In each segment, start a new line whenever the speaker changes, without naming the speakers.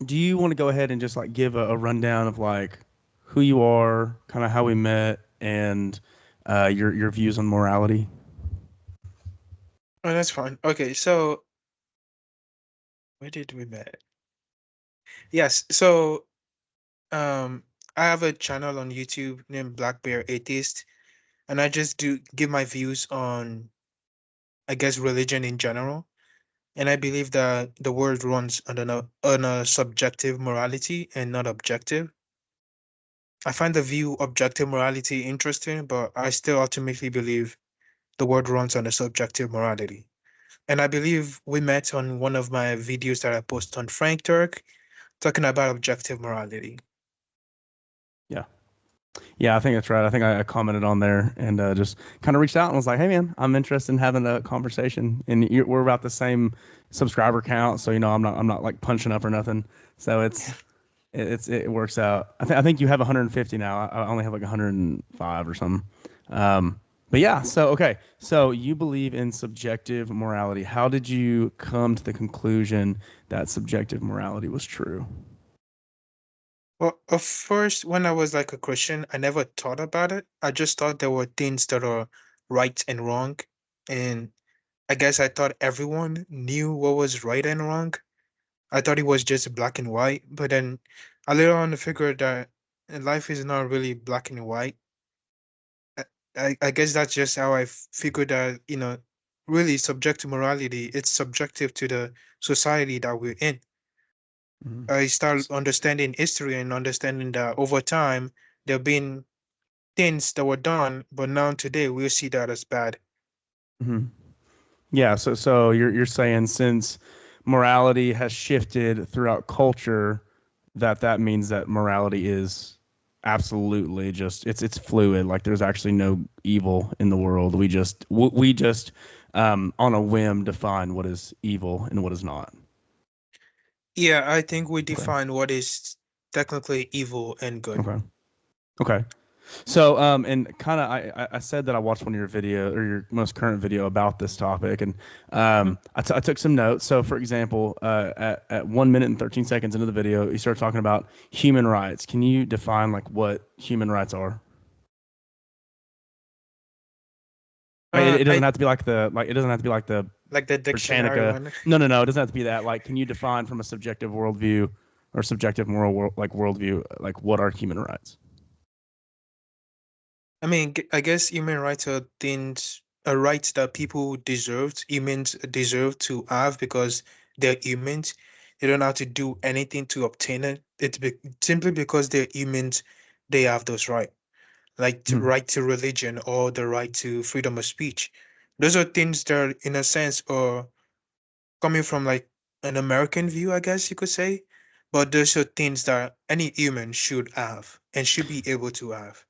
do you want to go ahead and just like give a rundown of like who you are, kind of how we met, and your views on morality?
Oh, that's fine. Okay, so where did we met? Yes, so um I have a channel on YouTube named Black Bear Atheist, and I just do give my views on, I guess, religion in general. And I believe that the world runs on a subjective morality and not objective. I find the view objective morality interesting, but I still ultimately believe the world runs on a subjective morality. And I believe we met on one of my videos that I posted on Frank Turk talking about objective morality.
Yeah. Yeah, I think that's right. I think I commented on there and just kind of reached out and was like, "Hey, man, I'm interested in having a conversation." And we're about the same subscriber count, so I'm not like punching up or nothing. So it works out. I think you have 150 now. I only have like 105 or something. Um, but yeah, so okay, so you believe in subjective morality. How did you come to the conclusion that subjective morality was true?
Well, at first, when I was like a Christian, I never thought about it. I just thought there were things that are right and wrong. And I guess I thought everyone knew what was right and wrong. I thought it was just black and white. But then I later on figured that life is not really black and white. I, I guess that's just how figured that, really subjective morality, it's subjective to the society that we're in.
Mhm.
I started understanding history and understanding that over time there have been things that were done, but now today we see that as bad.
Mhm. Yeah, so you're saying since morality has shifted throughout culture, that means that morality is absolutely just it's fluid. Like there's actually no evil in the world. We just on a whim define what is evil and what is not.
Yeah, I think we
Okay.
define what is technically evil and good.
Okay. Okay. So, and kind of, I said that I watched one of your video or your most current video about this topic, and
Mhm.
I took some notes. So, for example, at 1 minute and 13 seconds into the video, you start talking about human rights. Can you define like what human rights are? Like, it doesn't
I
have to be like it doesn't have to be like the
like the dictionary
Britannica.
one.
No. It doesn't have to be that. Like, can you define from a subjective worldview or subjective moral like worldview, like what are human rights?
I mean, I guess human rights are things, rights that people humans deserve to have because they're humans. They don't have to do anything to obtain it. Simply because they're humans, they have those rights, like the
Mhm.
right to religion or the right to freedom of speech. Those are things that, in a sense, are coming from like an American view, I guess you could say. But those are things that any human should have and should be able to have.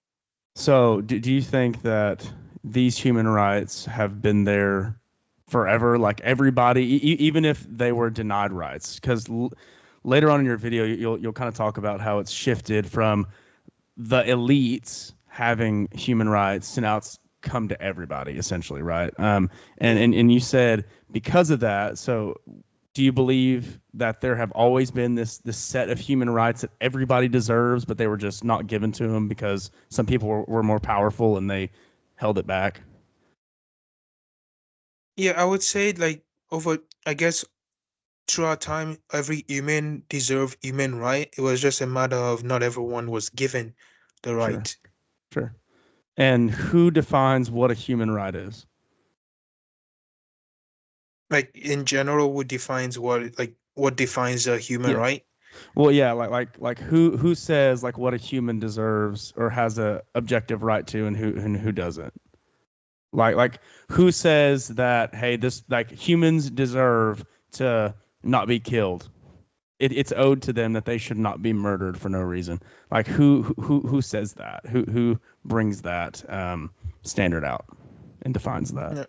So, do you think that these human rights have been there forever? Like everybody, even if they were denied rights, because later on in your video, you'll kind of talk about how it's shifted from the elites having human rights to now it's come to everybody essentially, right? And
Yeah.
and you said because of that, so do you believe that there have always been this set of human rights that everybody deserves, but they were just not given to them because some people were more powerful and they held it back?
Yeah, I would say like over, I guess, throughout time, every human deserved human right. It was just a matter of not everyone was given the
Sure,
right.
sure. And who defines what a human right is?
Like in general, what defines a human
Yeah.
right?
Well, yeah, like who says like what a human deserves or has a objective right to, and who doesn't? Like who says that hey, this like humans deserve to not be killed? It's owed to them that they should not be murdered for no reason. Like who says that? Who brings that standard out and defines that?
Yeah.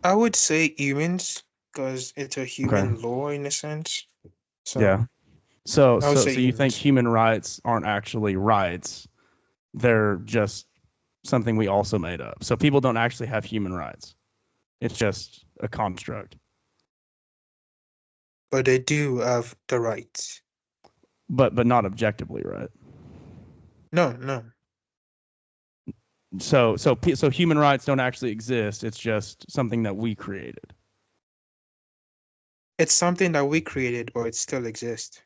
I would say humans because it's a
Okay.
human law in a sense.
Yeah.
So
So
I would
so
say
so you think
humans.
human rights aren't actually rights? They're just something we also made up. So people don't actually have human rights. It's just a construct.
but they do have the rights.
but not objectively, right?
No, no.
So human rights don't actually exist. It's just something that we created.
It's something that we created, but it still exists.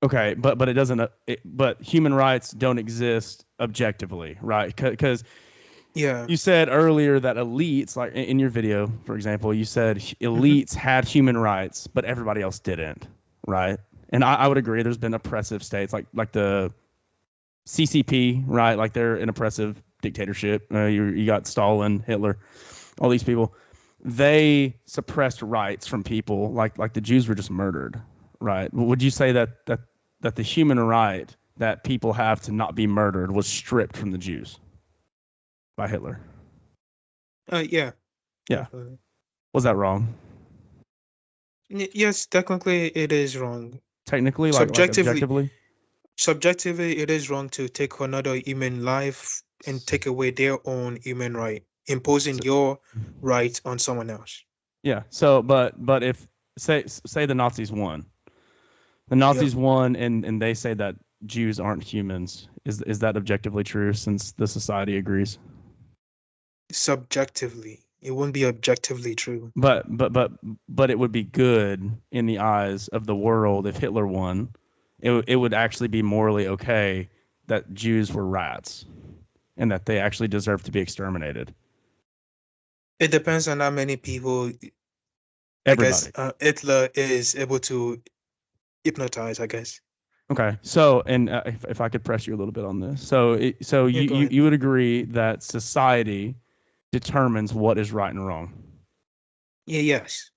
Okay, but it doesn't. But human rights don't exist objectively, right? Because
Yeah.
you said earlier that elites, like in your video, for example, you said
Mm-hmm.
elites had human rights, but everybody else didn't, right? And I would agree. There's been oppressive states like the CCP, right? Like they're an oppressive dictatorship. You got Stalin, Hitler, all these people. They suppressed rights from people. Like the Jews were just murdered, right? Would you say that the human right that people have to not be murdered was stripped from the Jews by Hitler?
Yeah,
Yeah.
definitely.
Was that wrong?
Yes, technically it is wrong.
Technically, like
Subjectively,
objectively?
subjectively, it is wrong to take another human life and take away their own human right, imposing
So,
your right on someone else.
yeah. So, but if say the Nazis won, the
Yeah,
Nazis won, and they say that Jews aren't humans. Is that objectively true since the society agrees?
subjectively, it wouldn't be objectively true.
But it would be good in the eyes of the world if Hitler won. It would actually be morally okay that Jews were rats and that they actually deserve to be exterminated.
It depends on how many people, I guess,
Everybody.
Hitler is able to hypnotize, I guess.
Okay. So, and if I could press you a little bit on this, so
Yeah, go ahead.
you would agree that society determines what is right and wrong.
Yeah, yes.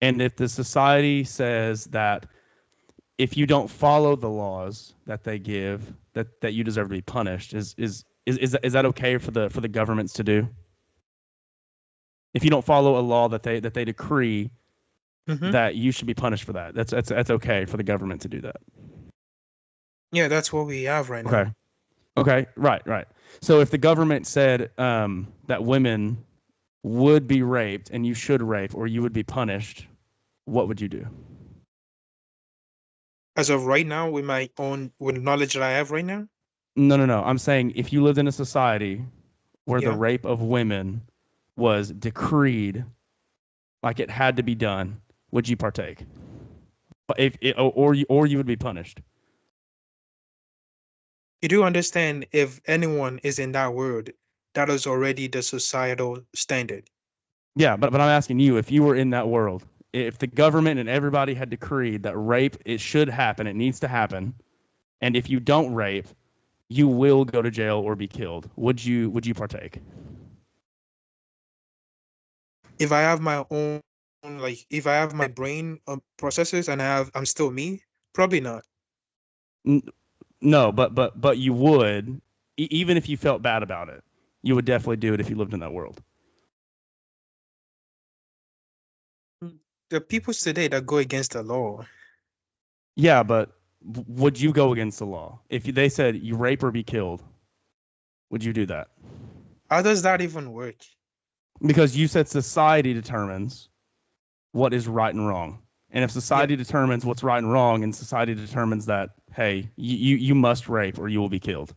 And if the society says that if you don't follow the laws that they give, that you deserve to be punished, is that okay for the governments to do? If you don't follow a law that they decree
Mm-hmm.
that you should be punished for that, that's okay for the government to do that.
Yeah, that's what we have right now.
Okay. Okay. Right. So if the government said that women would be raped and you should rape or you would be punished, what would you do?
As of right now, with my own, with knowledge that I have right now,
No. I'm saying if you lived in a society where the
yeah.
rape of women was decreed, like it had to be done, would you partake? If or you would be punished.
You do understand if anyone is in that world, that is already the societal standard.
Yeah, but I'm asking you, if you were in that world, if the government and everybody had decreed that rape it should happen, it needs to happen, and if you don't rape, you will go to jail or be killed. Would you partake?
If I have my own, like, if I have my brain processes and I'm still me, probably not.
N- no, but you would, even if you felt bad about it, you would definitely do it if you lived in that world.
The peoples today that go against the law,
Yeah, but would you go against the law if they said you rape or be killed? Would you do that?
how does that even work?
Because you said society determines what is right and wrong. And if
Yeah,
society determines what's right and wrong, and society determines that, hey, you must rape or you will be killed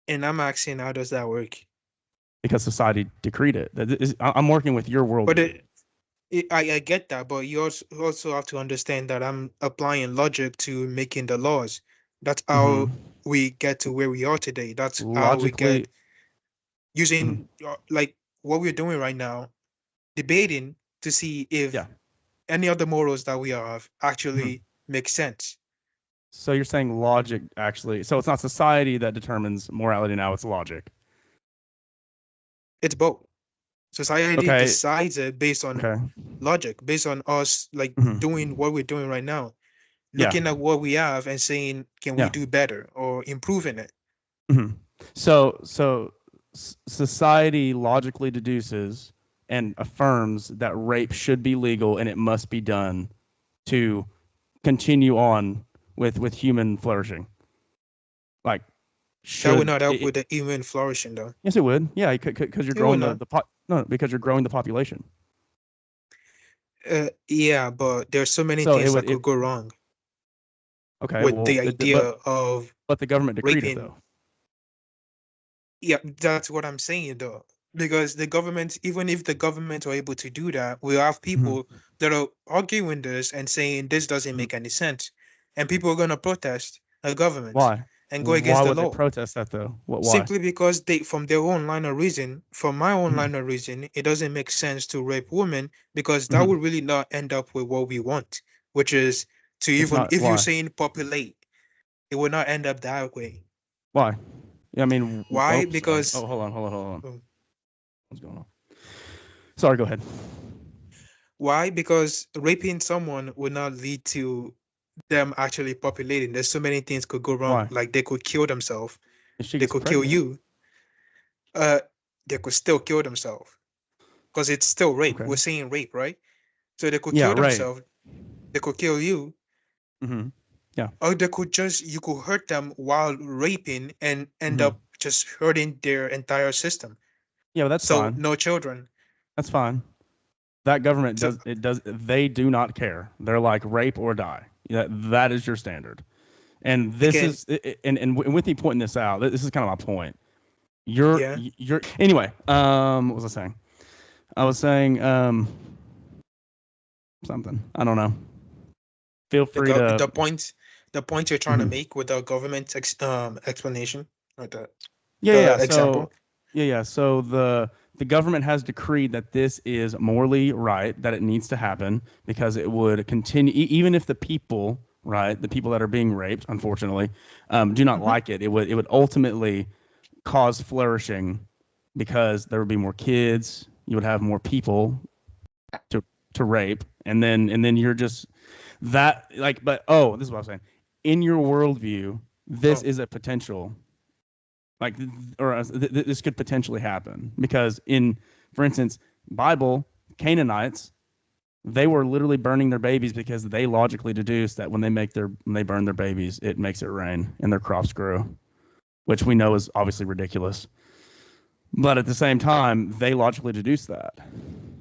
and I'm asking, how does that work?
because society decreed it. I'm working with your
But
worldview.
I get that, but you also have to understand that I'm applying logic to making the laws. That's
Hmm.
how we get to where we are today. That's how we
Logically,
get using like what we're doing right now, debating to see
yeah.
if any of the morals that we have
Mhm.
actually make sense.
So you're saying logic actually, so it's not society that determines morality now, it's logic.
It's both. Society
Okay.
decides it based on
Okay.
logic, based on us like
Hmm.
doing what we're doing right now,
Yeah.
looking at what we have and saying, can we
Yeah.
do better or improving it?
Hmm. So society logically deduces and affirms that rape should be legal and it must be done to continue on with human flourishing. Like
That would
should
not help
it,
with the human flourishing, though.
yes, it would. Yeah, because you're
It would
growing
not.
no, because you're growing the population.
Yeah, but there's so many
So it
things
would
that
it
could go wrong
okay,
with
well,
the idea of
but the government decreed it
raping.
though.
Yeah, that's what I'm saying though. Because the government, even if the government are able to do that, we have
Mhm,
people that are arguing this and saying this doesn't
mhm.
make any sense. And people are gonna protest the government
Why?
and go
Why
against the
would they
law.
protest that though? Why?
Simply because they, from their own line of reason, from my own
Mhm,
line of reason, it doesn't make sense to rape women because that
mhm.
would really not end up with what we want, which is to,
It's
even
not
if you're
why?
saying populate, it will not end up that way.
Why? Yeah, I mean,
Why?
oh, sorry.
Because
Oh, hold on.
um,
What's going on? Sorry, go ahead.
why? Because raping someone will not lead to them actually populating. There's so many things could go wrong.
Why?
Like they could kill themselves.
If she
They
gets
could kill
pregnant.
you. Uh, they could still kill themselves because it's still rape.
Okay.
We're saying rape, right? So they could
Yeah,
kill
right.
themselves. They could kill you,
Hmm. Yeah.
or they could just, you could hurt them while raping and end
Hmm.
up just hurting their entire system.
Yeah, well, that's
So
fine.
no children.
That's fine. That government
So
they do not care. They're like rape or die. That is your standard. And this
again,
is and with me pointing this out, this is kind of my point.
yeah,
You're anyway, what was I saying? I was saying something. I don't know. Feel free to
the point you're trying to
mhm.
make with the government explanation or the
Yeah.
example.
So the government has decreed that this is morally right, that it needs to happen because it would continue, even if the people, right, the people that are being raped, unfortunately, do not
Hmm.
like it. It would ultimately cause flourishing because there would be more kids. You would have more people to rape, and then you're just that like. But oh, this is what I'm saying. In your worldview, this
Oh,
is a potential like this could potentially happen because for instance, Bible Canaanites, they were literally burning their babies because they logically deduced that when they burn their babies, it makes it rain and their crops grow, which we know is obviously ridiculous. But at the same time, they logically deduced that.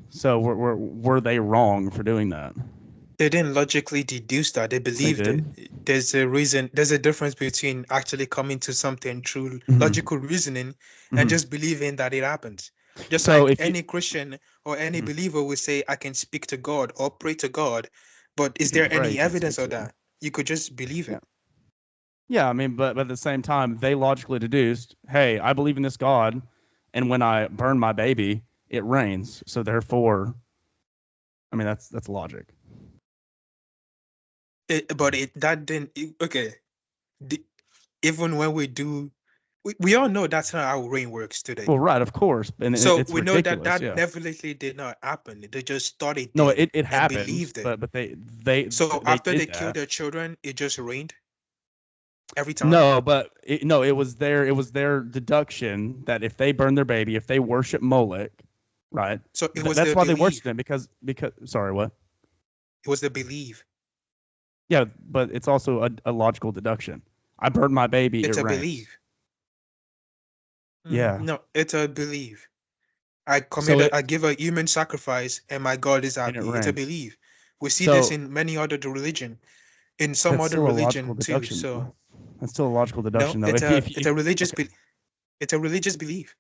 So were they wrong for doing that?
they didn't logically deduce that. They
Yes, they
believed it.
did.
There's a reason. There's a difference between actually coming to something through
Hmm.
logical reasoning and
Hmm.
just believing that it happens. Just
So
like
if you
any Christian or any
mhm,
believer will say, I can speak to God or pray to God, but
you
is
can
there
pray,
any
you can
evidence
speak
of
to.
that? You could just believe
Yeah.
it.
Yeah, I mean, but at the same time, they logically deduced, hey, I believe in this God, and when I burn my baby, it rains. So therefore, I mean, that's logic.
But it that didn't okay. The, even when we do, we all know that's not how rain works today.
Well, right, of course, and
So
it's
we know that
ridiculous.
that
Yeah.
definitely did not happen. They just thought it
No,
did
it
and
happens,
believed it.
but
So
they
after
did
they killed
that.
their children, it just rained every time.
No, but no, it was their deduction that if they burn their baby, if they worship Molech, right?
So it was
That's
the
why they worship
belief.
him because sorry, what?
It was the belief.
Yeah, but it's also a logical deduction. I burn my baby, it
It's a
rains.
belief.
Yeah.
No, it's a belief.
So it
I give a human sacrifice and my God is
and it
happy. It's a
rains.
belief. We see this
So
in many other religion, in some
that's
other
still a logical
religion too.
deduction,
So
though. That's still a logical
no,
deduction, though. If okay,
it's a religious belief.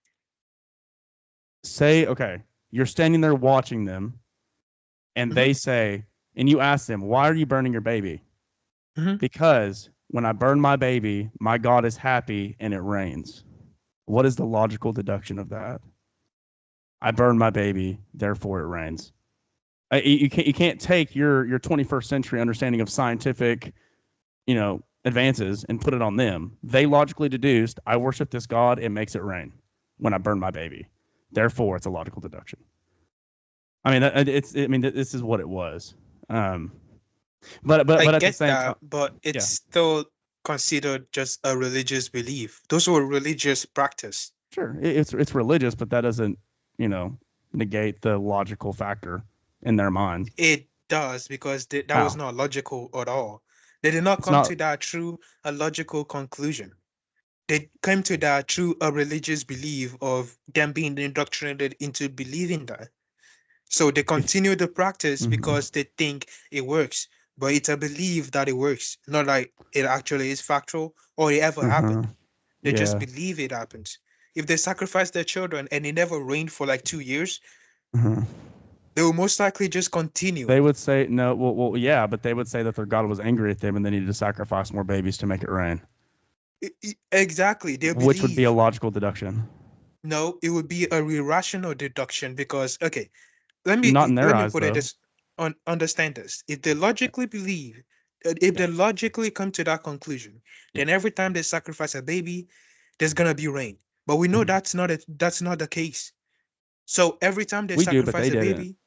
say okay, you're standing there watching them, and
Hmm.
they say, and you ask them, why are you burning your baby?
Hmm.
Because when I burn my baby, my God is happy and it rains. What is the logical deduction of that? I burn my baby, therefore it rains. You can't take your 21st century understanding of scientific advances and put it on them. They logically deduced, I worship this God, it makes it rain when I burn my baby. Therefore, it's a logical deduction. I mean, this is what it was. Um,
I
but at the
get
same time,
that, but it's
yeah,
still considered just a religious belief. Those were religious practice.
sure, it's religious, but that doesn't you know negate the logical factor in their mind.
It does because that was
How?
not logical at all. They did not
It's
come
not.
to that through a logical conclusion. They came to that through a religious belief of them being indoctrinated into believing that. So they continue the practice
Mhm.
because they think it works, but it's a belief that it works, not like it actually is factual or it ever
Uh-huh.
happened. They just
Yeah.
believe it happens. If they sacrifice their children and it never rained for like 2 years,
Uh-huh.
they will most likely just continue.
They would say no. Well, yeah, but they would say that their God was angry at them and they needed to sacrifice more babies to make it rain,
Exactly, they
which would be a
believe.
logical deduction.
No, it would be a irrational deduction because okay, let me
Not in their
let me
eyes,
put it
though.
this understand this. If they logically believe, if
Yeah.
they logically come to that conclusion,
Yeah.
then every time they sacrifice a baby, there's gonna be rain. But we know
Mhm.
that's not the case. So every time they
We do, but
sacrifice
they
a
didn't.
baby,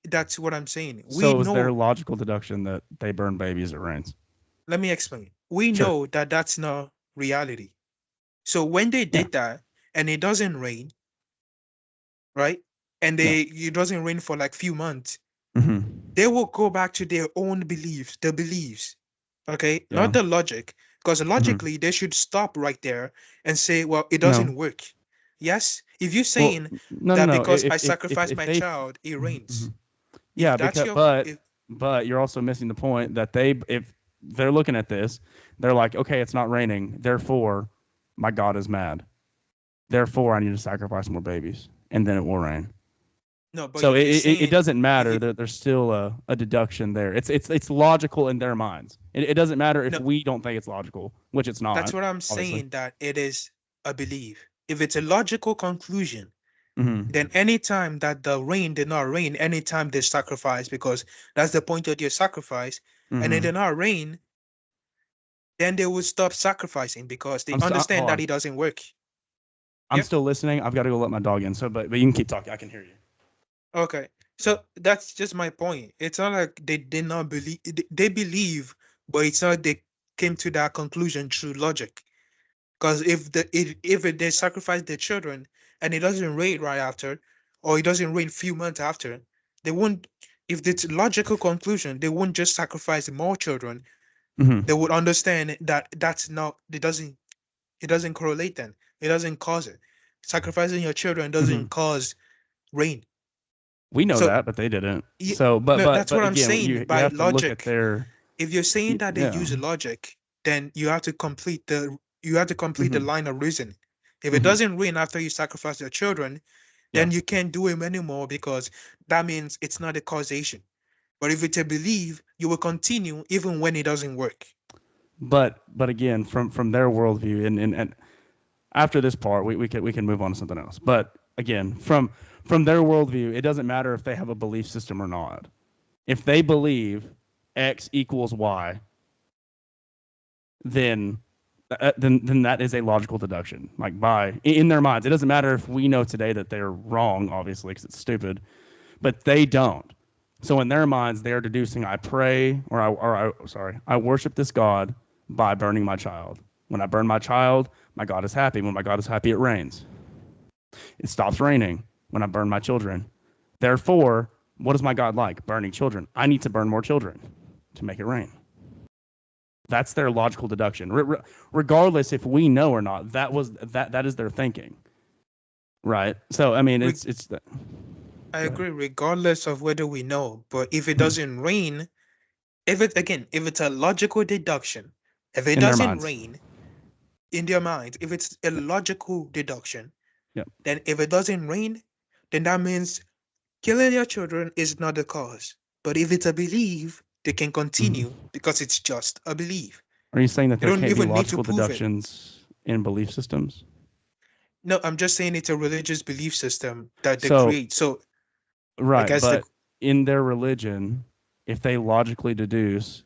that's what I'm saying. We
So it was their
know.
logical deduction that they burn babies, it rains.
Let me explain. We
Sure.
know that that's not reality. So when they
Yeah.
did that and it doesn't rain, right? And
Yeah.
it doesn't rain for like few months,
Hmm.
they will go back to their own beliefs, the beliefs, okay,
Yeah.
not the logic, because
Hmm.
logically they should stop right there and say, well, it
No.
doesn't work. Yes, if you're
Well,
saying
no, no,
that
no.
because I
If
sacrificed
if
my
they,
child, it
Mhm,
rains.
mhm.
If
Yeah,
that's
because
your, if
but you're also missing the point that if they're looking at this, they're like, okay, it's not raining, therefore, my God is mad. Therefore, I need to sacrifice more babies, and then it will rain.
no, but
So
if you're
it
saying,
doesn't
if
matter
you
that there's still a deduction there. It's logical in their minds. It doesn't matter if
no,
we don't think it's logical, which it's
that's
not,
what I'm
obviously.
saying, that it is a belief. If it's a logical conclusion, then
Hmm.
anytime that the rain did not rain, anytime they sacrifice, because that's the point of their sacrifice, and it
Hmm.
did not rain, then they will stop sacrificing because they
Hold
understand that
on.
it doesn't work.
I'm
Yep.
still listening. I've got to go let my dog in. So, but you can keep talking. I can hear you.
Okay. So that's just my point. It's not like they did not believe, they believe, but it's not they came to that conclusion through logic. Because if they sacrifice their children and it doesn't rain right after, or it doesn't rain few months after, they won't. If it's logical conclusion, they won't just sacrifice more children.
Hmm.
They would understand that that's not. It doesn't correlate. Then it doesn't cause it. Sacrificing your children
Hmm.
doesn't cause rain.
We know
So
that, but they didn't.
y-
So,
no, that's
but
what I'm
again,
saying.
you
By
have to look at
logic,
their
if you're saying that they
yeah.
use logic, then you have to complete the
Hmm.
line of reasoning. If it
Hmm.
doesn't rain after you sacrifice your children,
Yeah.
then you can't do it anymore because that means it's not a causation. But if it's a belief, you will continue even when it doesn't work.
But again, from their worldview, and after this part, we can move on to something else. But again, from their worldview, it doesn't matter if they have a belief system or not. If they believe X equals Y, then then that is a logical deduction. Like by in their minds, it doesn't matter if we know today that they're wrong, obviously, because it's stupid, but they don't. So in their minds, they are deducing, I pray I worship this God by burning my child. When I burn my child, my God is happy. When my God is happy, it rains. It stops raining when I burn my children. Therefore, what is my God like? Burning children. I need to burn more children to make it rain. That's their logical deduction. Regardless if we know or not, that is their thinking, right? So I mean,
Re-
it's the,
I
go ahead.
agree, regardless of whether we know. But if it
Mhm.
doesn't rain, if it's a logical deduction, if it
In their
doesn't
minds.
rain in their mind, if it's a logical deduction,
Yep.
then if it doesn't rain, then that means killing your children is not the cause. But if it's a belief, they can continue
Hmm.
because it's just a belief.
Are you saying that
They
there
don't
can't be
even need to
logical
prove it.
deductions in belief systems?
No, I'm just saying it's a religious belief system that they
So
create. So I
right,
guess the
but in their religion, if they logically deduce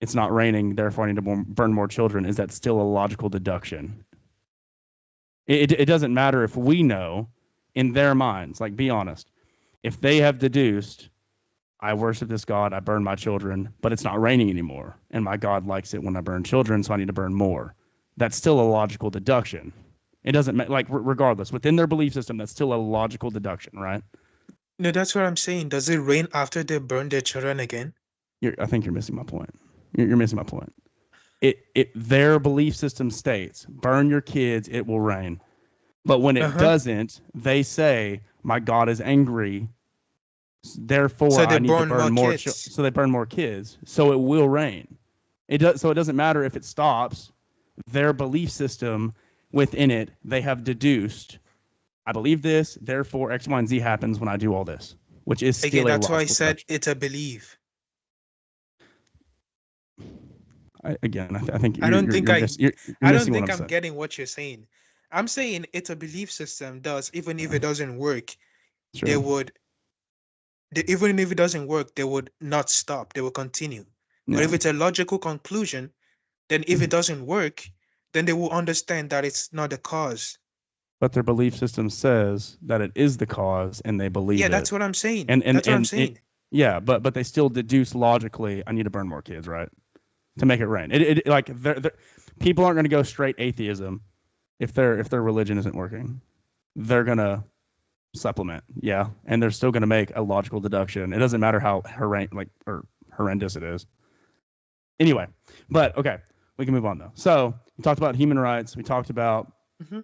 it's not raining, therefore I need to burn more children, is that still a logical deduction? It doesn't matter if we know in their minds, like be honest. If they have deduced, I worship this God, I burn my children, but it's not raining anymore, and my God likes it when I burn children, so I need to burn more. That's still a logical deduction. It doesn't like regardless within their belief system, that's still a logical deduction, right?
no, that's what I'm saying. Does it rain after they burn their children again?
I think you're missing my point. You're missing my point. Their belief system states, burn your kids, it will rain. But when it
Uh-huh.
doesn't, they say, "My God is angry. Therefore,
So they
I need to
born
burn
more
more."
kids.
So they burn more kids. So it will rain. It does. So it doesn't matter if it stops. Their belief system within it, they have deduced, I believe this, therefore X, Y, and Z happens when I do all this, which is
Again,
still a
that's why I
logical
said
deduction.
it's a belief.
I think
I don't think I
you're
I don't
missing what
think
I'm
I'm
saying.
getting what you're saying. I'm saying it's a belief system does, even if it doesn't work, they
Sure.
would even if it doesn't work, they would not stop. They will continue. But
Yeah.
if it's a logical conclusion, then if it doesn't work, then they will understand that it's not the cause.
But their belief system says that it is the cause, and they believe
Yeah,
it.
that's what I'm saying.
And
That's what I'm
and it,
saying.
yeah, but they still deduce logically, I need to burn more kids, right, to make it rain. Like people aren't going to go straight atheism if their religion isn't working. They're gonna supplement, yeah, and they're still gonna make a logical deduction. It doesn't matter how horrendous it is. Anyway, but okay, we can move on though. So we talked about human rights. We talked about
Hmm.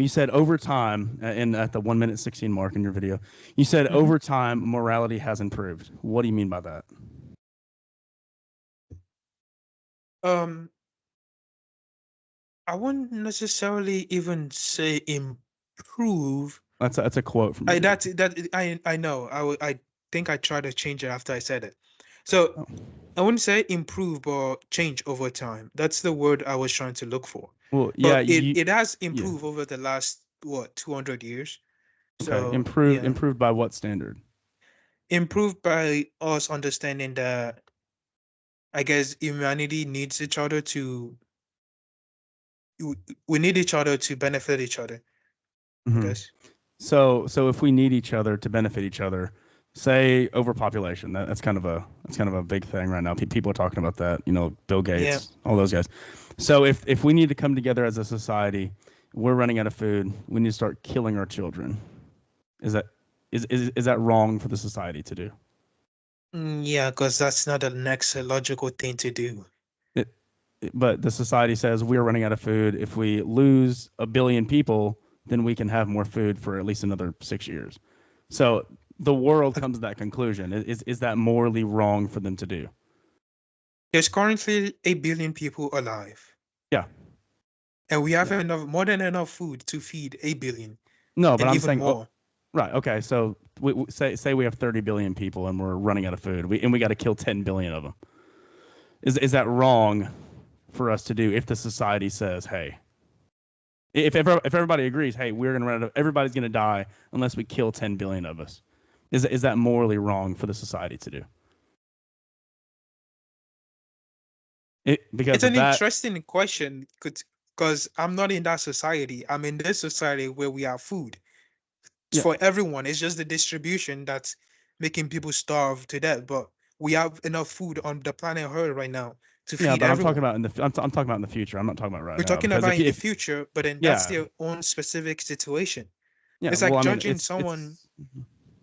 you said over time, in at the 1 minute 16 mark in your video, you said
Hmm.
over time morality has improved. What do you mean by that?
Um, I wouldn't necessarily even say improve.
That's a quote from your
I
video.
that I know. I think I tried to change it after I said it. So
Oh.
I wouldn't say improve, but change over time. That's the word I was trying to look for.
Well, yeah,
But it
you
it has
yeah.
improved over the last what 200 years.
Okay,
So yeah,
improved by what standard?
improved by us understanding that I guess humanity needs each other to we we need each other to benefit each other. I
Hmm.
guess.
So if we need each other to benefit each other, say overpopulation, that's kind of a big thing right now. People are talking about that. You know, Bill
Yeah.
Gates, all those guys. So if we need to come together as a society, we're running out of food. We need to start killing our children. Is that is that wrong for the society to do?
Yeah, because that's not the next logical thing to do.
It, but the society says we're running out of food. If we lose 1 billion people, then we can have more food for at least another 6 years. So the world
Like,
comes to that conclusion. Is that morally wrong for them to do?
there's currently 8 billion people alive,
Yeah,
and we have
yeah.
enough, more than enough food to feed 8 billion
No, but
and
I'm
even
saying, oh,
more.
right, okay. So we say we have 30 billion people and we're running out of food. We got to kill 10 billion of them. Is that wrong for us to do if the society says, hey, if everybody agrees, hey, we're gonna run out of, everybody's gonna die unless we kill 10 billion of us. Is that morally wrong for the society to do? Because
It's
of
an
that,
interesting question because I'm not in that society. I'm in this society where we have food. It's
yeah,
for everyone. It's just the distribution that's making people starve to death. But we have enough food on the planet Earth right now to
yeah.
feed
But I'm talking
everyone.
about I'm talking about in the future. I'm not talking about right
We're
now
talking
because
about in the
if
future, but then that's
yeah,
their own specific situation.
yeah.
It's
Well,
like
I mean,
judging someone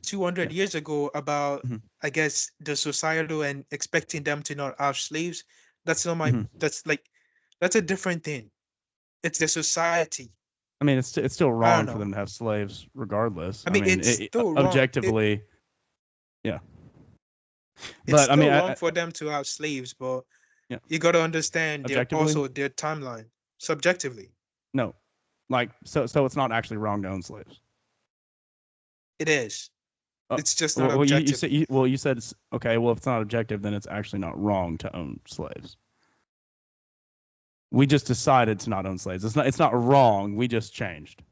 it's
200
yeah.
years ago about,
Hmm.
I guess, the societal and expecting them to not have slaves. That's not my,
Hmm.
that's like, that's a different thing. It's the society.
I mean, it's still
I don't
wrong for
know.
them to have slaves, regardless.
I
I
mean,
mean,
it's still wrong.
objectively, yeah.
It's
But I mean,
still wrong for them to have slaves, but
yeah,
you got to understand their
objectively,
also their timeline subjectively.
no, like so it's not actually wrong to own slaves.
It is.
Uh,
It's just not
well, you said
objectively.
you said it's okay. Well, if it's not objective, then it's actually not wrong to own slaves. We just decided to not own slaves. It's not wrong. We just changed.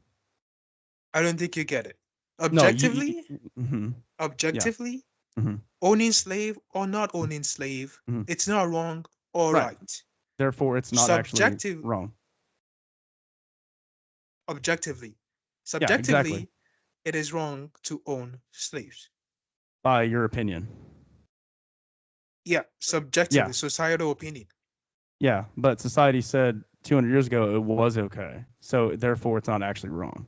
I don't think you get it.
No,
Objectively,
mm-hmm, yeah,
objectively,
mm-hmm,
owning slave or not owning slave,
mm-hmm,
it's not wrong or
right.
right.
Therefore, it's not actually
Subjective,
wrong.
objectively.
Yeah, exactly.
Subjectively, it is wrong to own slaves.
By your opinion.
Yeah,
Yeah,
subjectively, societal opinion.
yeah. But society said 200 years ago it was okay. So therefore, it's not actually wrong.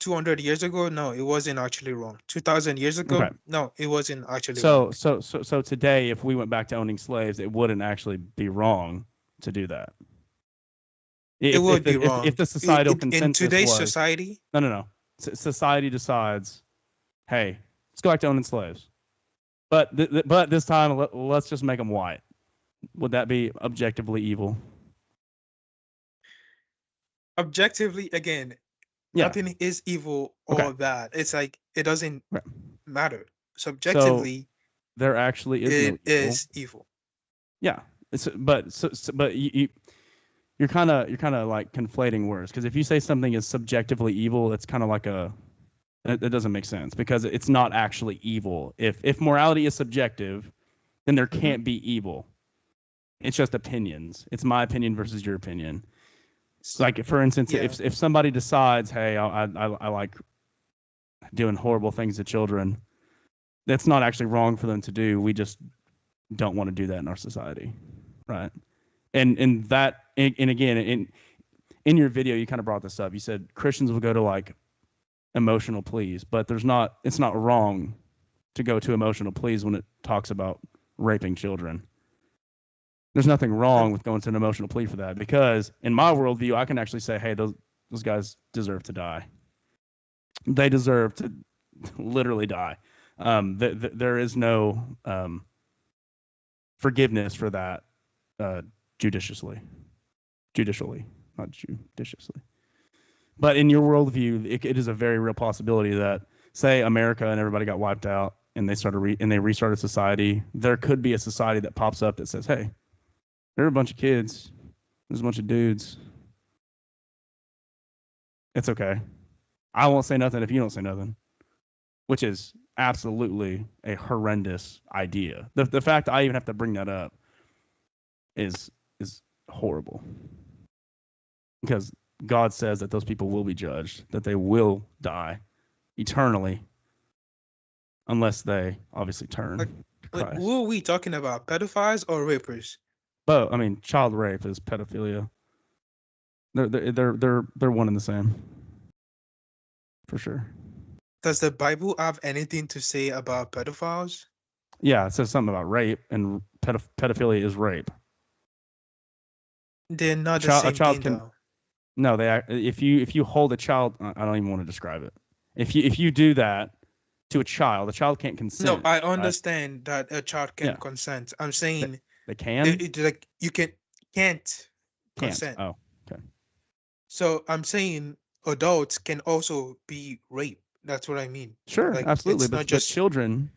200 years ago, no, it wasn't actually wrong. 2000 years
Okay.
ago, no, it wasn't actually wrong.
So today, if we went back to owning slaves, it wouldn't actually be wrong to do that.
It would be
If
wrong.
the societal
In
consensus
today's
was
society,
no, society decides, hey, let's go back to owning slaves, but but this time let's just make them white. Would that be objectively evil?
objectively, again,
Yeah.
nothing is evil
Okay.
or bad. It's like it doesn't
Right.
matter.
So
Subjectively,
there actually is no
it
evil.
is evil.
Yeah. But you're kind of like conflating words, because if you say something is subjectively evil, it's kind of like it doesn't make sense, because it's not actually evil. If morality is subjective, then there
Hmm.
can't be evil. It's just opinions. It's my opinion versus your opinion. Like, for instance,
Yeah.
if somebody decides, hey, I like doing horrible things to children, that's not actually wrong for them to do. We just don't want to do that in our society, right? And that and again in your video you kind of brought this up. You said Christians will go to like emotional pleas, but it's not wrong to go to emotional pleas when it talks about raping children. There's nothing
Um,
wrong with going to an emotional plea for that, because in my worldview I can actually say, hey, those guys deserve to die. They deserve to literally die. There is no forgiveness for that, uh, judiciously, not judiciously. But in your worldview, it is a very real possibility that, say, America and everybody got wiped out, and they restarted society. There could be a society that pops up that says, "Hey, there are a bunch of kids. There's a bunch of dudes. It's okay. I won't say nothing if you don't say nothing." Which is absolutely a horrendous idea. The fact I even have to bring that up is horrible, because God says that those people will be judged, that they will die eternally unless they obviously
like,
turn to
who
Christ.
are we talking about? Pedophiles or rapers?
But I mean, child rape is pedophilia. They're one and the same, for sure.
Does the Bible have anything to say about pedophiles?
Yeah, it says something about rape, and pedophilia is rape.
They're not the
A
same
child
thing,
can
though.
no, they if you hold a child, I don't even want to describe it. If you do that to a child can't
No,
consent,
I
right?
understand that a child can
Yeah,
consent. I'm
they,
saying
they can
like you can't
can't.
consent.
Oh, okay.
So I'm saying adults can also be raped. That's what I mean.
Sure,
Like
absolutely.
it's not
But
just
children,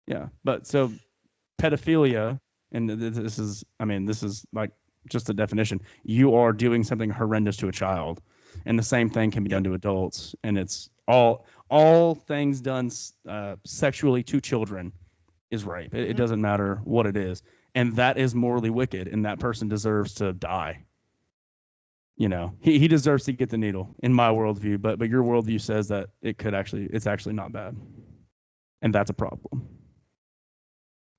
yeah. But so pedophilia, and this is like just a definition. You are doing something horrendous to a child, and the same thing can be
yeah.
done to adults, and it's all things done sexually to children is rape. It
Hmm.
doesn't matter what it is, and that is morally wicked, and that person deserves to die. He deserves to get the needle in my worldview, but your worldview says that it's actually not bad, and that's a problem.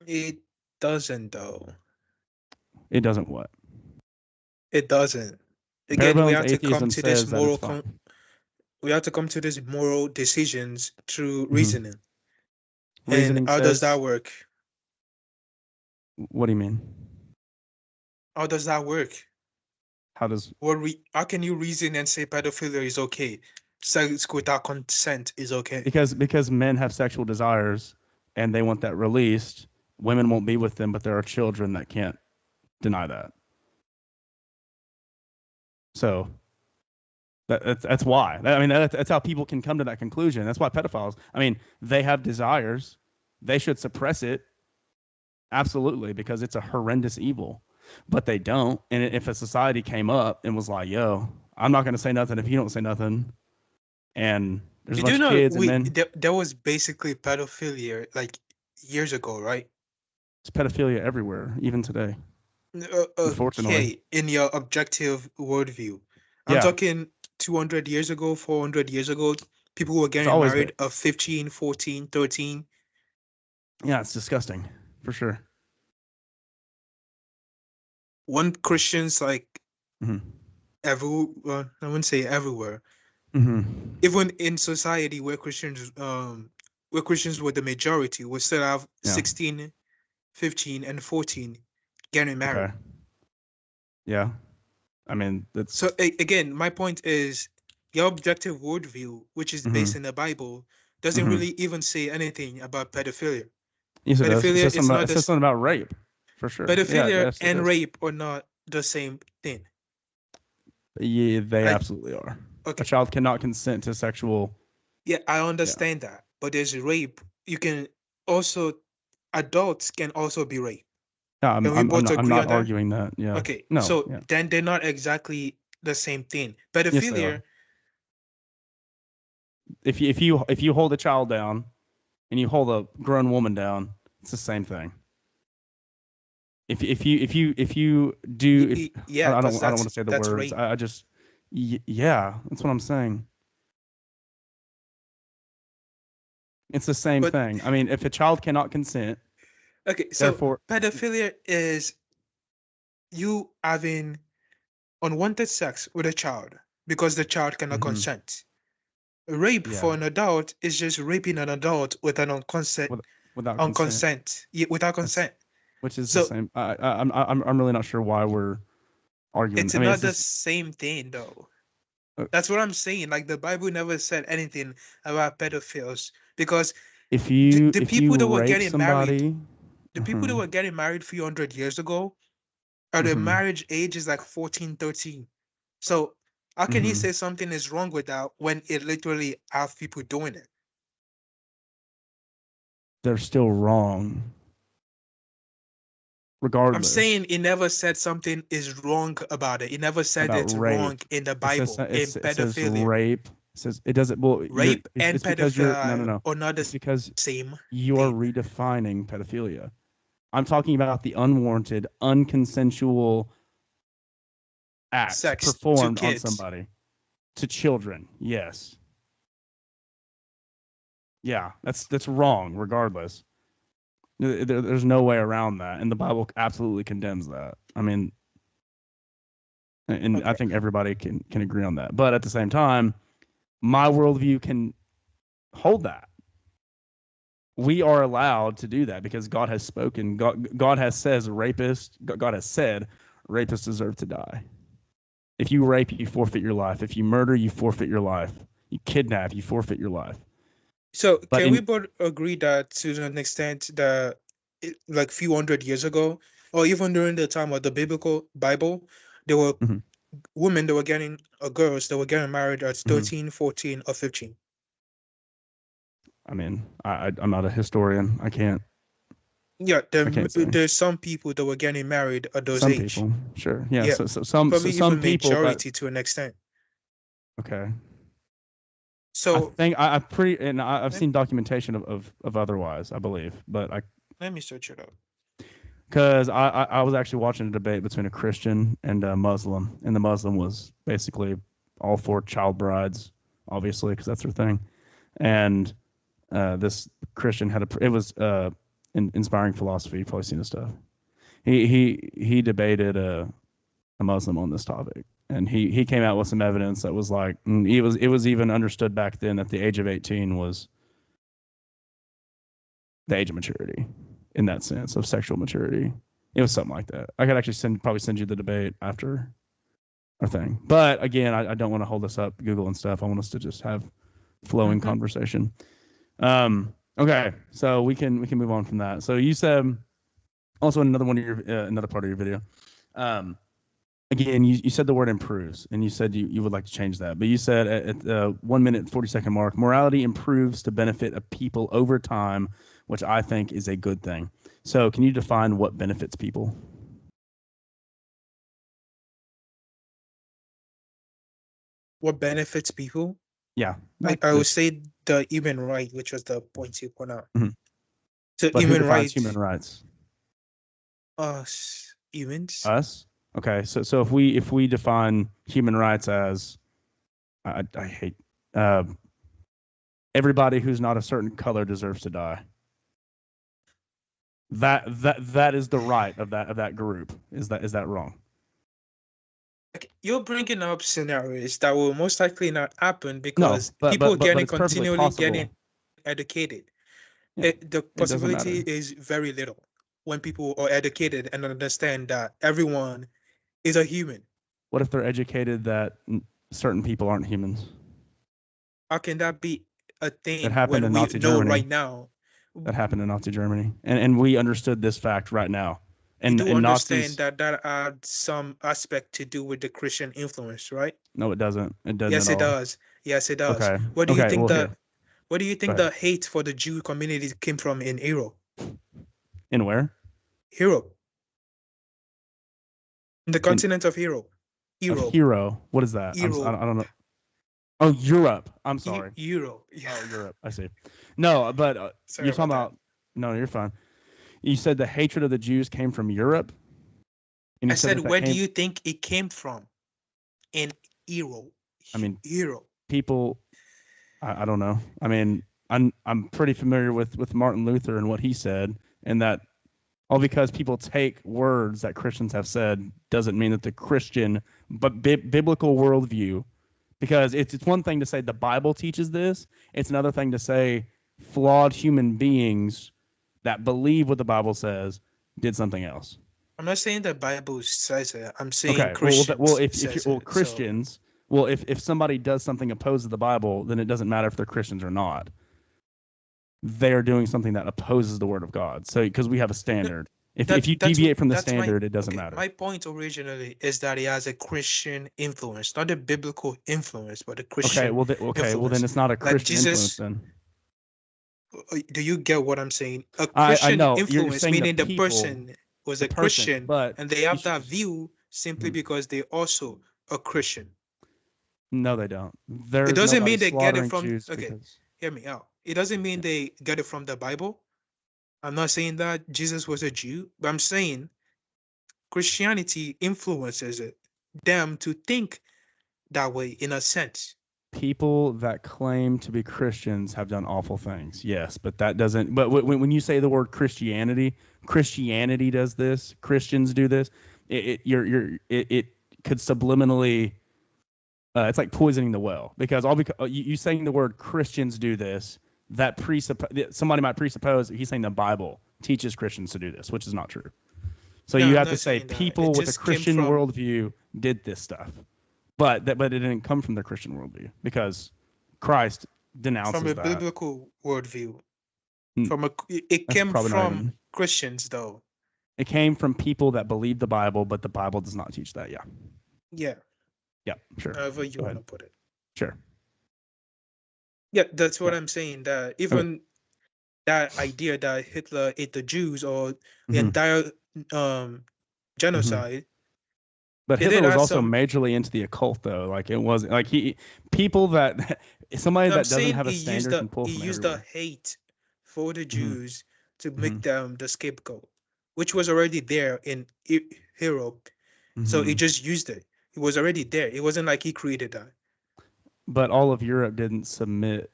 It doesn't though.
It doesn't what?
It doesn't.
Bare
Again, we
bones
have to come
atheism
to this
says that it's fine.
we have to come to these moral decisions through
Hmm.
reasoning. And
Reasoning
how does that
says,
work?
what do you mean?
How does that work?
How does
How can you reason and say pedophilia is okay? Sex without consent is okay.
because men have sexual desires and they want that released. Women won't be with them, but there are children that can't deny that. So that's why. I mean, that's how people can come to that conclusion. That's why pedophiles. I mean, they have desires. They should suppress it, absolutely, because it's a horrendous evil. But they don't. And if a society came up and was like, "Yo, I'm not going to say nothing if you don't say nothing," and there's a
You do
bunch of
know
kids and men,
there was basically pedophilia like years ago, right?
it's pedophilia everywhere, even today. Unfortunately,
Okay, in your objective worldview. I'm
yeah,
talking 200 years ago, 400 years ago, people were
it's
getting
always been.
married at 15, 14, 13.
Yeah, it's disgusting for sure.
One Christians like
Hmm.
well, I wouldn't say everywhere.
Hmm.
Even in society where Christians were the majority, we still have
Yeah.
16, 15, and 14 getting
Okay.
married.
Yeah. I mean, that's
So again, my point is your objective worldview, which is
hmm
based in the Bible, doesn't
hmm
really even say anything about pedophilia.
yes, it does. It
Pedophilia
says
is
something about
not
it says
this.
something about rape, for sure. Yeah,
Pedophilia
yes, it
and
does.
rape are not the same thing.
Yeah, they
I
absolutely are. A
Okay,
child cannot consent to sexual.
yeah, I
Yeah.
understand that, but there's rape. You can also adults can also be raped.
Yeah,
Can we both
I'm
agree
not
on that?
arguing that. Yeah.
Okay,
No.
so
Yeah.
then they're not exactly the same thing.
Yes, they are.
Pedophilia,
If you hold a child down and you hold a grown woman down, it's the same thing. If you do if
yeah, because
I don't want to say the
that's
words.
rape.
I just yeah, that's what I'm saying. It's the same
But
thing. I mean, if a child cannot consent,
okay, so
therefore,
pedophilia is you having unwanted sex with a child because the child cannot
mhm,
consent. Rape
yeah,
for an adult is just raping an adult with an unconsent,
with, without consent.
without
That's
consent.
which is the
So
same. I'm really not sure why we're arguing.
it's
I mean, it's
not the
just
same thing though.
uh,
That's what I'm saying. Like the Bible never said anything about pedophiles because the
if
people
you
that were
rape
getting married,
somebody,
the people that
mhm,
were getting married 300 years ago, their
mhm,
marriage age is like 14, 13. So how can he
mhm,
say something is wrong with that when it literally have people doing it?
they're still wrong
I'm
regardless
saying he never said something is wrong about it. He never said
about
it's wrong
rape.
in the
It says
Bible in
it says
pedophilia.
rape. It says it doesn't. Well,
Rape and
it's because you're
pedophile
no.
are not
It's
the
because
same
you're
thing.
redefining pedophilia. I'm talking about the unwarranted, unconsensual act
Sex to
performed on
kids.
somebody to children. Yes. Yeah, that's wrong regardless. There's no way around that, and the Bible absolutely condemns that. I mean, and I
Okay.
think everybody can agree on that. But at the same time, my worldview can hold that. We are allowed to do that because God has spoken. God has says rapist. God has said rapists deserve to die. If you rape, you forfeit your life. If you murder, you forfeit your life. You kidnap, you forfeit your life.
So
But
can we
in
both agree that to an extent that like few hundred years ago, or even during the time of the biblical Bible, there were
mhm,
women that were getting girls that were getting married at
mhm.
13, 14, or 15.
I mean, I'm not a historian.
Yeah,
I can't say.
there's some people that were getting married at those
Some
age.
people, sure, yeah.
Yeah,
So
probably
some
even
people, but
majority to an extent.
okay. I
So
think I pretty and I've
let,
seen documentation of otherwise. I believe, but I
let me search it up.
because I was actually watching a debate between a Christian and a Muslim, and the Muslim was basically all for child brides, obviously, because that's their thing. And this Christian had it was inspiring philosophy. You've probably seen this stuff. He debated a Muslim on this topic, and he came out with some evidence that was like it was even understood back then that the age of 18 was the age of maturity in that sense of sexual maturity. It was something like that. I could actually probably send you the debate after our thing. But again, I don't want to hold this up, Google and stuff. I want us to just have flowing
Hmm.
conversation. Okay, so we can move on from that. So you said also in another one of your another part of your video. Um, Again, you said the word improves, and you said you would like to change that. But you said at the 1 minute 40 second mark, morality improves to benefit a people over time, which I think is a good thing. So, can you define what benefits people?
What benefits people?
Yeah, like
I would
just,
say the human right, which was the point you point out.
mhm.
So
But who
human
defines
right,
human rights?
us humans.
Us. Okay, so if we define human rights as I hate uh, everybody who's not a certain color deserves to die. That is the right of that group. Is that wrong?
Like, you're bringing up scenarios that will most likely not happen
No,
because
but
people
but but but
getting
it's perfectly
continually getting
possible.
educated.
Yeah,
The
it doesn't
possibility
matter.
is very little when people are educated and understand that everyone is a human.
What if they're educated that certain people aren't humans?
How can that be a
That
thing
happened
when
in
we
Nazi
know
Germany.
right now?
That happened in Nazi Germany, and we understood this fact right now.
You do
And
understand
Nazis,
that that had some aspect to do with the Christian influence, right?
no, it doesn't. It doesn't
Yes,
at
it
all.
does. Yes, it does.
Okay.
What do you
Okay.
think
Well, here,
what do you
go
think
ahead.
the hate for the Jew community came from in Europe?
In where?
Europe, in the
In
continent of Europe.
of
Europe.
hero. What is that?
Europe.
I don't know. Oh, Europe. I'm sorry.
Europe. Yeah.
Oh, Europe. I see. No, but
Sorry
you're talking
about that.
about. No, you're fine. You said the hatred of the Jews came from Europe, and
I
you said
said,
that
where do
came.
you think it came from? In Europe.
I mean,
Europe.
people. I don't know. I mean, I'm pretty familiar with Martin Luther and what he said, and that all because people take words that Christians have said doesn't mean that the Christian but biblical worldview. Because it's one thing to say the Bible teaches this. It's another thing to say flawed human beings that believe what the Bible says did something else.
I'm not saying the Bible says it. I'm saying
Okay. Well,
Christians
if you
says
well
it. So
Christians, well, if somebody does something opposed to the Bible, then it doesn't matter if they're Christians or not. They're doing something that opposes the Word of God. So because we have a
no,
standard, if you
that's
deviate from the
that's my
standard, it doesn't
okay.
matter.
My point originally is that he has a Christian influence, not a biblical influence, but a
Okay.
Christian
Well then
influence.
it's not a
Like
Christian influence
Jesus,
then.
do you get what I'm saying? A
I
Christian
know you're
influence,
saying the
meaning the
people,
person was
the
a
person,
Christian
but
and they
you
have
should.
that view simply
Mhm.
because they also a Christian.
No, they don't.
It
There's
doesn't
nobody
mean they get it
slaughtering
from,
Jews
okay,
because.
hear me out. It doesn't mean
Yeah.
they get it from the Bible. I'm not saying that Jesus was a Jew, but I'm saying Christianity influences it, them to think that way in a sense.
People that claim to be Christians have done awful things. Yes, but that doesn't. But when you say the word Christianity, Christianity does this. Christians do this. It could subliminally. It's like poisoning the well because all because you saying the word Christians do this. That somebody might presuppose that he's saying the Bible teaches Christians to do this, which is not true. So
No,
you
I'm
have to
not
say
saying that. It
people with a
just came
Christian
from,
worldview did this stuff, but it didn't come from the Christian worldview because Christ
from
denounces
a
that.
biblical worldview.
Mm,
From a, it
That's
came
probably not
from
even.
Christians though.
It came from people that believe the Bible, but the Bible does not teach that. Yeah,
Yeah,
yeah, sure.
however you
Go
want
ahead.
to put it.
Sure.
Yeah, that's what
Yeah.
I'm saying. That
Okay.
even that idea that Hitler ate the Jews or the
hmm
entire
hmm
genocide,
But
it
Hitler
did
was
have
also
some.
majorly into the occult, though. Like it wasn't like people that somebody
No, I'm
that doesn't
saying
have a standard can pull
he
from
used the
everywhere.
hate for the
hmm
Jews to
hmm
make them the scapegoat, which was already there in Europe. So he
hmm
just used it. It was already there. It wasn't like he created that.
But all of Europe didn't submit.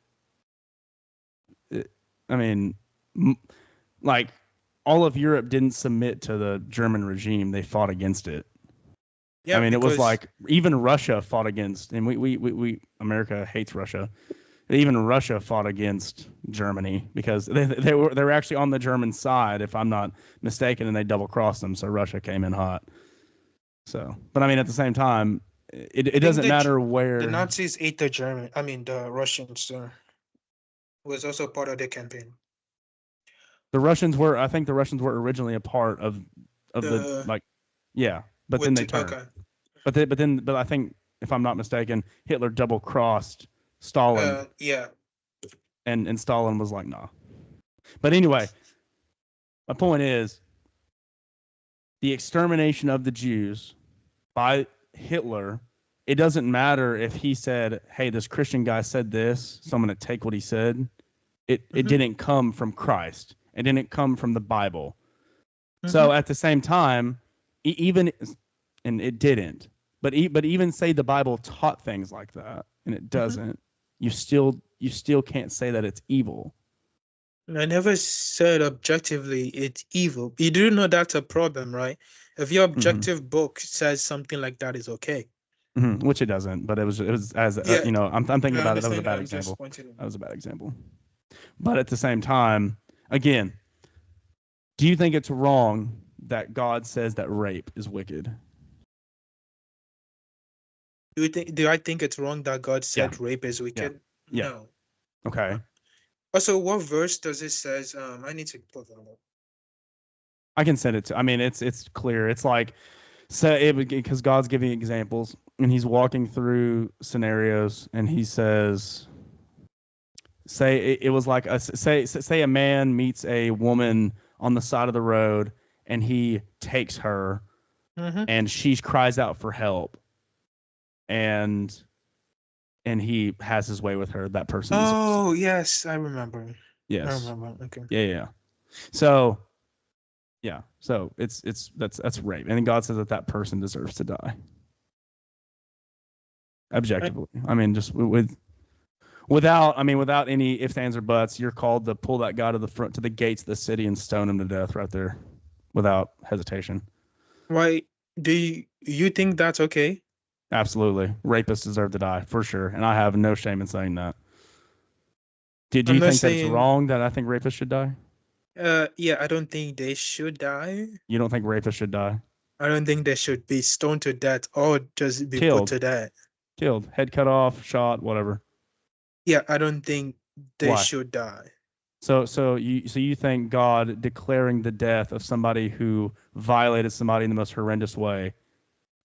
I mean, like all of Europe didn't submit to the German regime. They fought against it. I
Yeah,
mean, it was
because
like even Russia fought against, and we America hates Russia. Even Russia fought against Germany because they were actually on the German side, if I'm not mistaken, and they double crossed them. So Russia came in hot. So, but I mean, at the same time, it
I think
doesn't
that
matter
the
where
Nazis ate the German. I mean, the Russians was also part of the campaign.
the Russians were. I think the Russians were originally a part of the
The
like, yeah, but then
with
they turned.
okay,
But I think if I'm not mistaken, Hitler double crossed Stalin,
yeah.
and Stalin was like, nah. But anyway, my point is the extermination of the Jews by Hitler. It doesn't matter if he said, "Hey, this Christian guy said this, so I'm going to take what he said." It
hmm
didn't come from Christ. It didn't come from the Bible.
hmm
So at the same time, even and it didn't. But even say the Bible taught things like that, and it
hmm
doesn't. You still can't say that it's evil.
I never said objectively it's evil. You do know that's a problem, right? If your
hmm
objective book says something like that is okay.
Which it doesn't. But it was as
Yeah,
I'm thinking
I
about it. That was a
understand that.
bad
I'm just
example.
pointing it
That
out.
was a bad example. But at the same time, again, do you think it's wrong that God says that rape is wicked?
Do I think it's wrong that God
Yeah.
said rape is
Yeah.
wicked?
Yeah.
No.
Okay.
Also, what verse does it says? I need to pull that up.
I can send it to. I mean, it's clear. It's like so it because God's giving examples and He's walking through scenarios and He says, say it was like a say a man meets a woman on the side of the road and he takes her
Mm-hmm.
and she cries out for help and he has his way with her. That person deserves to
Oh,
die.
yes, I remember. I
Yes.
remember. Okay.
Yeah. So yeah. So that's rape, and then God says that that person deserves to die
I,
objectively. I mean, just without any ifs, ands, or buts, you're called to pull that guy to the front to the gates of the city and stone him to death right there, without hesitation.
why do you think that's okay?
Absolutely, rapists deserve to die for sure, and I have no shame in saying that. Do
I'm
you
not
think that it's
saying.
wrong that I think rapists should die?
Yeah, I don't think they should die.
You don't think rapists should die?
I don't think they should be stoned to death or just be put
Killed,
to death.
killed, head cut off, shot, whatever.
Yeah, I don't think they
Why?
should die.
So you think God declaring the death of somebody who violated somebody in the most horrendous way,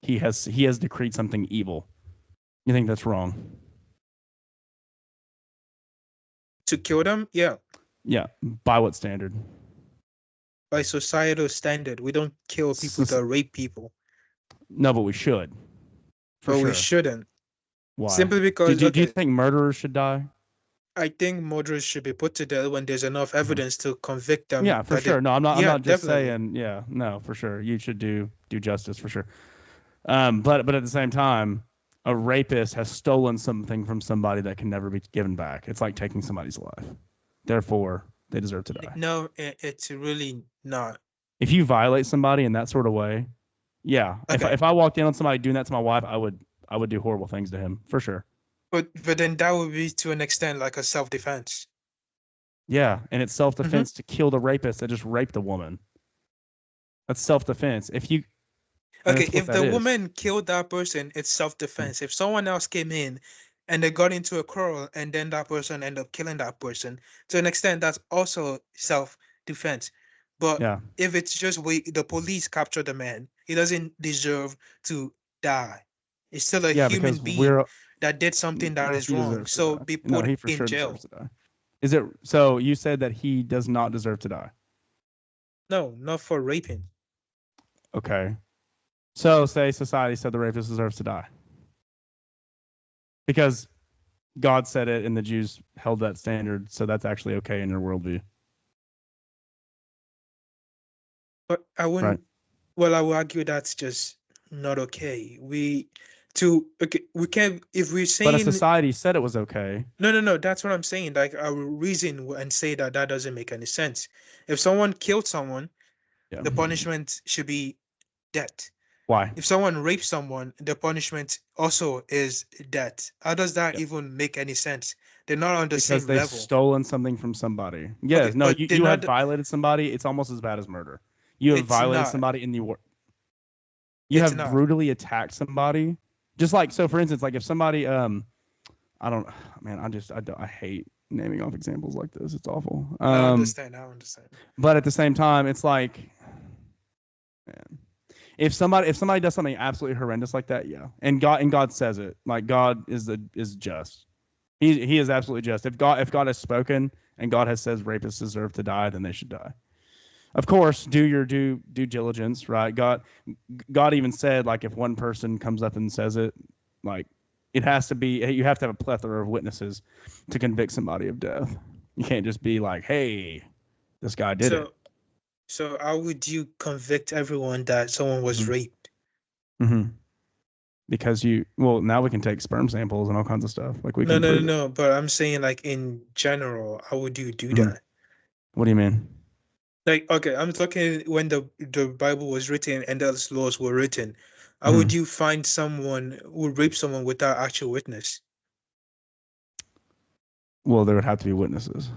he has decreed something evil. You think that's wrong?
To kill them, yeah,
Yeah. By what standard?
by societal standard, we don't kill people that rape people,
No, but we should for
but we
sure.
shouldn't.
Why?
Simply
Do,
because,
do, do you
okay,
think murderers should die?
I think murderers should be put to death when there's enough evidence to convict them
Yeah, for
that they,
sure. No, I'm not. I'm
yeah,
not just
definitely.
saying. Yeah, no, for sure. You should do justice for sure. But at the same time, a rapist has stolen something from somebody that can never be given back. It's like taking somebody's life. Therefore, they deserve to die.
No, it's really not.
If you violate somebody in that sort of way, yeah. If
Okay,
if I walked in on somebody doing that to my wife, I would do horrible things to him for sure.
but then that would be to an extent like a self-defense.
Yeah, and it's self
Hmm.
defense to kill the rapist that just raped a woman. That's self defense. And
Okay,
that's what
if
that
the
is.
woman killed that person, it's self-defense. If someone else came in and they got into a quarrel and then that person ended up killing that person, to an extent, that's also self-defense. But
Yeah,
if it's just the police capture the man, he doesn't deserve to die. He's still a
yeah,
human
because
being
we're
that did something that
no,
is
he
wrong.
deserves to
So
die.
be
No,
put
he for
in
sure deserves
jail.
to die. Is it so? You said that he does not deserve to die.
No, not for raping.
Okay. So say society said the rapist deserves to die because God said it and the Jews held that standard, so that's actually okay in your worldview,
But I
right?
wouldn't. Well, I will argue that's just not okay. We can't if we're
But a
saying
society said it was okay.
no. That's what I'm saying. Like I will reason and say that that doesn't make any sense. If someone killed someone,
Yeah.
the punishment should be death.
Why?
If someone rapes someone, the punishment also is death. How does that
Yep.
even make any sense? They're not on the
Because
same
they've
level.
stolen something from somebody.
Okay,
Yes. No.
but
You
they're
you have
not.
violated somebody. It's almost as bad as murder. You have
It's
violated
not.
somebody in the you
It's
have
not.
brutally attacked somebody. Just like so, for instance, like if somebody I don't, man, I hate naming off examples like this. It's awful.
I understand. I understand.
But at the same time, it's like, man, if somebody does something absolutely horrendous like that, yeah, and God says it, like God is just. He is absolutely just. If God has spoken and God has says rapists deserve to die, then they should die. Of course, do your due diligence, right? God even said like if one person comes up and says it, like it has to be you have to have a plethora of witnesses to convict somebody of death. You can't just be like, hey, this guy did it.
So So how would you convict everyone that someone was
Mm-hmm.
raped?
Mm-hmm. Because now we can take sperm samples and all kinds of stuff. Like we
No,
can
no, no,
prove it.
no. But I'm saying like in general, how would you do
Mm-hmm.
that?
What do you mean?
Like, okay, I'm talking when the Bible was written and those laws were written. How would
Mm-hmm.
you find someone who raped someone without actual witness
Well, there would have to be witnesses.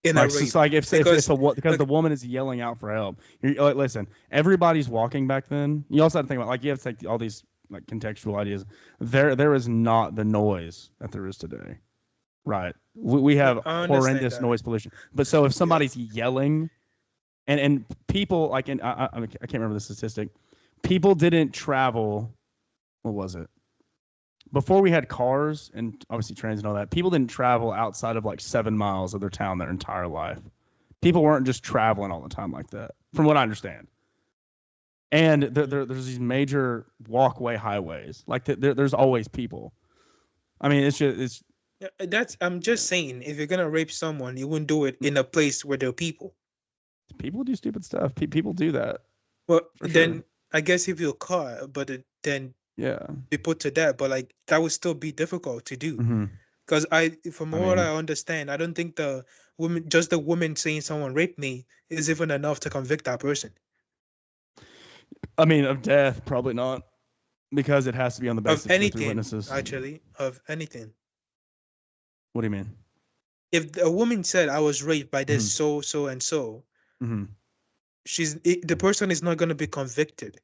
in a
Like, so
rape?
like if
Because
because the
like,
woman is yelling out for help. You're like, listen, everybody's walking back then. You also have to think about like you have to take all these like contextual ideas. There is not the noise that there is today. Right. We
Yeah,
have
I understand
horrendous
that.
noise pollution. But so if
Yeah.
somebody's yelling and people like I can't remember the statistic. People didn't travel. What was it? Before we had cars and obviously trains and all that, people didn't travel outside of like 7 miles of their town their entire life. People weren't just traveling all the time like that, from what I understand. And there's these major walkway highways. Like there's always people. I mean, it's
Yeah, that's I'm just saying, if you're gonna rape someone, you wouldn't do it in a place where there are people.
people do stupid stuff. People do that
Well,
for sure.
then I guess if you're caught, but then
Yeah.
be put to death. But like that would still be difficult to do.
Hmm.
Because from
I
what I
mean,
understand, I don't think just the woman saying someone raped me is even enough to convict that person
of death, probably not, because it has to be on the
of
basis of two or three
anything.
witnesses.
Actually, of anything.
What do you mean?
If a woman said I was raped by this
Hmm.
so and so,
Hmm.
the person is not going to be convicted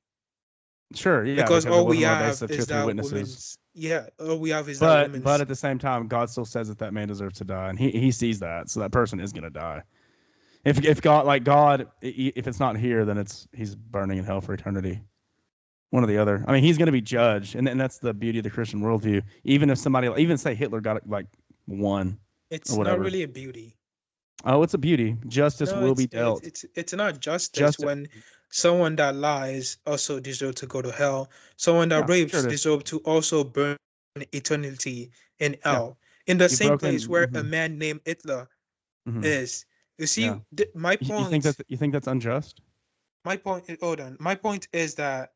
Sure, yeah,
because
because it
all we
wasn't on the basis
have
of two or
is
three
that
witnesses.
woman's. Yeah, all we have is that
But
woman's.
at the same time, God still says that man deserves to die, and he sees that, so that person is gonna die. If God, like God, if it's not here, then he's burning in hell for eternity. One or the other. I mean, he's gonna be judged, and that's the beauty of the Christian worldview. Even if somebody, even say Hitler got like one or
It's not
whatever.
really a beauty.
Oh, it's a beauty. Justice
No,
will be dealt.
it's not justice
Just
when someone that lies also deserve to go to hell. Someone that
yeah, sure
rapes
it is.
deserve to also burn eternity in
Yeah,
hell. In the
you've
same place
broken.
where a man named Hitler
Hmm.
is. You see,
Yeah,
my point.
you think that's unjust?
My point. Hold on. My point is that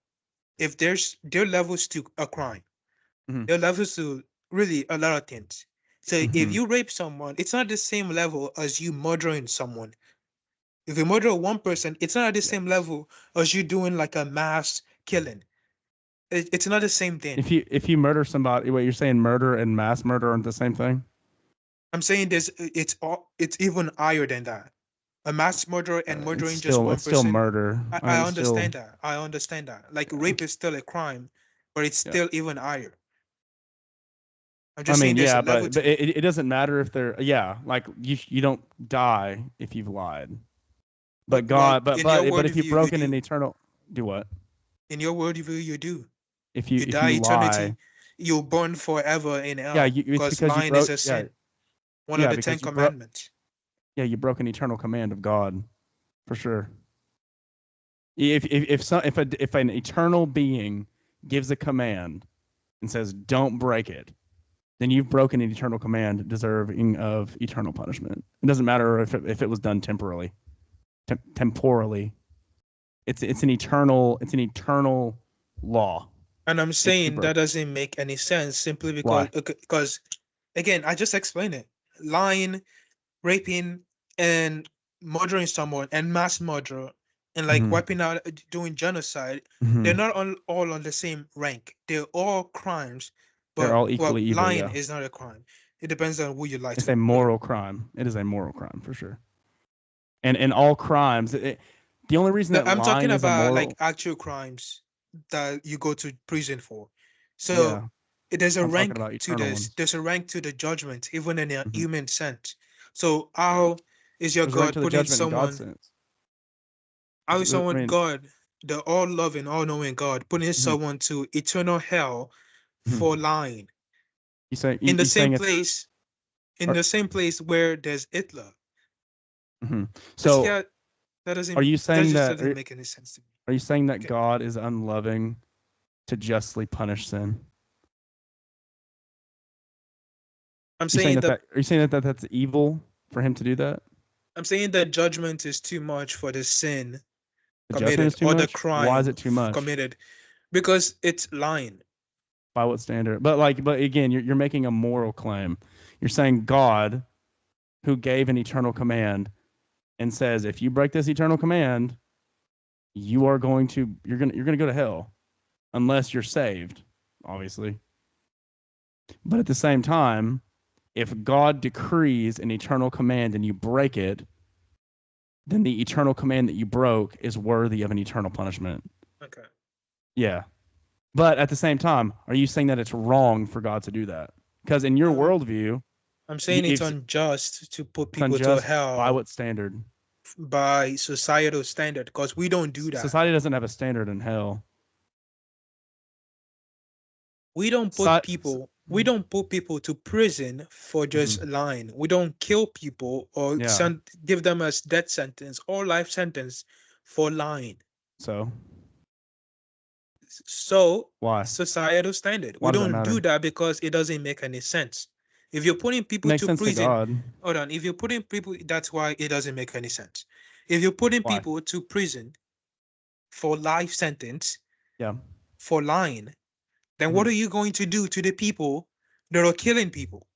if there are levels to a crime,
Hmm.
there are levels to really a lot of things. So if
Hmm.
you rape someone, it's not the same level as you murdering someone. If you murder one person, it's not at the
Yeah.
same level as you doing like a mass killing. It's not the same thing.
If you murder somebody, wait, you're saying murder and mass murder aren't the same thing?
I'm saying it's even higher than that. A mass murderer and murdering just one
It's still
person.
murder. I
I
mean, it's still
understand that. I understand that. Like
yeah.
rape is still a crime, but it's
Yeah.
still even higher. I'm
I
just saying
mean,
there's a
yeah,
level
but
to it.
it doesn't matter if they're yeah, like you don't die if you've lied. But
Well,
God,
in your
but if you've
worldview, you
broken an
do.
eternal, do what?
In your worldview, you do. You
If
die
you lie,
eternity, you'll burn forever in
yeah,
hell
it's
because
because you
lying is
broke.
a
Yeah,
sin. One of
yeah,
the Ten
because you broke.
Commandments.
Yeah, you broke an eternal command of God for sure. If an eternal being gives a command and says don't break it, then you've broken an eternal command deserving of eternal punishment. It doesn't matter if it was done temporally. It's an eternal law.
And I'm
If you
saying that
broke it,
doesn't make any sense simply
why?
because again, I just explained it. Lying, raping, and murdering someone and mass murder and like
Hmm.
wiping out doing genocide, they're
Hmm.
not all on the same rank. They're all crimes,
They're
but
all
well,
equally evil.
lying
Yeah,
is not a crime. It depends on who you lie
it's
to.
a
But yeah.
moral crime. It is a moral crime for sure. And all crimes. The only reason
No,
that
I'm talking
lying is a
about like
moral.
actual crimes that you go to prison for. So
Yeah,
there's a
I'm talking
rank
about
to
eternal
this.
ones.
There's a rank to the judgment, even in a
Hmm.
human sense. So
Yeah,
how is your
there's a rank
God
to the
putting
judgment in God's
someone?
sense.
How is
I
someone
mean,
God, the all-loving, all-knowing God, putting
mhm,
someone to eternal hell for
mhm.
lying
You saying it's
in
are,
the same place where there's Hitler?
mhm.
It's
So
here.
are you
That
saying
just
that
doesn't make any sense to me.
are you saying that
Okay.
God is unloving to justly punish sin?
I'm
You saying
saying that
are you saying that's evil for him to do that?
I'm saying that judgment is too much for the sin
The judgment
committed
is too
or the
much? Why is
crime
it too much?
committed because it's lying.
By what standard? But again, you're making a moral claim. You're saying God, who gave an eternal command and says if you break this eternal command, you're gonna go to hell unless you're saved, obviously. But at the same time, if God decrees an eternal command and you break it, then the eternal command that you broke is worthy of an eternal punishment.
Okay.
Yeah. But at the same time, are you saying that it's wrong for God to do that? Because in your
Um,
worldview,
I'm saying it's
it's
unjust to put people to
unjust by
hell
what standard?
by societal standard because we don't do that.
Society doesn't have a standard in hell.
We don't
So,
put people to prison for
mhm.
just lying. We don't kill people or
Yeah.
give them a death sentence or life sentence for lying.
So
So
why?
societal standard. We
Why does that
don't do
matter?
that because it doesn't make any sense. If you're putting
It
people
makes
to
sense to
prison,
God.
hold on. If you're putting people, that's why it doesn't make any sense. If you're putting
Why?
people to prison for life sentence
Yeah.
for lying, then what
Mhm.
are you going to do to the people that are killing people?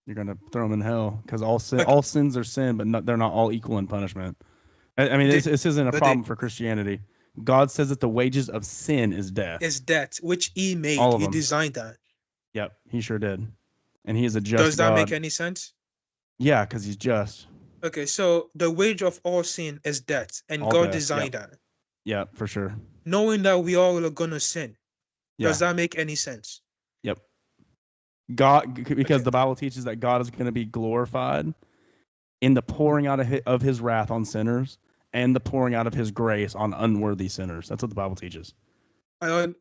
You're gonna throw them in hell because
Okay,
all sins are sin, but they're not all equal in punishment. I mean,
the,
this isn't a
but the
problem for Christianity. God says that the wages of sin is death.
is that which he made,
All of
he
them.
designed that.
Yep, he sure did, and he is a
Does
just
that make
God.
any sense?
Yeah, because he's just.
Okay, so the wage of all sin is death, and
All
God
death. Yep.
designed that.
Yep, for sure.
Knowing that we all are gonna sin, does
Yeah.
that make any sense?
Yep. God, because
Okay,
the Bible teaches that God is going to be glorified in the pouring out of his wrath on sinners and the pouring out of his grace on unworthy sinners. That's what the Bible teaches.
I,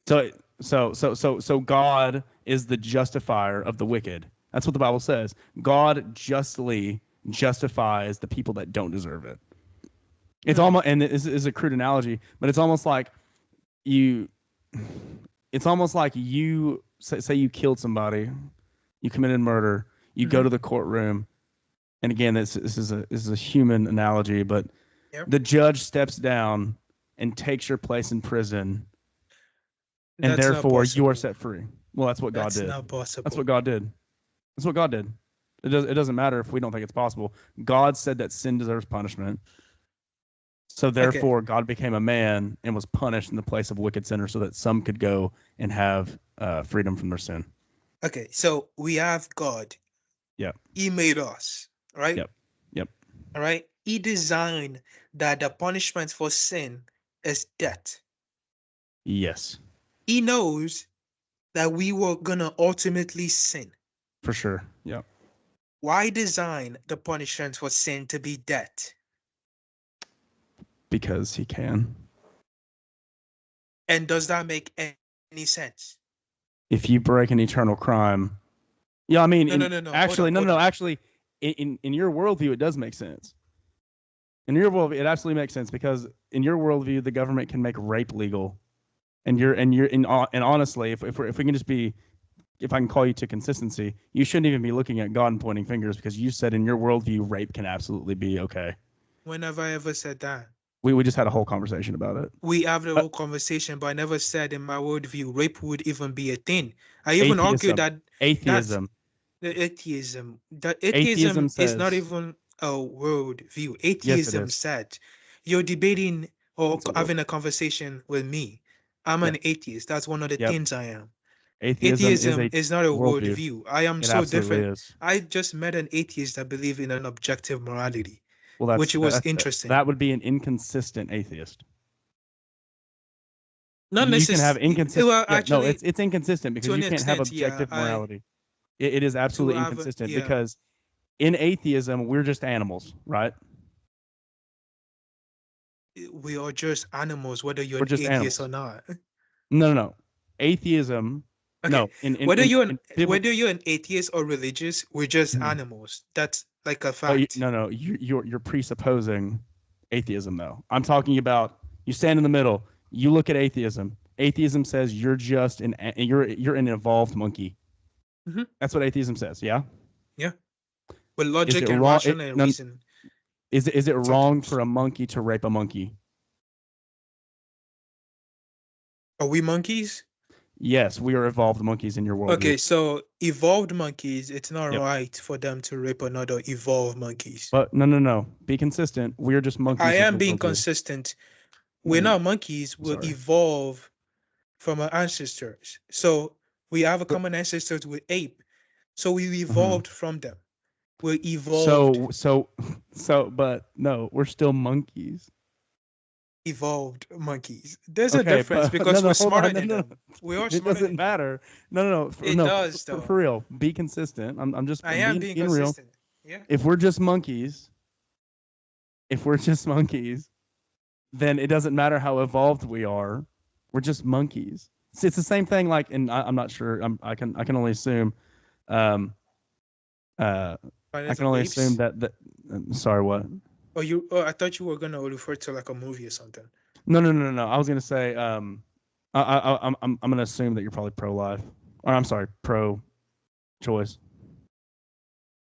So God is the justifier of the wicked. That's what the Bible says. God justly justifies the people that don't deserve it. It's
hmm,
almost, and this is a crude analogy, but it's almost like you, it's almost like you say you killed somebody, you committed murder, you go
hmm,
to the courtroom, and again, this is a human analogy, but
yeah,
the judge steps down and takes your place in prison, and
that's not
therefore you are
possible.
set free. Well, that's what God
That's
did.
not
That's what
possible.
God did. That's what God did. It doesn't matter if we don't think it's possible. God said that sin deserves punishment. So
Okay,
therefore, God became a man and was punished in the place of wicked sinners, so that some could go and have freedom from their sin.
okay. So we have God.
Yep.
He made us, right?
Yep. Yep.
All right. He designed that the punishment for sin is death.
Yes.
He knows that we were gonna ultimately sin.
For sure. Yep.
Why design the punishment for sin to be death?
Because he can.
And does that make any sense?
If you break an eternal crime, yeah, I mean,
No, no, no, no. Hold
actually,
on,
no,
hold
no, no.
on.
Actually, in your worldview, it does make sense. In your worldview, it absolutely makes sense because in your worldview, the government can make rape legal, and honestly, if we can just be, if I can call you to consistency, you shouldn't even be looking at God and pointing fingers because you said in your worldview, rape can absolutely be okay.
When have I ever said that?
We just had a whole conversation about it.
We have the
Uh,
whole conversation, but I never said in my worldview rape would even be a thing. I even argued
atheism,
that that's
atheism,
the atheism. That atheism
atheism
is not
says
even a worldview.
yes, it
Atheism
is.
said you're debating or
It's a world.
having a conversation with me. I'm
Yep,
an atheist. That's one of the
yep.
things I am.
Atheism is
Atheism
a
is not a
worldview.
worldview. I am
It
so
absolutely
different.
is.
I just met an atheist that believe in an objective morality,
Well,
which was interesting.
that would be an inconsistent atheist.
Not
You can have
necessarily.
inconsistent.
Well,
Yeah, no,
actually,
it's inconsistent
to
because
an
you can't have
extent, yeah.
objective
I
morality. It is
to
absolutely
have
inconsistent
yeah.
because in atheism we're just animals, right?
We are just animals, whether you're
We're
an
just
atheist or
animals.
not.
No, no, no. Atheism.
Okay,
No, in
whether
biblical.
you're an atheist or religious, we're just
Mhm.
animals. That's like a
Oh,
fact.
no, no. You're presupposing atheism though. I'm talking about you stand in the middle. You look at atheism. Atheism says you're an evolved monkey.
Hmm.
That's what atheism says. Yeah.
Yeah, with
Is it
logic and
wrong?
rational and
No,
reason
is it wrong for
sometimes.
a monkey to rape a monkey?
Are we monkeys?
Yes, we are evolved monkeys in your worldview.
Okay, so evolved monkeys, it's not
Yep.
right for them to rape another evolved monkeys.
But no, no, no. Be consistent. We're just
I
monkeys in
am
your
being
worldview.
consistent.
No,
We're
you're
not
not.
monkeys,
I'm
we'll
sorry.
evolve from our ancestors. So we have a
But
common ancestors with ape. So we
mhm.
evolved from them. We're evolved.
so, but no, we're still monkeys.
evolved monkeys. There's a
Okay,
difference
but no,
because
no,
we're
hold
smarter
on, no,
than
no,
them. We are
it
smarter
doesn't
than them.
matter. No, no,
It
no,
does
for
though.
real. Be consistent.
I
I'm
am
being
being
real.
consistent. Yeah.
If we're just monkeys, if we're just monkeys, then it doesn't matter how evolved we are. We're just monkeys. It's the same thing. Like, and I'm not sure. I can only assume. Um, uh, I
Planet
can
of
only assume
Apes.
that. Sorry, what?
I thought you were gonna refer to like a movie or something.
No, no, no, no, no. I was gonna say. I'm gonna assume that you're probably pro-life, or I'm sorry, pro-choice.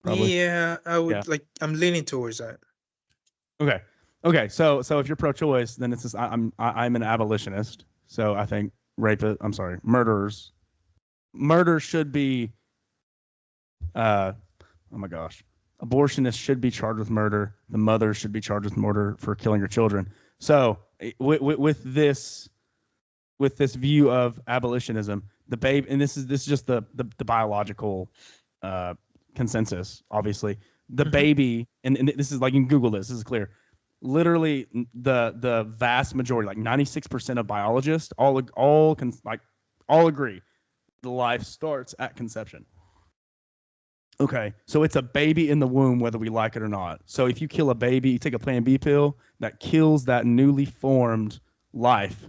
Probably.
Yeah, I
Yeah.
would like. I'm leaning towards that.
Okay. Okay. So if you're pro-choice, then it's just I'm an abolitionist. So I think I'm sorry, murder should be oh my gosh, abortionists should be charged with murder. The mothers should be charged with murder for killing her children. So with this view of abolitionism, the babe, and this is just the biological uh, consensus. Obviously, the
Mhm.
baby, and this is like you can Google this. This is clear. Literally, the vast majority, like 96% of biologists, all agree the life starts at conception. Okay, so it's a baby in the womb, whether we like it or not. So if you kill a baby, you take a Plan B pill that kills that newly formed life.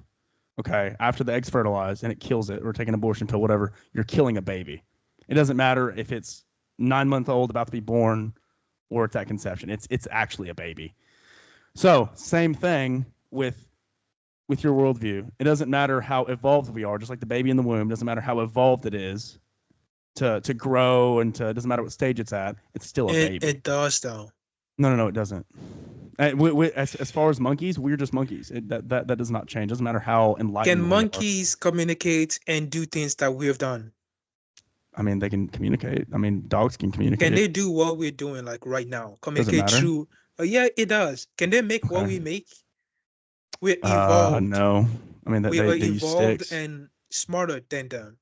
Okay, after the egg's fertilized and it kills it, or take an abortion pill, whatever, you're killing a baby. It doesn't matter if it's 9 months old, about to be born, or it's at conception. It's actually a baby. So same thing with your worldview. It doesn't matter how evolved we are, just like the baby in the womb. It doesn't matter how evolved it is to grow and to it doesn't matter what stage it's at. It's still a baby.
It does though.
No, no, no, it doesn't. As far as monkeys, we're just monkeys. That does not change. It doesn't matter how
Can
enlightened we are.
monkeys communicate and do things that we have done?
I mean, they can communicate. I mean, dogs can
Can
communicate.
they do what we're doing like right now?
Does it
Communicate
matter?
through. Oh yeah, it does. Can they make what
Okay.
we make? We're evolved.
No. I mean,
We are
they use
evolved
sticks.
and smarter than them.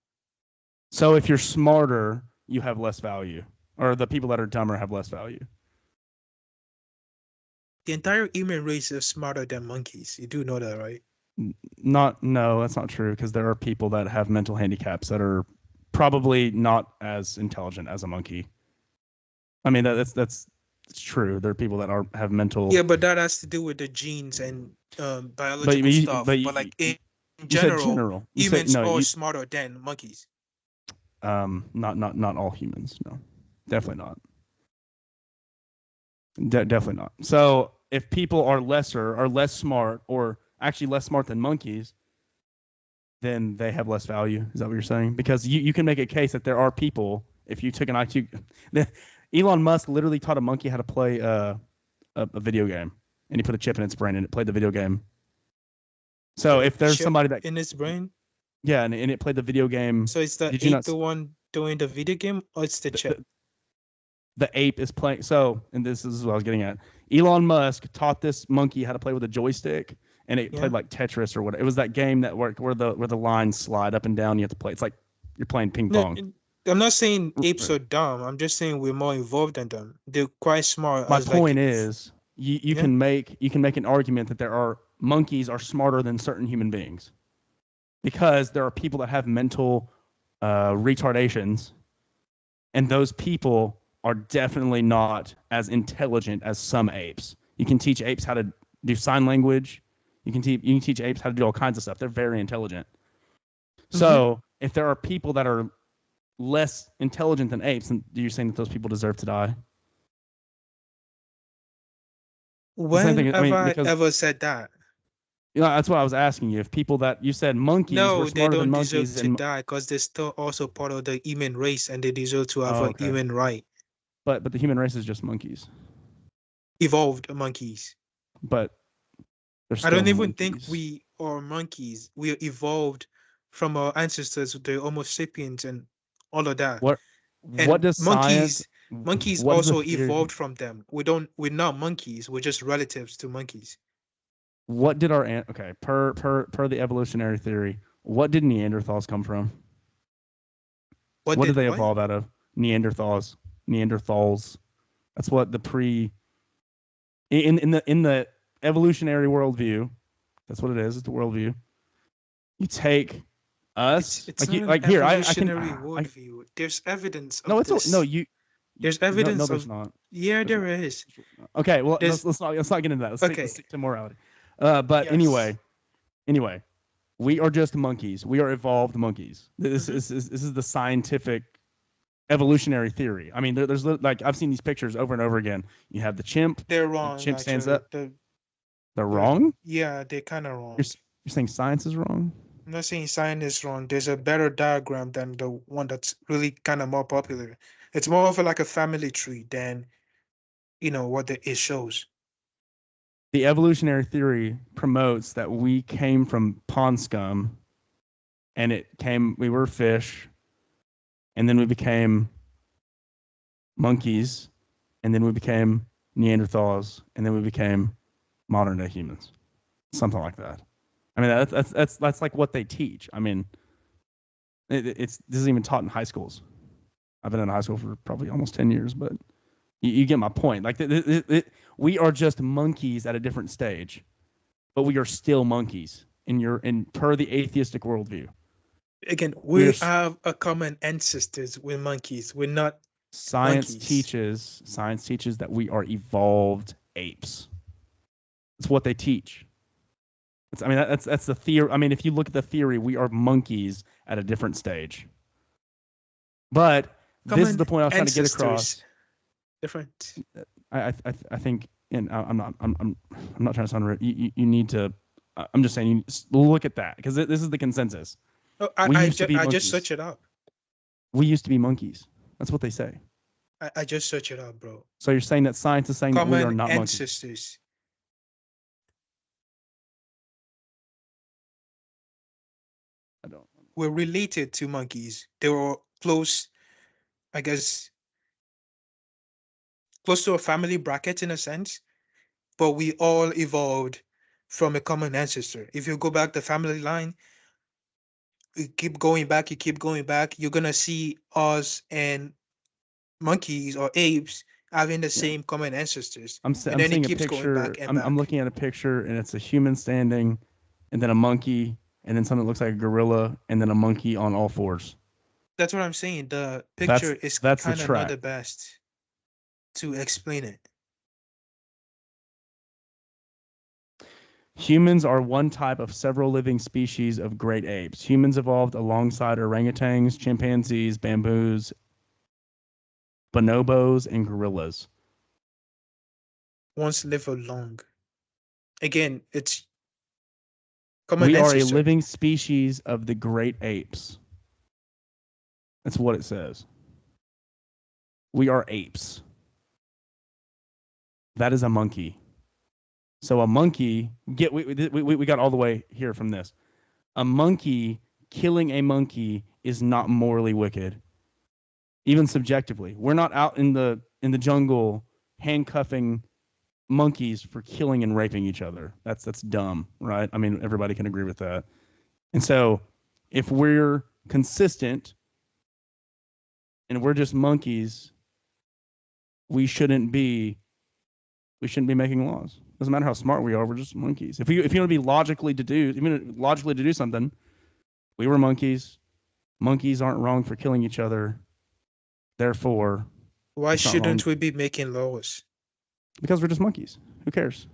So if you're smarter, you have less value, or the people that are dumber have less value.
The entire human race is smarter than monkeys. You do know that, right?
Not No, that's not true because there are people that have mental handicaps that are probably not as intelligent as a monkey. I mean, that's it's true. There are people that have mental.
Yeah, but that has to do with the genes and
But
biological stuff. But like in
you said
general,
general. You said
humans
no.
are
You
smarter than monkeys.
not all humans. No, definitely not. Definitely not. So if people are less smart, or actually less smart than monkeys, then they have less value. Is that what you're saying? Because you can make a case that there are people. If you took an IQ, Elon Musk literally taught a monkey how to play a video game, and he put a chip in its brain, and it played the video game. So
A
if there's
chip
somebody that,
in its brain.
yeah, and it played the video game.
So it's the
Did you
ape
not?
the one doing the video game, or it's the
The,
chip?
the, the ape is playing. So, and this is what I was getting at. Elon Musk taught this monkey how to play with a joystick, and it
Yeah.
played like Tetris or whatever. It was that game that worked where the lines slide up and down. You have to play. It's like you're playing ping
No,
pong.
I'm not saying apes
Right.
are dumb. I'm just saying we're more evolved than them. They're quite smart
My
as like
point is,
yeah.
you can make an argument that there are monkeys are smarter than certain human beings because there are people that have mental retardations, and those people are definitely not as intelligent as some apes. You can teach apes how to do sign language. You can teach apes how to do all kinds of stuff. They're very intelligent.
Hmm.
So if there are people that are less intelligent than apes, then you're saying that those people deserve to die. The same
When
thing. I
have
mean,
I
because
ever said that?
that's what I was asking you. If people that you said monkeys were
No, they
smarter than
don't deserve
monkeys,
to
and
die because they're still also part of the human race and they deserve to have
oh,
a
okay,
human right.
but the human race is just monkeys,
Evolved monkeys.
but they're
I
still
don't even think
monkeys.
we are monkeys. We evolved from our ancestors, the Homo sapiens and all of that.
What
And
does science?
monkeys
What is the
also
theory?
evolved from them. We're not monkeys. We're just relatives to monkeys.
What did okay, per the evolutionary theory, what did Neanderthals come from?
What
What did
did
they
what?
evolve out of? Neanderthals. That's what the pre in the evolutionary worldview. That's what it is. It's a worldview. You take us
It's not an
like here. I can.
evolutionary worldview. There's evidence
No,
of
it's no.
this. There's
No.
evidence
There's
of
not.
yeah,
There's
there
not.
is.
Okay. Well,
There's
let's not get into that. Let's
okay.
stick to morality. But
Yes.
anyway, we are just monkeys. We are evolved monkeys. This
Hmm.
is the scientific evolutionary theory. I mean, there's like I've seen these pictures over and over again. You have the chimp.
They're
The
wrong
chimp stands
actually.
up. They're wrong.
Yeah, they're kind of
You're
wrong.
you're saying science is wrong.
I'm not saying science is wrong. There's a better diagram than the one that's really kind of more popular. It's more of like a family tree than what it shows.
The evolutionary theory promotes that we came from pond scum, and we were fish, and then we became monkeys, and then we became Neanderthals, and then we became modern day humans, something like that. I mean, that's like what they teach. I mean, this isn't even taught in high schools. I've been in high school for probably almost 10 years, but you get my point. Like, we are just monkeys at a different stage, but we are still monkeys in per the atheistic worldview.
Again,
We are
we have a common ancestors with monkeys. We're not
science
monkeys.
teaches that we are evolved apes. It's what they teach. I mean, that's the theory. I mean, if you look at the theory, we are monkeys at a different stage. But this is
Common
the point I was trying to get
ancestors.
across.
Different.
I think, and I'm not trying to sound rude. You need to. I'm just saying, you look at that because this is the consensus.
Oh,
We used to be
I just
monkeys.
search it up.
We used to be monkeys. That's what they say.
I just search it up, bro.
So you're saying that science is saying that we are
Common
not monkeys.
ancestors.
I don't.
Were related to monkeys. They were close, I guess, close to a family bracket in a sense, but we all evolved from a common ancestor. If you go back the family line, you keep going back, you're gonna see us and monkeys or apes having the
Yeah.
same common ancestors. And
I'm
then it
seeing a
keeps going
picture.
back and
I'm
back.
looking at a picture, and it's a human standing, and then a monkey, and then something that looks like a gorilla, and then a monkey on all fours.
That's what I'm saying. The
That's
picture is
that's the
kind of not
track.
the best to explain it.
Humans are one type of several living species of great apes. Humans evolved alongside orangutans, chimpanzees, bamboos, bonobos, and gorillas.
Once live along. Again, it's common
We are a
ancestor.
living species of the great apes. That's what it says. We are apes. That is a monkey. So a monkey we got all the way here from this. A monkey killing a monkey is not morally wicked, even subjectively. We're not out in the jungle handcuffing monkeys for killing and raping each other. That's dumb, right? I mean, everybody can agree with that. And so, if we're consistent and we're just monkeys, we shouldn't be making laws. Doesn't matter how smart we are, we're just monkeys. If you want to be logically to do something, we were monkeys. Monkeys aren't wrong for killing each other. Therefore,
Why
it's not wrong
shouldn't we be making laws?
because we're just monkeys. Who cares?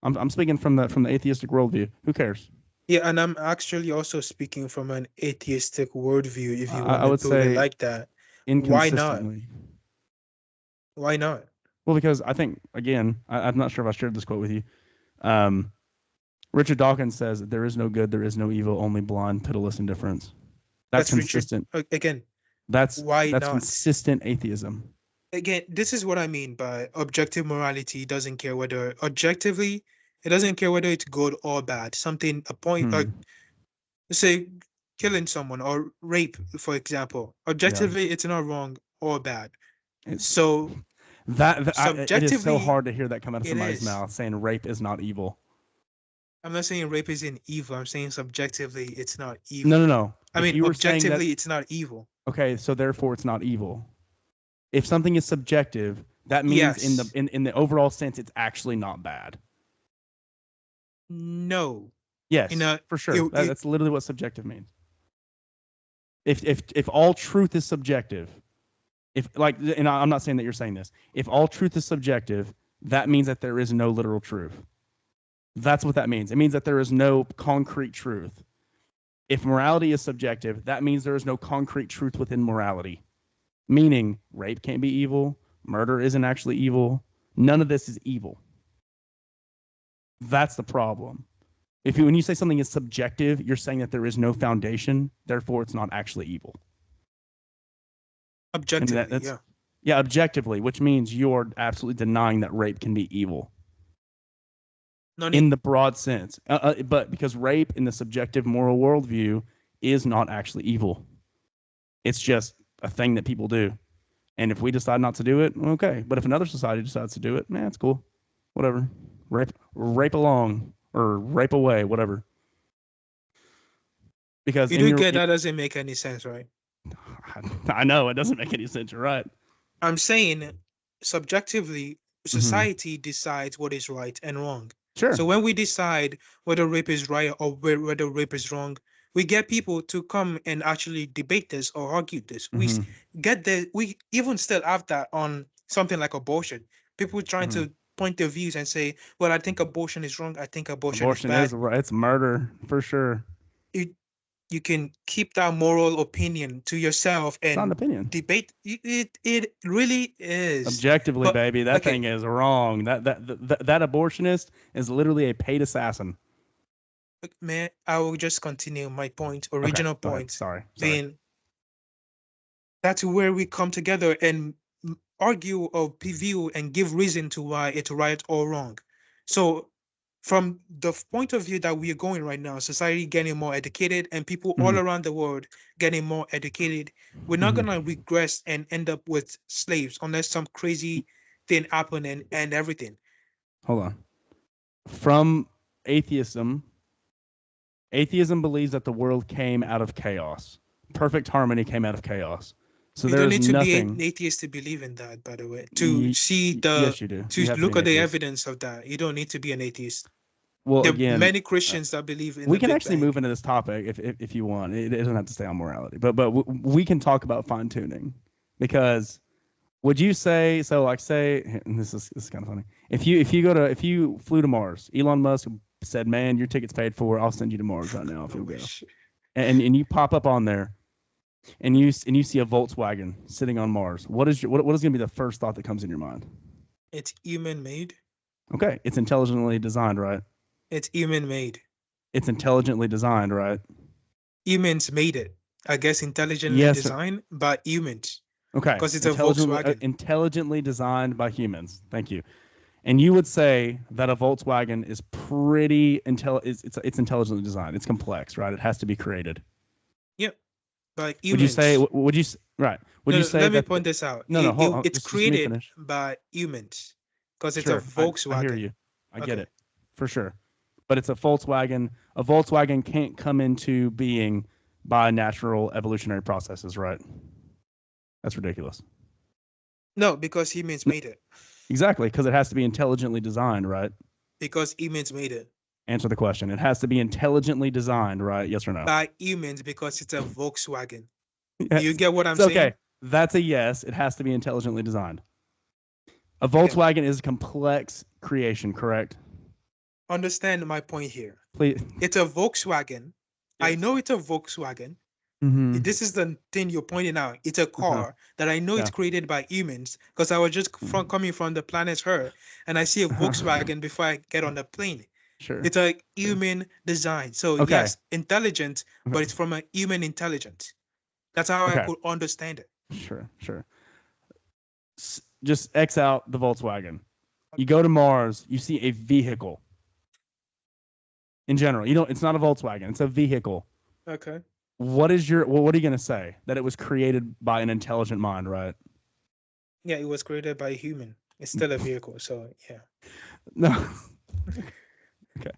I'm speaking from the atheistic worldview. Who cares?
Yeah, and I'm actually also speaking from an atheistic worldview, if you want
I
to
would
put it
say
like that. Why not?
inconsistently.
Why not?
Well, because I think again, I'm not sure if I shared this quote with you. Um, Richard Dawkins says that there is no good, there is no evil, only blind, pitiless indifference. That's
That's Richard.
consistent.
Again,
That's
why
that's
not?
consistent atheism.
Again, this is what I mean by objective morality doesn't care whether objectively, it doesn't care whether it's good or bad. Something, a point, like,
Hmm.
say, killing someone or rape, for example.
Yeah.
Objectively, it's not wrong or bad.
It,
So,
it is so
subjectively,
hard to hear that come out of
it
somebody's
is.
mouth saying rape is not evil.
I'm not saying rape isn't evil. I'm saying subjectively, it's not
No, no,
evil.
no.
I
If
mean,
you were saying that,
objectively, it's not evil.
okay, so therefore it's not evil. If something is subjective, that means
Yes.
in the overall sense, it's actually not bad.
No.
Yes, for sure. That's literally what subjective means. If all truth is subjective, and I'm not saying that you're saying this. If all truth is subjective, that means that there is no literal truth. That's what that means. It means that there is no concrete truth. If morality is subjective, that means there is no concrete truth within morality. Meaning, rape can't be evil, murder isn't actually evil, none of this is evil. That's the problem. When you say something is subjective, you're saying that there is no foundation, therefore it's not actually evil.
Objectively, yeah.
Yeah, objectively, which means you're absolutely denying that rape can be evil. In the broad sense. But because rape in the subjective moral worldview is not actually evil. It's just a thing that people do. And if we decide not to do it, okay. But if another society decides to do it, man, it's cool. Whatever. Rape along or rape away, whatever. Because
you do get that doesn't make any sense, right?
I know it doesn't make any sense. You're right.
I'm saying subjectively, society decides what is right and wrong.
Sure.
So when we decide whether rape is right or whether rape is wrong, we get people to come and actually debate this or argue this. We get the we even still have that on something like abortion. People trying to point their views and say, "Well, I think abortion is wrong. I think abortion is bad."
It's murder for sure.
You can keep that moral opinion to yourself and
it's not an opinion.
Debate. It really is
objectively, baby. That thing is wrong. That abortionist is literally a paid assassin.
Man, I will just continue my point. Original point.
Sorry.
Being that's where we come together and argue or preview and give reason to why it's right or wrong. So from the point of view that we are going right now, society getting more educated and people all around the world getting more educated, we're not going to regress and end up with slaves unless some crazy thing happen and end everything.
Hold on. From atheism believes that the world came out of chaos. Perfect harmony came out of chaos. So
you don't need to be an atheist to believe in that, by the way. To see the
yes, you do.
To look at the evidence of that. You don't need to be an atheist.
Well,
there
again,
are many Christians that believe in.
We can actually move into this topic if you want. It doesn't have to stay on morality, but we can talk about fine tuning, because would you say so? Like, say, and this is kind of funny. If you flew to Mars, Elon Musk said, "Man, your ticket's paid for. I'll send you to Mars right now if you'll go." And you pop up on there, and you see a Volkswagen sitting on Mars. What is going to be the first thought that comes in your mind?
It's human made.
Okay, it's intelligently designed, right?
It's human made.
It's intelligently designed, right?
Humans made it. I guess intelligently designed by humans.
Okay.
Because it's a Volkswagen.
Intelligently designed by humans. Thank you. And you would say that a Volkswagen is pretty it's intelligently designed. It's complex, right? It has to be created.
Yep. By humans.
Would you say
let me point this out.
No, hold on.
It's created by humans. Because it's a Volkswagen.
I hear you. I get it. For sure. But it's a Volkswagen. A Volkswagen can't come into being by natural evolutionary processes, right? That's ridiculous.
No, because humans made it.
Exactly, because it has to be intelligently designed, right?
Because humans made it.
Answer the question. It has to be intelligently designed, right? Yes or no?
By humans, because it's a Volkswagen.
Yes.
You get what I'm saying?
Okay, that's a yes. It has to be intelligently designed. A Volkswagen is a complex creation, correct?
Understand my point here.
Please.
It's a Volkswagen. Yes. I know it's a Volkswagen. This is the thing you're pointing out. It's a car that I know it's created by humans, because I was just coming from the planet Earth and I see a Volkswagen before I get on the plane.
Sure.
It's a human design. So yes, intelligent, but it's from a human intelligence. That's how I could understand it.
Sure. Just X out the Volkswagen. You go to Mars, you see a vehicle. In general, it's not a Volkswagen, it's a vehicle.
Okay.
What are you going to say? That it was created by an intelligent mind, right?
Yeah, it was created by a human. It's still a vehicle, so yeah.
No. Okay.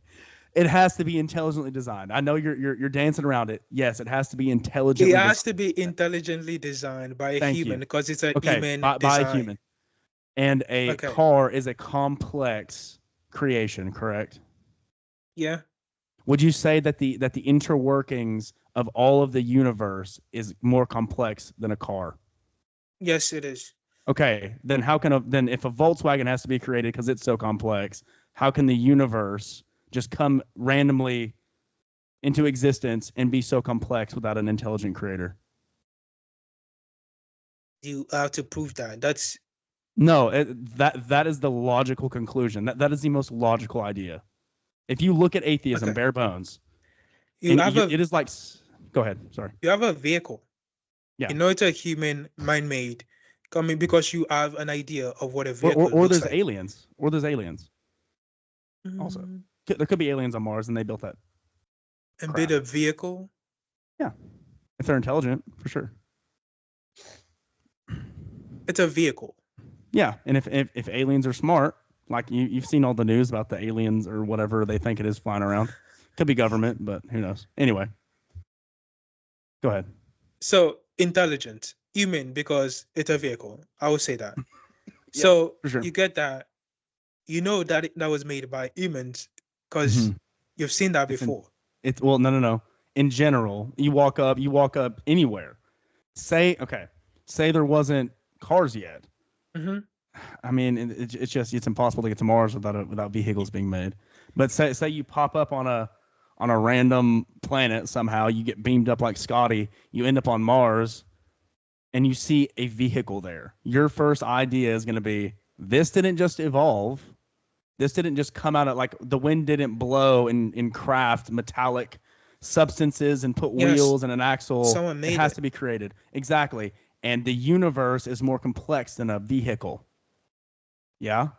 It has to be intelligently designed. I know you're dancing around it. Yes, it has to be intelligently designed.
It has to be intelligently designed by a human, because it's a human
by
design.
a human. And a car is a complex creation, correct?
Yeah.
Would you say that the interworkings of all of the universe is more complex than a car?
Yes, it is.
Okay, then how can then if a Volkswagen has to be created because it's so complex, how can the universe just come randomly into existence and be so complex without an intelligent creator?
You have to prove that. That's
No, that is the logical conclusion. That is the most logical idea. If you look at atheism,
okay.
bare bones,
You
and
have a
it is like, go ahead. Sorry.
you have a vehicle.
Yeah.
You know it's a human mind-made coming because you have an idea of what a vehicle
Or
looks
there's
like.
aliens. Or there's aliens also.
Mm,
There could be aliens on Mars, and they built that
and build a
craft.
vehicle.
Yeah, if they're intelligent, for sure.
It's a vehicle.
Yeah, and if aliens are smart, like you've seen all the news about the aliens or whatever they think it is flying around. Could be government, but who knows? Anyway, go ahead.
So intelligent, human because it's a vehicle. I would say that.
Yeah,
So
for sure.
you get that. You know that that was made by humans
Hmm.
because you've seen that
It's in
before.
it's well, no. In general, you walk up anywhere. Say okay, say there wasn't cars yet.
Hmm.
I mean, it's just it's impossible to get to Mars without vehicles being made. But say you pop up on a random planet somehow, you get beamed up like Scotty, you end up on Mars, and you see a vehicle there. Your first idea is going to be this didn't just evolve. This didn't just come out of like the wind didn't blow and craft metallic substances and put
Yes,
wheels and an axle.
someone
It
made
has
it.
to be created. Exactly. And the universe is more complex than a vehicle. Yeah.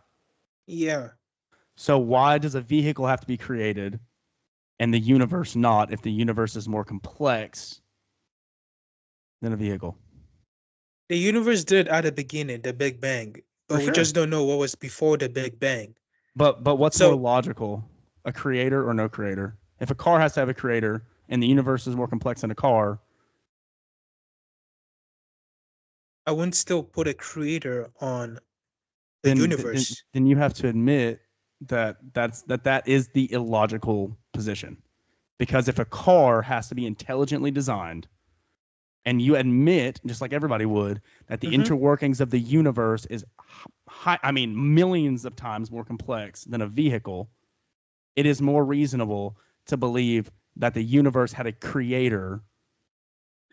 Yeah.
So why does a vehicle have to be created and the universe not if the universe is more complex than a vehicle?
The universe did at the beginning, the Big Bang,
For
but we
sure.
just don't know what was before the Big Bang.
But what's more
So
logical? A creator or no creator? If a car has to have a creator and the universe is more complex than a car,
I wouldn't still put a creator on the
then
universe.
then you have to admit that that is the illogical position. Because if a car has to be intelligently designed, and you admit, just like everybody would, that the
Hmm.
interworkings of the universe is high, I mean, millions of times more complex than a vehicle, it is more reasonable to believe that the universe had a creator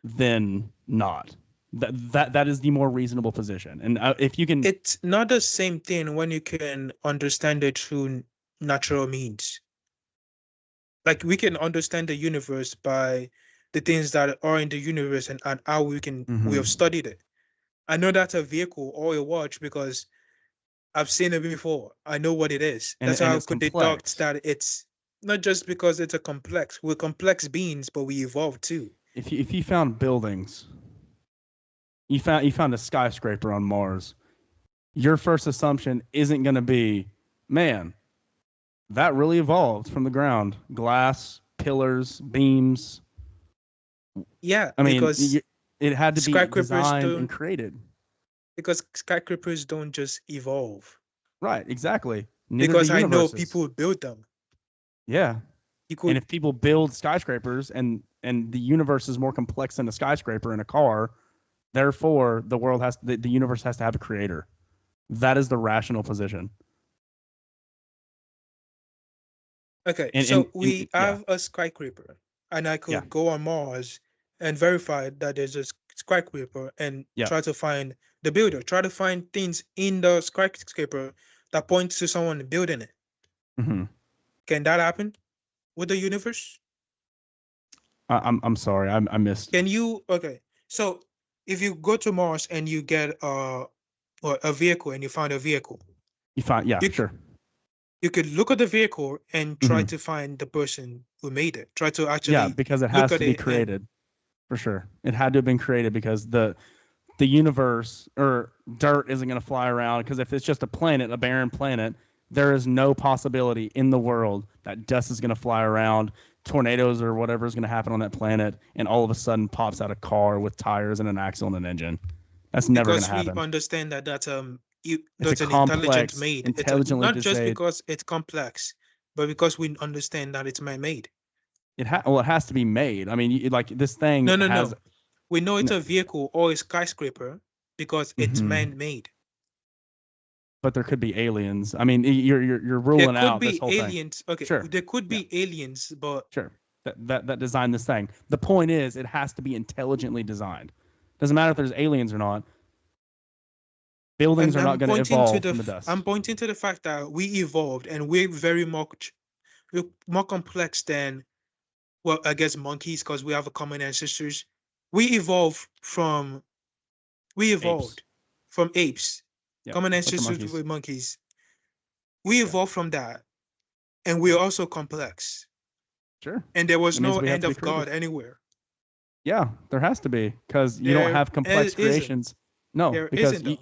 than not. That is the more reasonable position. And if you can,
It's not the same thing when you can understand it through natural means. Like we can understand the universe by the things that are in the universe and how we have
mm-hmm.
studied it. I know that's a vehicle or a watch because I've seen it before. I know what it is. That's
And
how I
it's
could deduct
complex.
that it's not just because it's a complex. We're complex beings, but we evolved too.
If you found buildings, you found a skyscraper on Mars, your first assumption isn't going to be, man, that really evolved from the ground. Glass, pillars, beams.
Yeah,
I mean, it had to be
skyscrapers
designed and
don't
created.
because skyscrapers don't just evolve.
Right, exactly. Neither do
Because I know
universes.
people build them.
Yeah.
You
And
could
if people build skyscrapers and the universe is more complex than a skyscraper in a car, therefore the universe has to have a creator. That is the rational position.
okay,
And,
so
and
we
yeah.
have a skyscraper, and I
Yeah.
could go on Mars and verify that there's a skyscraper and
Yeah.
try to find the builder, try to find things in the skyscraper that points to someone building it.
Hmm.
Can that happen with the universe?
I'm sorry. I missed.
Can you okay? So if you go to Mars and you get or a vehicle and you find a vehicle,
You find yeah,
you
sure.
you could look at the vehicle and try
Hmm.
to find the person who made it. Try to
Yeah,
actually
because it
look
has
at
to be
it and
created for sure. It had to have been created because the universe or dirt isn't going to fly around because if it's just a planet, a barren planet, there is no possibility in the world that dust is going to fly around, tornadoes or whatever is going to happen on that planet, and all of a sudden pops out a car with tires and an axle and an engine. That's never going to
because we
happen.
understand that
It's a
that's an intelligent
complex,
made. It's
intelligently
not just
designed.
because it's complex, but because we understand that it's man-made.
It has to be made. I mean, like this thing
No, no,
has.
no. We know it's
No,
a vehicle or a skyscraper because it's man-made.
but there could be aliens. I mean, you're
There
ruling
could
out this
be
whole thing.
aliens. Okay,
Sure.
there could
Yeah.
be aliens, but
Sure. That designed this thing. The point is, it has to be intelligently designed. Doesn't matter if there's aliens or not. Buildings
and
are not going to evolve from the
I'm
dust.
pointing to the fact that we evolved and we're more complex than, well, I guess monkeys because we have a common ancestors. We evolved from we
Apes.
evolved from apes,
Yep.
common
Bunch of
ancestors
monkeys.
with monkeys. We
Okay.
evolved from that, and we're also complex.
Sure.
And there was
That means
no
we have
end
to be
of God
creative.
anywhere.
Yeah, there has to be, because you don't
There
have complex
isn't.
creations. No,
There
because
isn't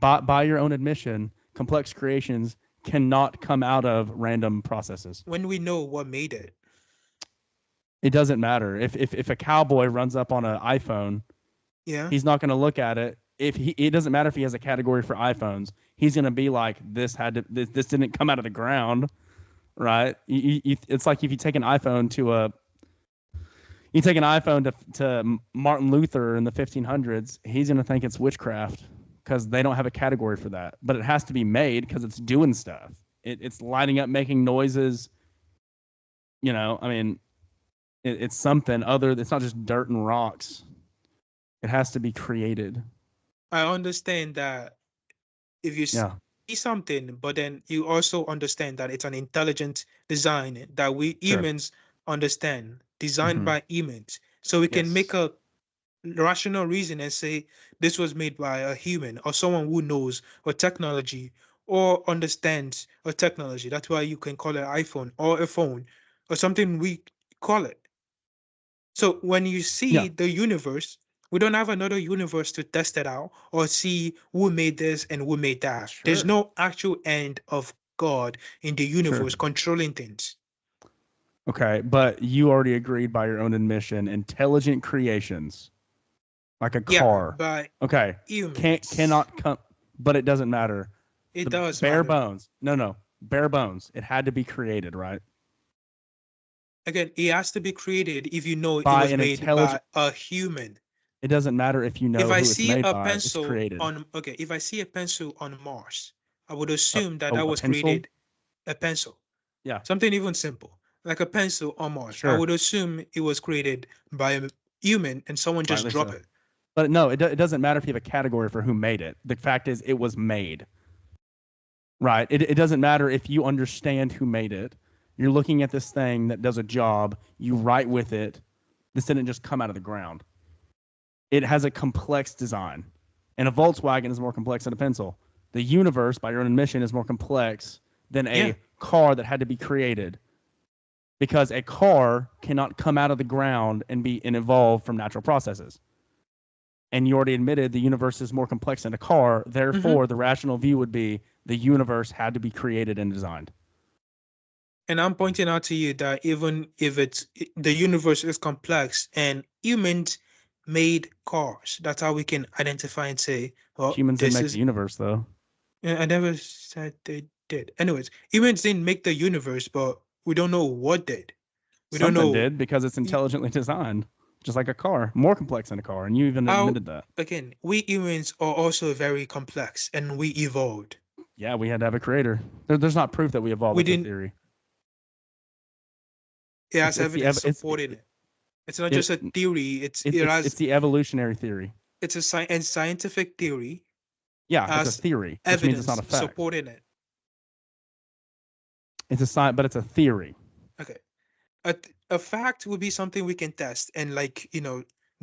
though.
by your own admission, complex creations cannot come out of random processes.
When we know what made it.
It doesn't matter if a cowboy runs up on an iPhone,
Yeah.
he's not going to look at it. It doesn't matter if he has a category for iPhones. He's going to be like, this didn't come out of the ground, right? It's like if you take an iPhone to Martin Luther in the 1500s, he's going to think it's witchcraft because they don't have a category for that. But it has to be made because it's doing stuff. It's lighting up, making noises. I mean, it's something other. It's not just dirt and rocks. It has to be created.
I understand that if you
Yeah,
see something, but then you also understand that it's an intelligent design that we
sure.
humans understand, designed
Mm-hmm.
by humans. So we can make
Yes.
a rational reason and say this was made by a human or someone who knows a technology or understands a technology. That's why you can call it an iPhone or a phone or something we call it. So when you
Yeah,
see the universe, we don't have another universe to test it out or see who made this and who made that. There's
sure.
no actual end of God in the
Sure.
universe controlling things.
Okay, but you already agreed by your own admission, intelligent creations, like a
Yeah,
car.
by
Okay,
humans.
cannot come, but it doesn't matter.
It
The
does
bare
matter.
bones. No, bare bones. It had to be created, right?
Again, it has to be created if you know it
By
was
an
made by
intelligent.
a human.
It doesn't matter if you
If
know
I
who it's
see
made
a
by. It's
pencil
created.
on, okay, if I see a pencil on Mars, I would
A,
assume that
a,
that
a
was
pencil.
created, a pencil,
Yeah,
something even simple, like a pencil on Mars. I
sure.
would assume it was created by a human and someone just
Rightly
drop
so.
it.
But no, it doesn't matter if you have a category for who made it. The fact is, it was made. Right. It doesn't matter if you understand who made it. You're looking at this thing that does a job. You write with it. This didn't just come out of the ground. It has a complex design. And a Volkswagen is more complex than a pencil. The universe, by your own admission, is more complex than
Yeah.
a car that had to be created. Because a car cannot come out of the ground and evolve from natural processes. And you already admitted the universe is more complex than a car.
Hmm.
Therefore, the rational view would be the universe had to be created and designed.
And I'm pointing out to you that even if the universe is complex and humans made cars, that's how we can identify and say, well,
Humans didn't
this
make the
is.
universe, though.
I never said they did. Anyways, humans didn't make the universe, but we don't know what did. We don't
Something
know
did because it's intelligently designed, just like a car, more complex than a car, and you even
how.
admitted that.
Again, we humans are also very complex, and we evolved.
Yeah, we had to have a creator. There's not proof that we evolved.
We
That's a
didn't.
theory.
It
It's
has
it's the
evidence
ev-
supporting it. It's not
it,
just a theory.
it's the evolutionary theory.
It's a scientific theory
Yeah, it's a
has
theory, which means it's not
evidence
a fact.
supporting it.
It's a science, but it's a theory.
Okay, a fact would be something we can test and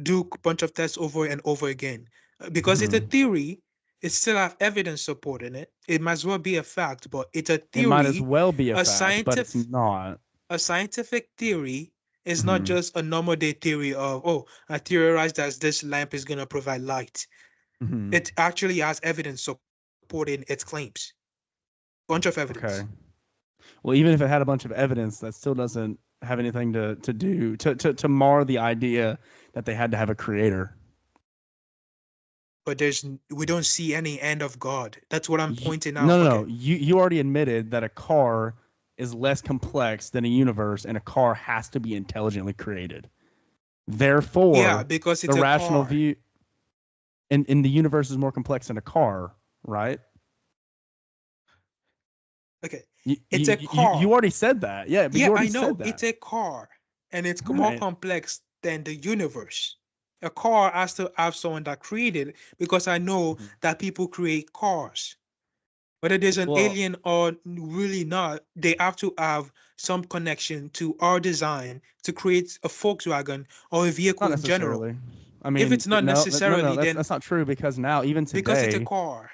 do a bunch of tests over and over again. Because it's a
Mhm.
theory, it still have evidence supporting it. It might as well be a fact, but it's a
It might as
theory.
well be a
A
fact, but it's
scientific
not.
a scientific theory is not
Mhm.
just a normal day theory of, oh, I theorized that this lamp is gonna provide light.
Mhm.
It actually has evidence supporting its claims. Bunch of evidence.
Okay. Well, even if it had a bunch of evidence, that still doesn't have anything to mar the idea that they had to have a creator.
But we don't see any end of God. That's what I'm pointing out.
No, no, no.
Okay.
You already admitted that a car is less complex than a universe, and a car has to be intelligently created. Therefore,
Yeah, because it's
the
a
rational
car.
view in the universe is more complex than a car, right?
Okay.
You,
It's
you
a
you you
car.
already said that. Yeah, but
Yeah,
you already
I know.
said that.
It's a car. And it's more
Right.
complex than the universe. A car has to have someone that created it, because I know
Mhm.
that people create cars. Whether there's an
Well,
alien or really not, they have to have some connection to our design to create a Volkswagen or a
not
vehicle in general.
necessarily. I
If
mean,
it's not
no.
necessarily, then
That's not true because now, even
because it's a
today,
car.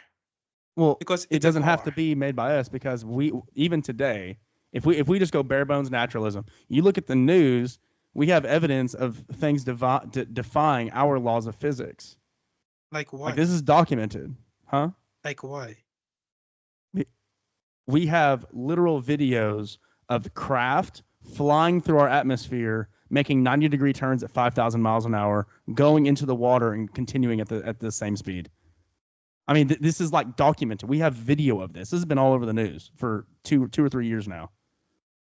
well,
Because
it
it's a
doesn't have to
car.
be made by us because we even today, if we just go bare bones naturalism, you look at the news, we have evidence of things defying our laws of physics.
Like
Like
what?
this is documented, huh?
Like why?
We have literal videos of craft flying through our atmosphere, making 90-degree turns at 5,000 miles an hour, going into the water and continuing at the same speed. I mean, this is like documented. We have video of this. This has been all over the news for two or 3 years now.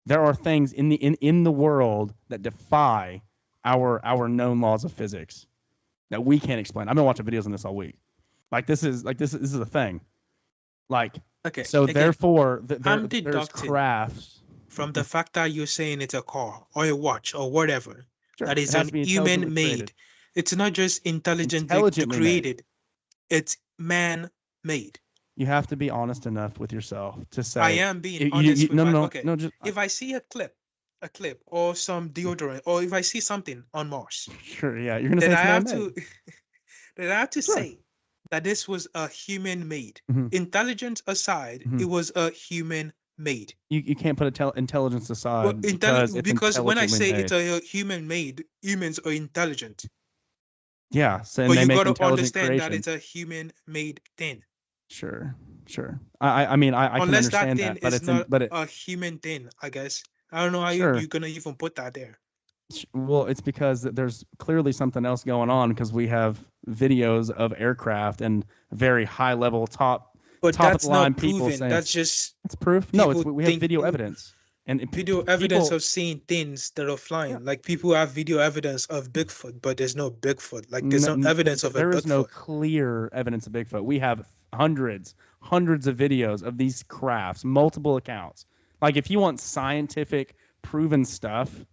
There are things in the world that defy our known laws of physics that we can't explain. I've been watching videos on this all week. This is a thing. Like,
Okay,
so
again,
therefore,
I'm
there's
deducting
crafts.
from the fact that you're saying it's a car or a watch or whatever
Sure,
that
it
is
has
an
to be intelligently
human
created,
made. It's not just intelligently to
intelligently
create
made.
it, it's man made.
You have to be honest enough with yourself to
I
say,
am being honest with
no, no,
my
no,
okay.
no, just
If I see a clip or some deodorant, or if I see something on Mars,
sure, yeah, you're gonna say
then
it's
I have
man-made.
to then I have to
Sure.
say that this was a human made.
Hmm.
Intelligence aside,
Hmm.
it was a human made.
You can't put intelligence
Well,
aside because it's
because when I
intelligently
say it's
made.
a human made, humans are intelligent.
Yeah, so, and
But
they
you got
make
to
intelligent
understand that
creations.
it's a human made thing.
Sure, sure. I mean, I can
Unless that
understand
thing
that, but
is
it's in,
not
but it,
a human thing, I guess. I don't know how
sure.
you're going to even put that there.
Well, it's because there's clearly something else going on because we have videos of aircraft and very high level
But
top of the
that's
line
not
people
proven.
saying
That's just
it's proof. No, it's
people
we have
think
video evidence and
video evidence
people.
of seeing things that are
Yeah,
flying. Like people have video evidence of Bigfoot, but there's no Bigfoot. Like there's no evidence of a
there is no
Bigfoot.
clear evidence of Bigfoot. We have hundreds of videos of these crafts, multiple accounts. Like if you want scientific proven stuff,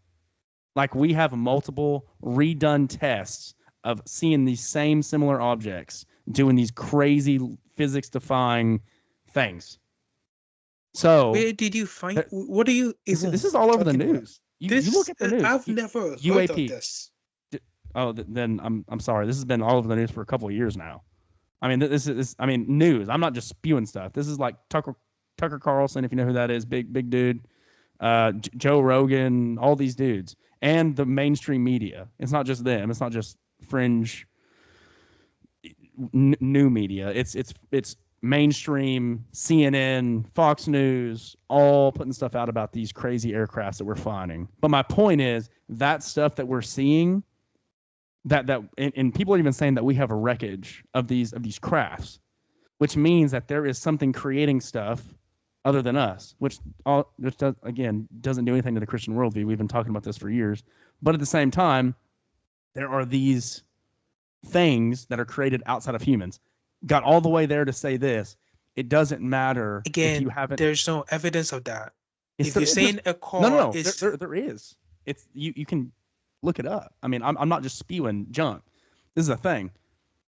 like we have multiple redone tests of seeing these same similar objects doing these crazy physics defying things. So
Where did you find? What are you
this
even
is all over the
talking about?
news. You look at the news.
I've never heard of
UAP.
this.
Oh, then I'm sorry. This has been all over the news for a couple of years now. I mean, this is I mean news. I'm not just spewing stuff. This is like Tucker Carlson, if you know who that is, big dude. Joe Rogan, all these dudes, and the mainstream media. It's not just them. It's not just fringe new media. It's mainstream CNN, Fox News, all putting stuff out about these crazy aircrafts that we're finding. But my point is that stuff that we're seeing, and people are even saying that we have a wreckage of these crafts, which means that there is something creating stuff other than us, which does, again, doesn't do anything to the Christian worldview. We've been talking about this for years, but at the same time, there are these things that are created outside of humans. Got all the way there to say this: it doesn't matter if you
Again,
haven't.
there's no evidence of that.
It's
If you're
there's
saying a
no, no,
car
no.
is
There is. It's you can look it up. I mean, I'm not just spewing junk. This is a thing.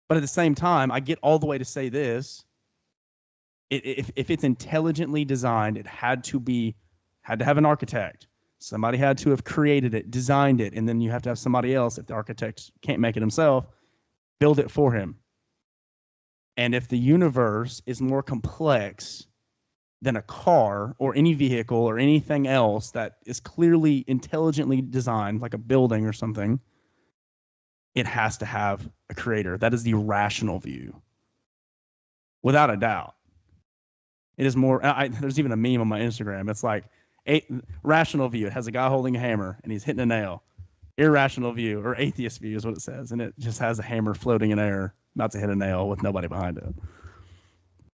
But at the same time, I get all the way to say this: if it's intelligently designed, it had to have an architect. Somebody had to have created it, designed it, and then you have to have somebody else, if the architect can't make it himself, build it for him. And if the universe is more complex than a car or any vehicle or anything else that is clearly intelligently designed, like a building or something, it has to have a creator. That is the rational view, without a doubt. It is more. There's even a meme on my Instagram. It's like rational view. It has a guy holding a hammer and he's hitting a nail. Irrational view or atheist view is what it says, and it just has a hammer floating in air, about to hit a nail with nobody behind it.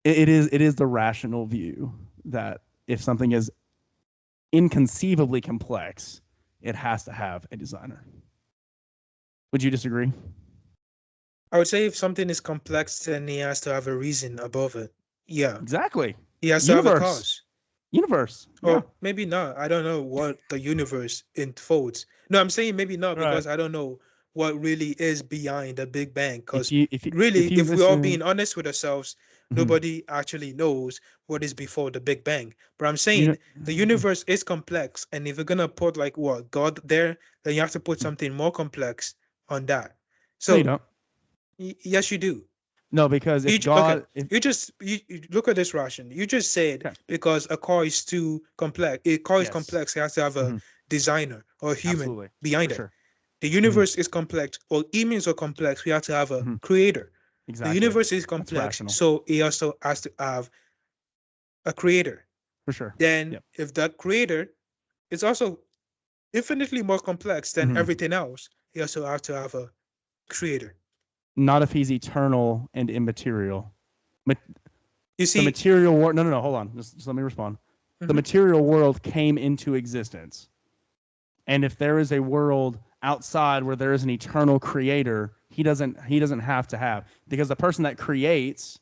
It is the rational view that if something is inconceivably complex, it has to have a designer. Would you disagree?
I would say if something is complex, then he has to have a reason above it. Yeah.
Exactly.
He has to have a
Universe.
cause.
Universe. Yeah.
Or maybe not. I don't know what the universe unfolds. No, I'm saying maybe not because I don't know what really is behind the Big Bang. Because really, if we're all being honest with ourselves, nobody actually knows what is before the Big Bang. But I'm saying the universe is complex, and if you're gonna put like what God there, then you have to put something more complex on that. So
no, you don't.
Yes, you do.
No, because if
Okay, you look at this, Roshan. You just said
okay.
because a car is too complex, a car is
Yes.
complex, it has to have a designer or a human
Absolutely.
behind
For
it.
sure.
The universe is complex, or humans are complex. We have to have a creator.
Exactly.
The universe is
That's
complex,
rational.
so it also has to have a creator.
For sure.
Then,
Yep.
if that creator is also infinitely more complex than everything else, he also have to have a creator.
Not if he's eternal and immaterial.
You
The
see,
material world. No. Hold on. Just let me respond. The material world came into existence, and if there is a world outside where there is an eternal creator, he doesn't have to have, because the person that creates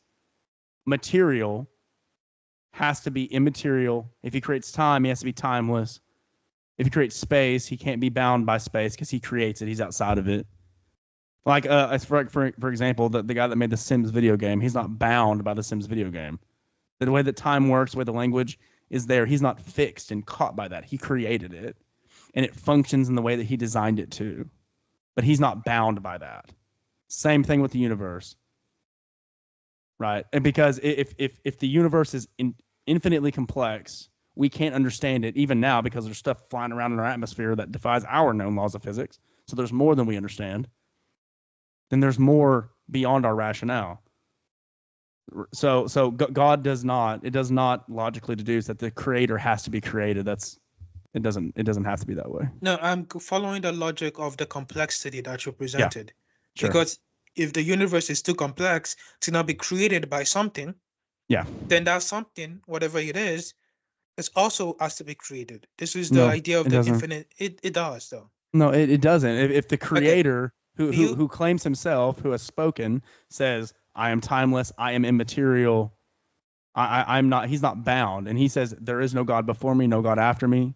material has to be immaterial. If he creates time, he has to be timeless. If he creates space, he can't be bound by space because he creates it. He's outside of it. Like, for example, the guy that made the Sims video game, he's not bound by the Sims video game. The way that time works, the way the language is there, he's not fixed and caught by that. He created it, and it functions in the way that he designed it to. But he's not bound by that. Same thing with the universe, right? And because if the universe is infinitely complex, we can't understand it even now because there's stuff flying around in our atmosphere that defies our known laws of physics. So there's more than we understand. Then there's more beyond our rationale. So God does not logically deduce that the creator has to be created. It doesn't have to be that way.
No, I'm following the logic of the complexity that you presented.
Sure.
Because if the universe is too complex to not be created by something,
Yeah.
then that something, whatever it is also has to be created. This is the idea of the infinite. It does, though.
No, it doesn't. If the creator who claims himself, who has spoken, says, I am timeless, I am immaterial, I'm not, he's not bound, and he says there is no God before me, no God after me.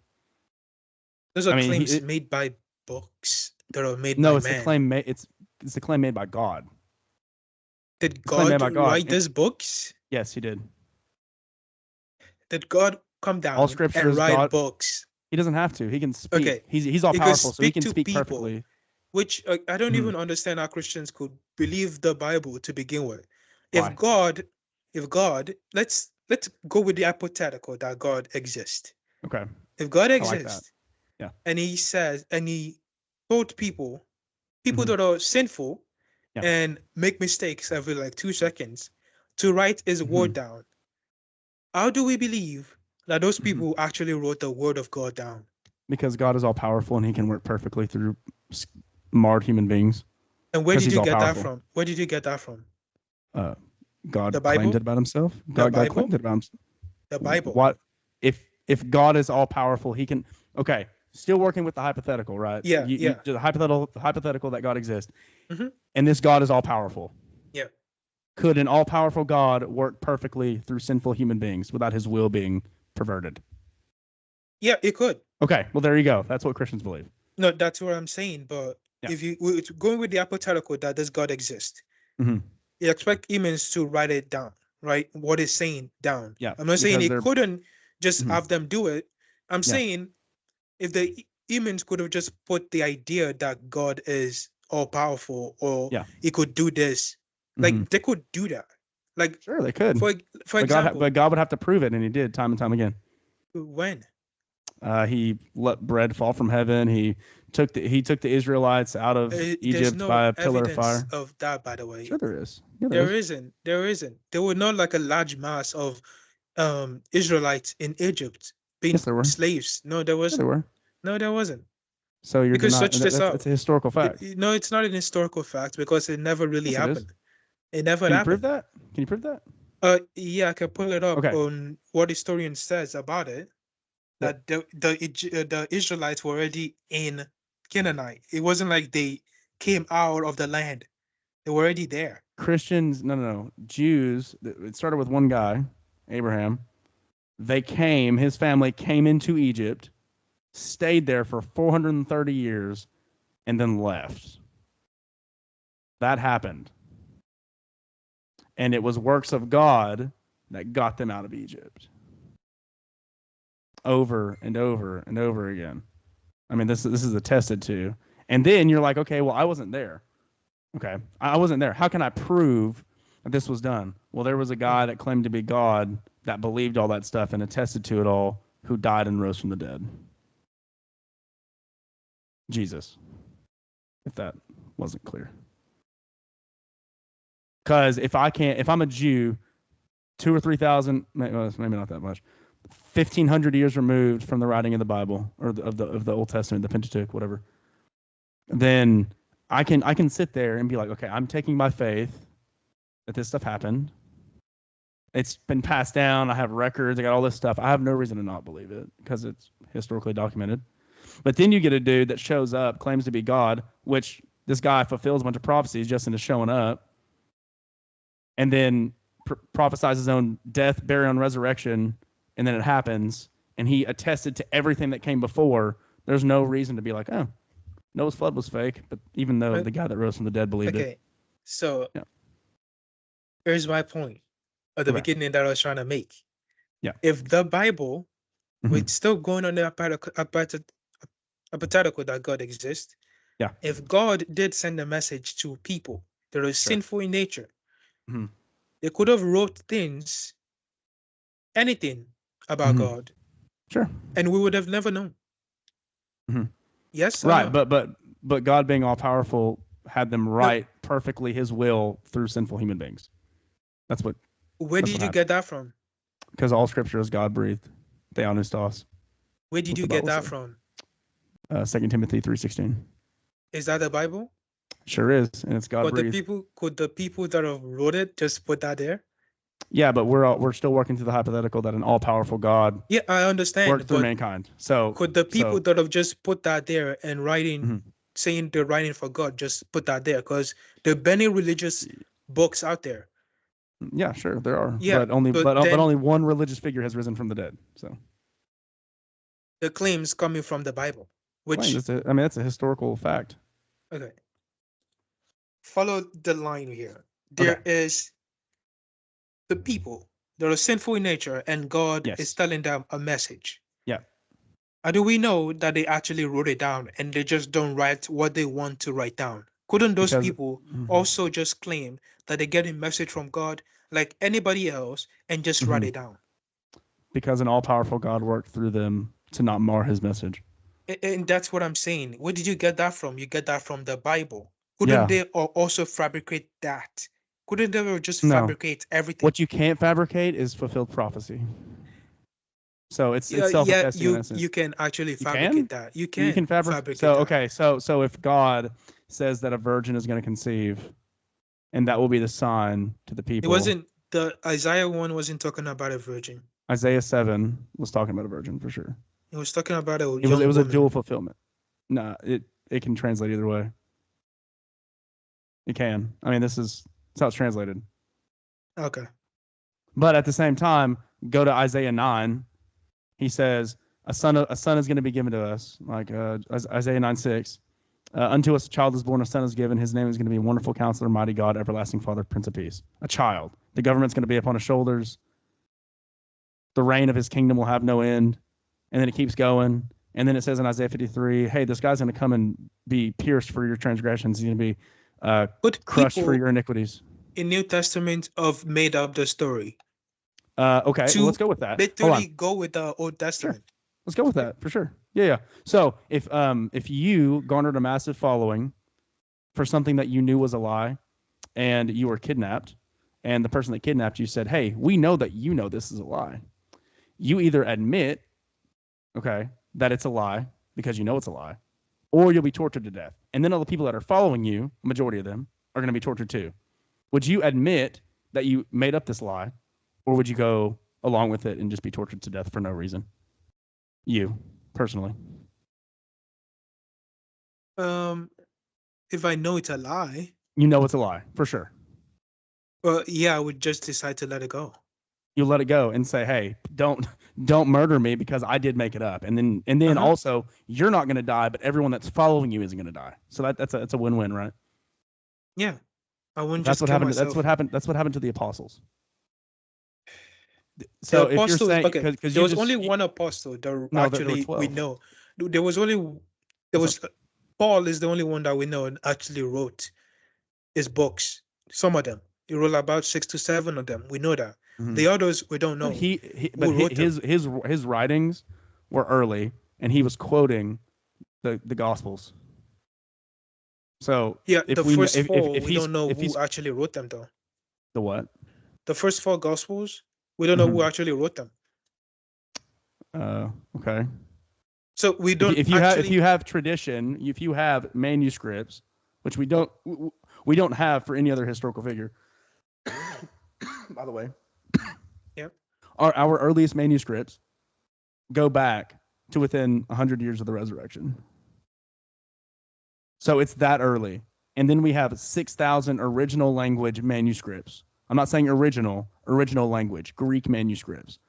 Those are claims made by books that are made by
no, it's
man.
a claim it's a claim made by God.
Did God write these books?
Yes, he did.
Did God come down
all scripture
and
is
write
God.
Books?
He doesn't have to. He can speak.
Okay.
He's all powerful, so he can
to
speak
people,
perfectly.
Which I don't even understand how Christians could believe the Bible to begin with.
Why?
If God, let's go with the hypothetical that God exists.
Okay.
If God exists,
like that. Yeah.
And he says, and he told people that are sinful and make mistakes every like 2 seconds, to write his word down. How do we believe that those people actually wrote the word of God down?
Because God is all powerful and he can work perfectly through marred human beings.
And where did you get that from? Where did you get that from?
God claimed it about himself. God claimed it about himself.
The Bible.
What if God is all powerful? He can. Okay, still working with the hypothetical, right?
Yeah.
The hypothetical that God exists, and this God is all powerful.
Yeah.
Could an all powerful God work perfectly through sinful human beings without his will being perverted?
Yeah, it could.
Okay, well there you go. That's what Christians believe.
No, that's what I'm saying. But if you going with the hypothetical that does God exist, you expect humans to write it down, right? What it's saying down.
Yeah.
I'm not saying he couldn't just have them do it. I'm saying if the humans could have just put the idea that God is all powerful or he could do this, like they could do that. Like
sure they could.
For example,
but God would have to prove it, and he did time and time again.
When?
He let bread fall from heaven. He took the Israelites out of Egypt by a pillar of fire.
Of that, by the way.
Sure, there is. Yeah,
there isn't. There were not like a large mass of Israelites in Egypt being slaves. No, there wasn't.
There were.
No, there wasn't.
So you're denying that's a historical fact.
No, it's not an historical fact because it never really happened. It never happened.
Can you prove that?
Yeah, I can pull it up on what historian says about it. that the Israelites were already in Canaanite. It wasn't like they came out of the land; they were already there.
Christians, no. Jews, it started with one guy, Abraham. They came, his family came into Egypt, stayed there for 430 years, and then left. That happened. And it was works of God that got them out of Egypt. Over and over and over again. I mean, this is attested to. And then you're like, okay, well, I wasn't there. Okay, I wasn't there. How can I prove that this was done? Well, there was a guy that claimed to be God that believed all that stuff and attested to it all, who died and rose from the dead. Jesus, if that wasn't clear. Because if I'm a Jew, 2,000 or 3,000, maybe not that much, 1,500 years removed from the writing of the Bible or of the Old Testament, the Pentateuch, whatever, then I can sit there and be like, okay, I'm taking my faith that this stuff happened. It's been passed down. I have records. I got all this stuff. I have no reason to not believe it because it's historically documented. But then you get a dude that shows up, claims to be God, which this guy fulfills a bunch of prophecies just into showing up, and then prophesies his own death, burial, and resurrection, and then it happens, and he attested to everything that came before. There's no reason to be like, oh, Noah's flood was fake, but even though the guy that rose from the dead believed it.
Okay, so here's my point at the beginning that I was trying to make.
Yeah.
If the Bible, we're still going on the hypothetical that God exists.
Yeah.
If God did send a message to people that are sinful in nature, they could have wrote things, anything about God.
Sure.
And we would have never known. Yes.
Right, but God being all powerful had them write perfectly His will through sinful human beings. That's what.
Where did you get that from?
Because all Scripture is God breathed. Theopneustos.
Where did you get that from?
2 Timothy 3:16.
Is that the Bible?
Sure is, and it's God breathed.
Could the people that have wrote it just put that there?
Yeah, but we're still working through the hypothetical that an all-powerful God.
Yeah, I understand.
Worked through mankind. So
could the people that have just put that there and writing, saying they're writing for God, just put that there? Because there are many religious books out there.
Yeah, sure, there are. Yeah, but only one religious figure has risen from the dead. So
the claims coming from the Bible, which
that's a historical fact.
Okay. Follow the line here. There is the people that are sinful in nature, and God is telling them a message.
Yeah.
How do we know that they actually wrote it down and they just don't write what they want to write down? Couldn't those people also just claim that they get a message from God like anybody else and just write it down?
Because an all-powerful God worked through them to not mar His message.
And that's what I'm saying. Where did you get that from? You get that from the Bible. Couldn't they also fabricate that? Couldn't they just fabricate everything?
What you can't fabricate is fulfilled prophecy. So it's self-attesting in essence.
You can actually fabricate that. You can fabricate
so
that.
So if God says that a virgin is going to conceive, and that will be the sign to the people.
It wasn't the Isaiah 1 wasn't talking about a virgin.
Isaiah 7 was talking about a virgin for sure.
It was talking about
it was a dual fulfillment. No, it can translate either way. It can. I mean, that's how it's translated.
Okay.
But at the same time, go to Isaiah 9. He says, a son is going to be given to us, like Isaiah 9:6. Unto us a child is born, a son is given. His name is going to be Wonderful Counselor, Mighty God, Everlasting Father, Prince of Peace. A child. The government's going to be upon his shoulders. The reign of his kingdom will have no end. And then it keeps going. And then it says in Isaiah 53, hey, this guy's going to come and be pierced for your transgressions. He's going to be crushed for your iniquities.
In New Testament have made up the story.
Okay, well, let's go with that.
Literally go with the Old Testament.
Sure. Let's go with that for sure. Yeah. So if you garnered a massive following for something that you knew was a lie, and you were kidnapped, and the person that kidnapped you said, hey, we know that you know this is a lie. You either admit, that it's a lie because you know it's a lie, or you'll be tortured to death. And then all the people that are following you, majority of them, are going to be tortured too. Would you admit that you made up this lie, or would you go along with it and just be tortured to death for no reason? You personally.
If I know it's a lie,
You know it's a lie for sure.
well, yeah, I would just decide to let it go.
You let it go and say, "Hey, don't murder me because I did make it up." And then
Uh-huh.
also you're not going to die, but everyone that's following you isn't going to die. So that's a win-win, right?
Yeah, I wouldn't
That's
just
what
kill
happened. That's
myself.
what happened. That's what happened to the apostles.
The
So if you're
apostles,
saying
okay,
because
there
you
was
just
only one apostle that
no, there were
actually we
12.
know. There was only there
That's not,
was Paul is the only one that we know and actually wrote his books. Some of them. He wrote about 6 to 7 of them. We know that.
mhm.
The others we don't
But
know
but
who wrote them.
his writings were early, and he was quoting the Gospels. So
Yeah,
if
the
we
first four
if
we don't know
if
who
he's
actually wrote them though.
the what?
The first four gospels we don't know who
Mhm.
actually wrote them.
Okay.
So we don't
If
actually.
you have tradition, if you have manuscripts, which we don't have for any other historical figure. By the way,
Yeah.
our earliest manuscripts go back to within 100 years of the resurrection. So it's that early. And then we have 6,000 original language manuscripts. I'm not saying original language, Greek manuscripts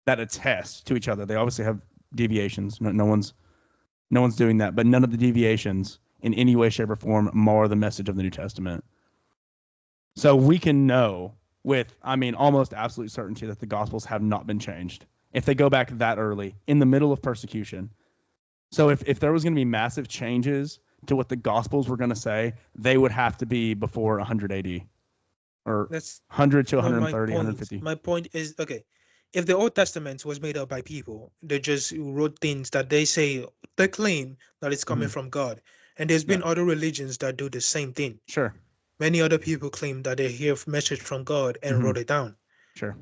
that attest to each other. They obviously have deviations. No one's doing that, but none of the deviations in any way, shape, or form mar the message of the New Testament. So we can know with, I mean, almost absolute certainty that the Gospels have not been changed if they go back that early in the middle of persecution. So if there was going to be massive changes to what the Gospels were going to say, they would have to be before 100 AD or
That's
100 to
not my
130,
point.
150.
My point is okay. If the Old Testament was made up by people, they just wrote things that they say they claim that it's coming
Mm-hmm.
from God. And there's
Yeah,
been other religions that do the same thing.
sure.
Many other people claim that they hear a message from God and
Mm-hmm.
wrote it down.
Sure.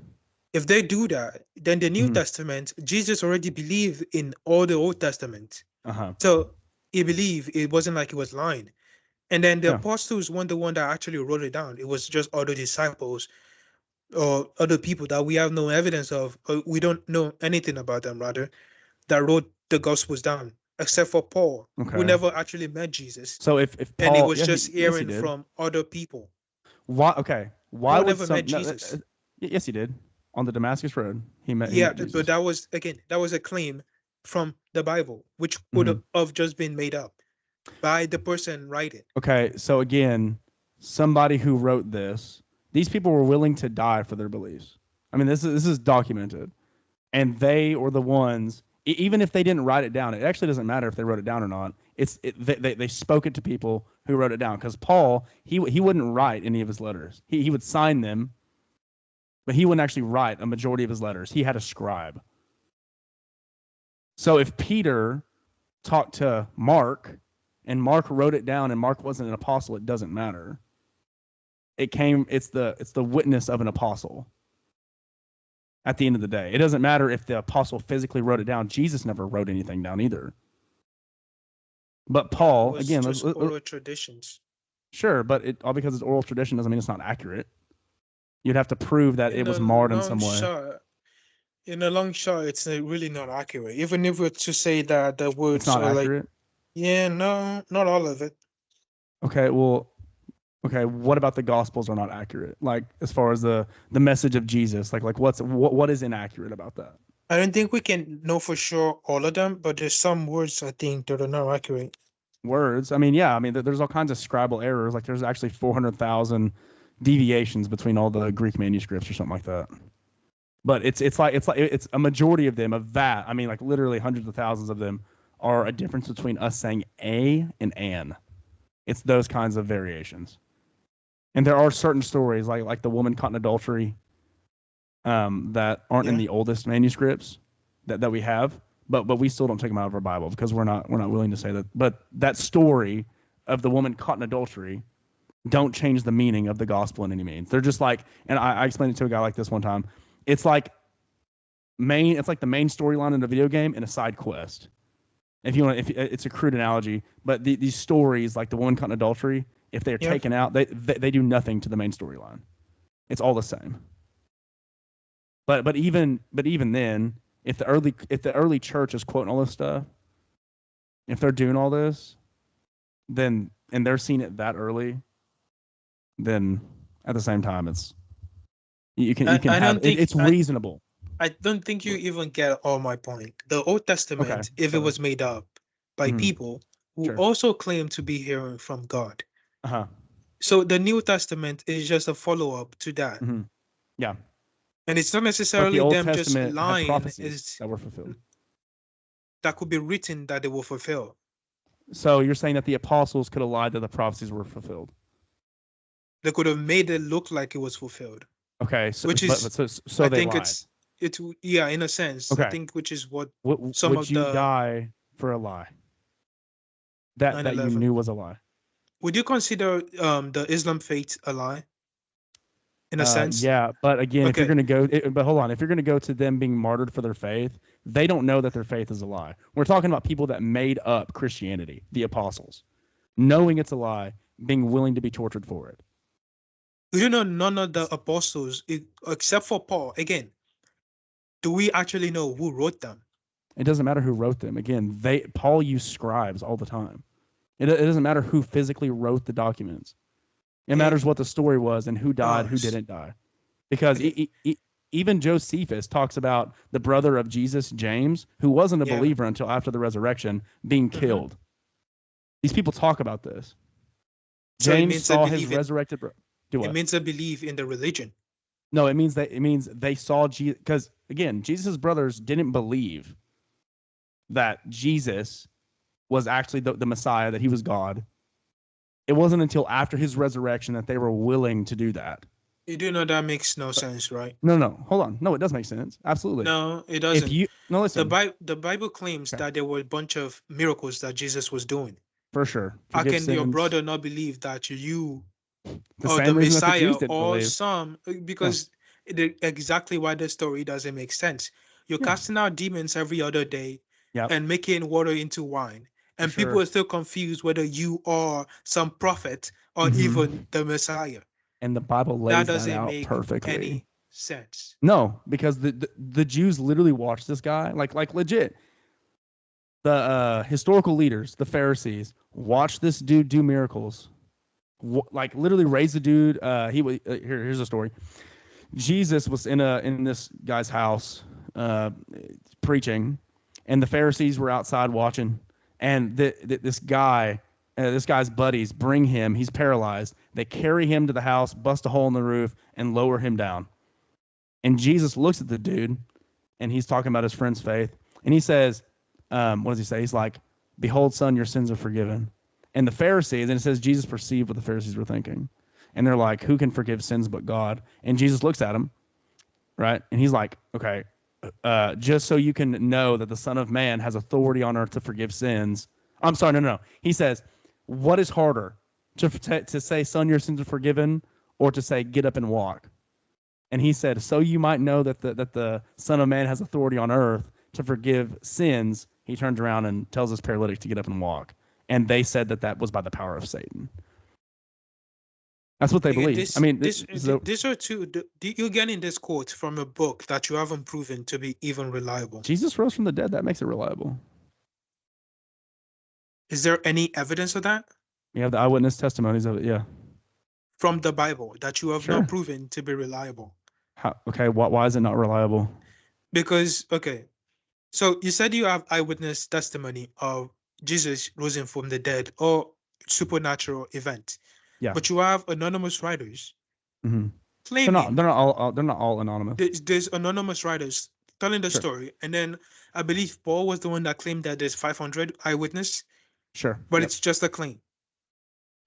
If they do that, then the New
Mm-hmm.
Testament, Jesus already believed in all the Old Testament.
Uh huh.
So he believed it wasn't like he was lying. And then the
Yeah.
apostles weren't the one that actually wrote it down. It was just other disciples or other people that we have no evidence of, or we don't know anything about them, rather, that wrote the Gospels down, except for Paul, who
Okay.
never actually met Jesus.
So if
And he
Paul,
was
yeah,
just
yes he
hearing
did.
from other people.
Why? Okay. Why
Paul
would
never met
some? No,
Jesus.
yes, he did. On the Damascus Road, he
Yeah,
met
but
Jesus.
that was, again, that was a claim from the Bible, which
Mm-hmm.
could have just been made up by the person writing.
Okay. So again, somebody who wrote this, these people were willing to die for their beliefs. I mean, this is documented, and they were the ones. Even if they didn't write it down, it actually doesn't matter if they wrote it down or not. They spoke it to people who wrote it down because Paul he wouldn't write any of his letters. He would sign them, but he wouldn't actually write a majority of his letters. He had a scribe. So if Peter talked to Mark and Mark wrote it down and Mark wasn't an apostle, it doesn't matter. It's the witness of an apostle at the end of the day. It doesn't matter if the apostle physically wrote it down. Jesus never wrote anything down either. But
Yeah, it
Paul,
was
again,
just oral traditions.
sure, but all because it's oral tradition doesn't mean it's not accurate. You'd have to prove that it
In a
was marred in
long
some way.
shot, in a long shot, it's really not accurate. Even if we're to say that the
It's
words
not
are like,
accurate.
yeah, no, not all of it.
Okay, well, okay, what about the gospels are not accurate? Like as far as the message of Jesus, like what is inaccurate about that?
I don't think we can know for sure all of them, but there's some words I think that are not accurate.
Words. I mean, yeah, I mean there's all kinds of scribal errors. Like there's actually 400,000 deviations between all the Greek manuscripts or something like that. But it's a majority of them, I mean like literally hundreds of thousands of them are a difference between us saying a and an. It's those kinds of variations. And there are certain stories like the woman caught in adultery that aren't in
Yeah.
the oldest manuscripts that we have, but we still don't take them out of our Bible because we're not willing to say that. But that story of the woman caught in adultery don't change the meaning of the gospel in any means. They're just like, and I explained it to a guy like this one time. It's like it's like the main storyline in a video game and a side quest. If you want, if it's a crude analogy, but these stories like the woman caught in adultery, if they're
Yeah.
taken out, they do nothing to the main storyline. It's all the same. But even then, if the early church is quoting all this stuff, if they're doing all this, then and they're seeing it that early, then at the same time it's you can
I
have
don't think
it's reasonable.
I don't think you even get all my point. The Old
Okay.
Testament, if it was made up by people who
Sure.
also claim to be hearing from God.
Uh-huh.
So the New Testament is just a follow-up to that.
Yeah.
And it's not
But the
necessarily
Old
them just
Testament had
lying
prophecies that were fulfilled.
that could be written that they will fulfill.
So you're saying that the apostles could have lied that the prophecies were fulfilled?
They could have made it look like it was fulfilled.
Okay, so
Which is,
so
I
they
think
lied.
yeah, in a sense. I
Okay.
think which is what some
Would
of
you
the
die for a lie that you
9/11.
knew was a lie?
Would you consider the Islam faith a lie? In a sense?
Yeah, but again, if you're
Okay.
going to go, but hold on, if you're going to go to them being martyred for their faith, they don't know that their faith is a lie. We're talking about people that made up Christianity, the apostles, knowing it's a lie, being willing to be tortured for it.
You know, none of the apostles, except for Paul, again, do we actually know who wrote them?
It doesn't matter who wrote them. Again, Paul used scribes all the time. It doesn't matter who physically wrote the documents. It matters what the story was and who died, who didn't die. Because even Josephus talks about the brother of Jesus, James, who wasn't a believer until after the resurrection, being killed. These people talk about this.
So
James saw his resurrected brother.
It means they believe in the religion.
No, it means they saw Jesus. Because again, Jesus' brothers didn't believe that Jesus was actually the Messiah, that he was God. It wasn't until after his resurrection that they were willing to do that.
You do know that makes no sense, right?
No. Hold on. No, it does make sense. Absolutely.
No, it doesn't.
Listen.
The Bible claims that there were a bunch of miracles that Jesus was doing.
For sure.
How can your brother not believe that you
or the Messiah
or some? Because exactly why the story doesn't make sense. You're casting out demons every other day and making water into wine. And people are still confused whether you are some prophet or even the Messiah.
And the Bible lays that out perfectly.
Any sense.
No, because the Jews literally watched this guy, like legit. The historical leaders, the Pharisees, watched this dude do miracles. Like literally raise the dude. He was here's a story. Jesus was in this guy's house preaching, and the Pharisees were outside watching. And this guy's buddies bring him. He's paralyzed. They carry him to the house, bust a hole in the roof, and lower him down. And Jesus looks at the dude, and he's talking about his friend's faith. And he says, what does he say? He's like, "Behold, son, your sins are forgiven." And the Pharisees, and it says Jesus perceived what the Pharisees were thinking. And they're like, "Who can forgive sins but God?" And Jesus looks at him, right? And he's like, "Okay, just so you can know that the Son of Man has authority on earth to forgive sins." I'm sorry, no. He says, "What is harder, to say, son, your sins are forgiven, or to say, get up and walk?" And he said, "So you might know that the Son of Man has authority on earth to forgive sins." He turns around and tells his paralytic to get up and walk. And they said that was by the power of Satan. That's what they believe.
These are two. You're getting this quote from a book that you haven't proven to be even reliable.
Jesus rose from the dead. That makes it reliable.
Is there any evidence of that?
We have the eyewitness testimonies of it. Yeah.
From the Bible that you have not proven to be reliable.
Okay. Why is it not reliable?
Because so you said you have eyewitness testimony of Jesus rising from the dead or supernatural event.
Yeah.
But you have anonymous writers claiming
they're not all anonymous.
There's anonymous writers telling the story, and then I believe Paul was the one that claimed that there's 500 eyewitness.
Sure.
But it's just a claim.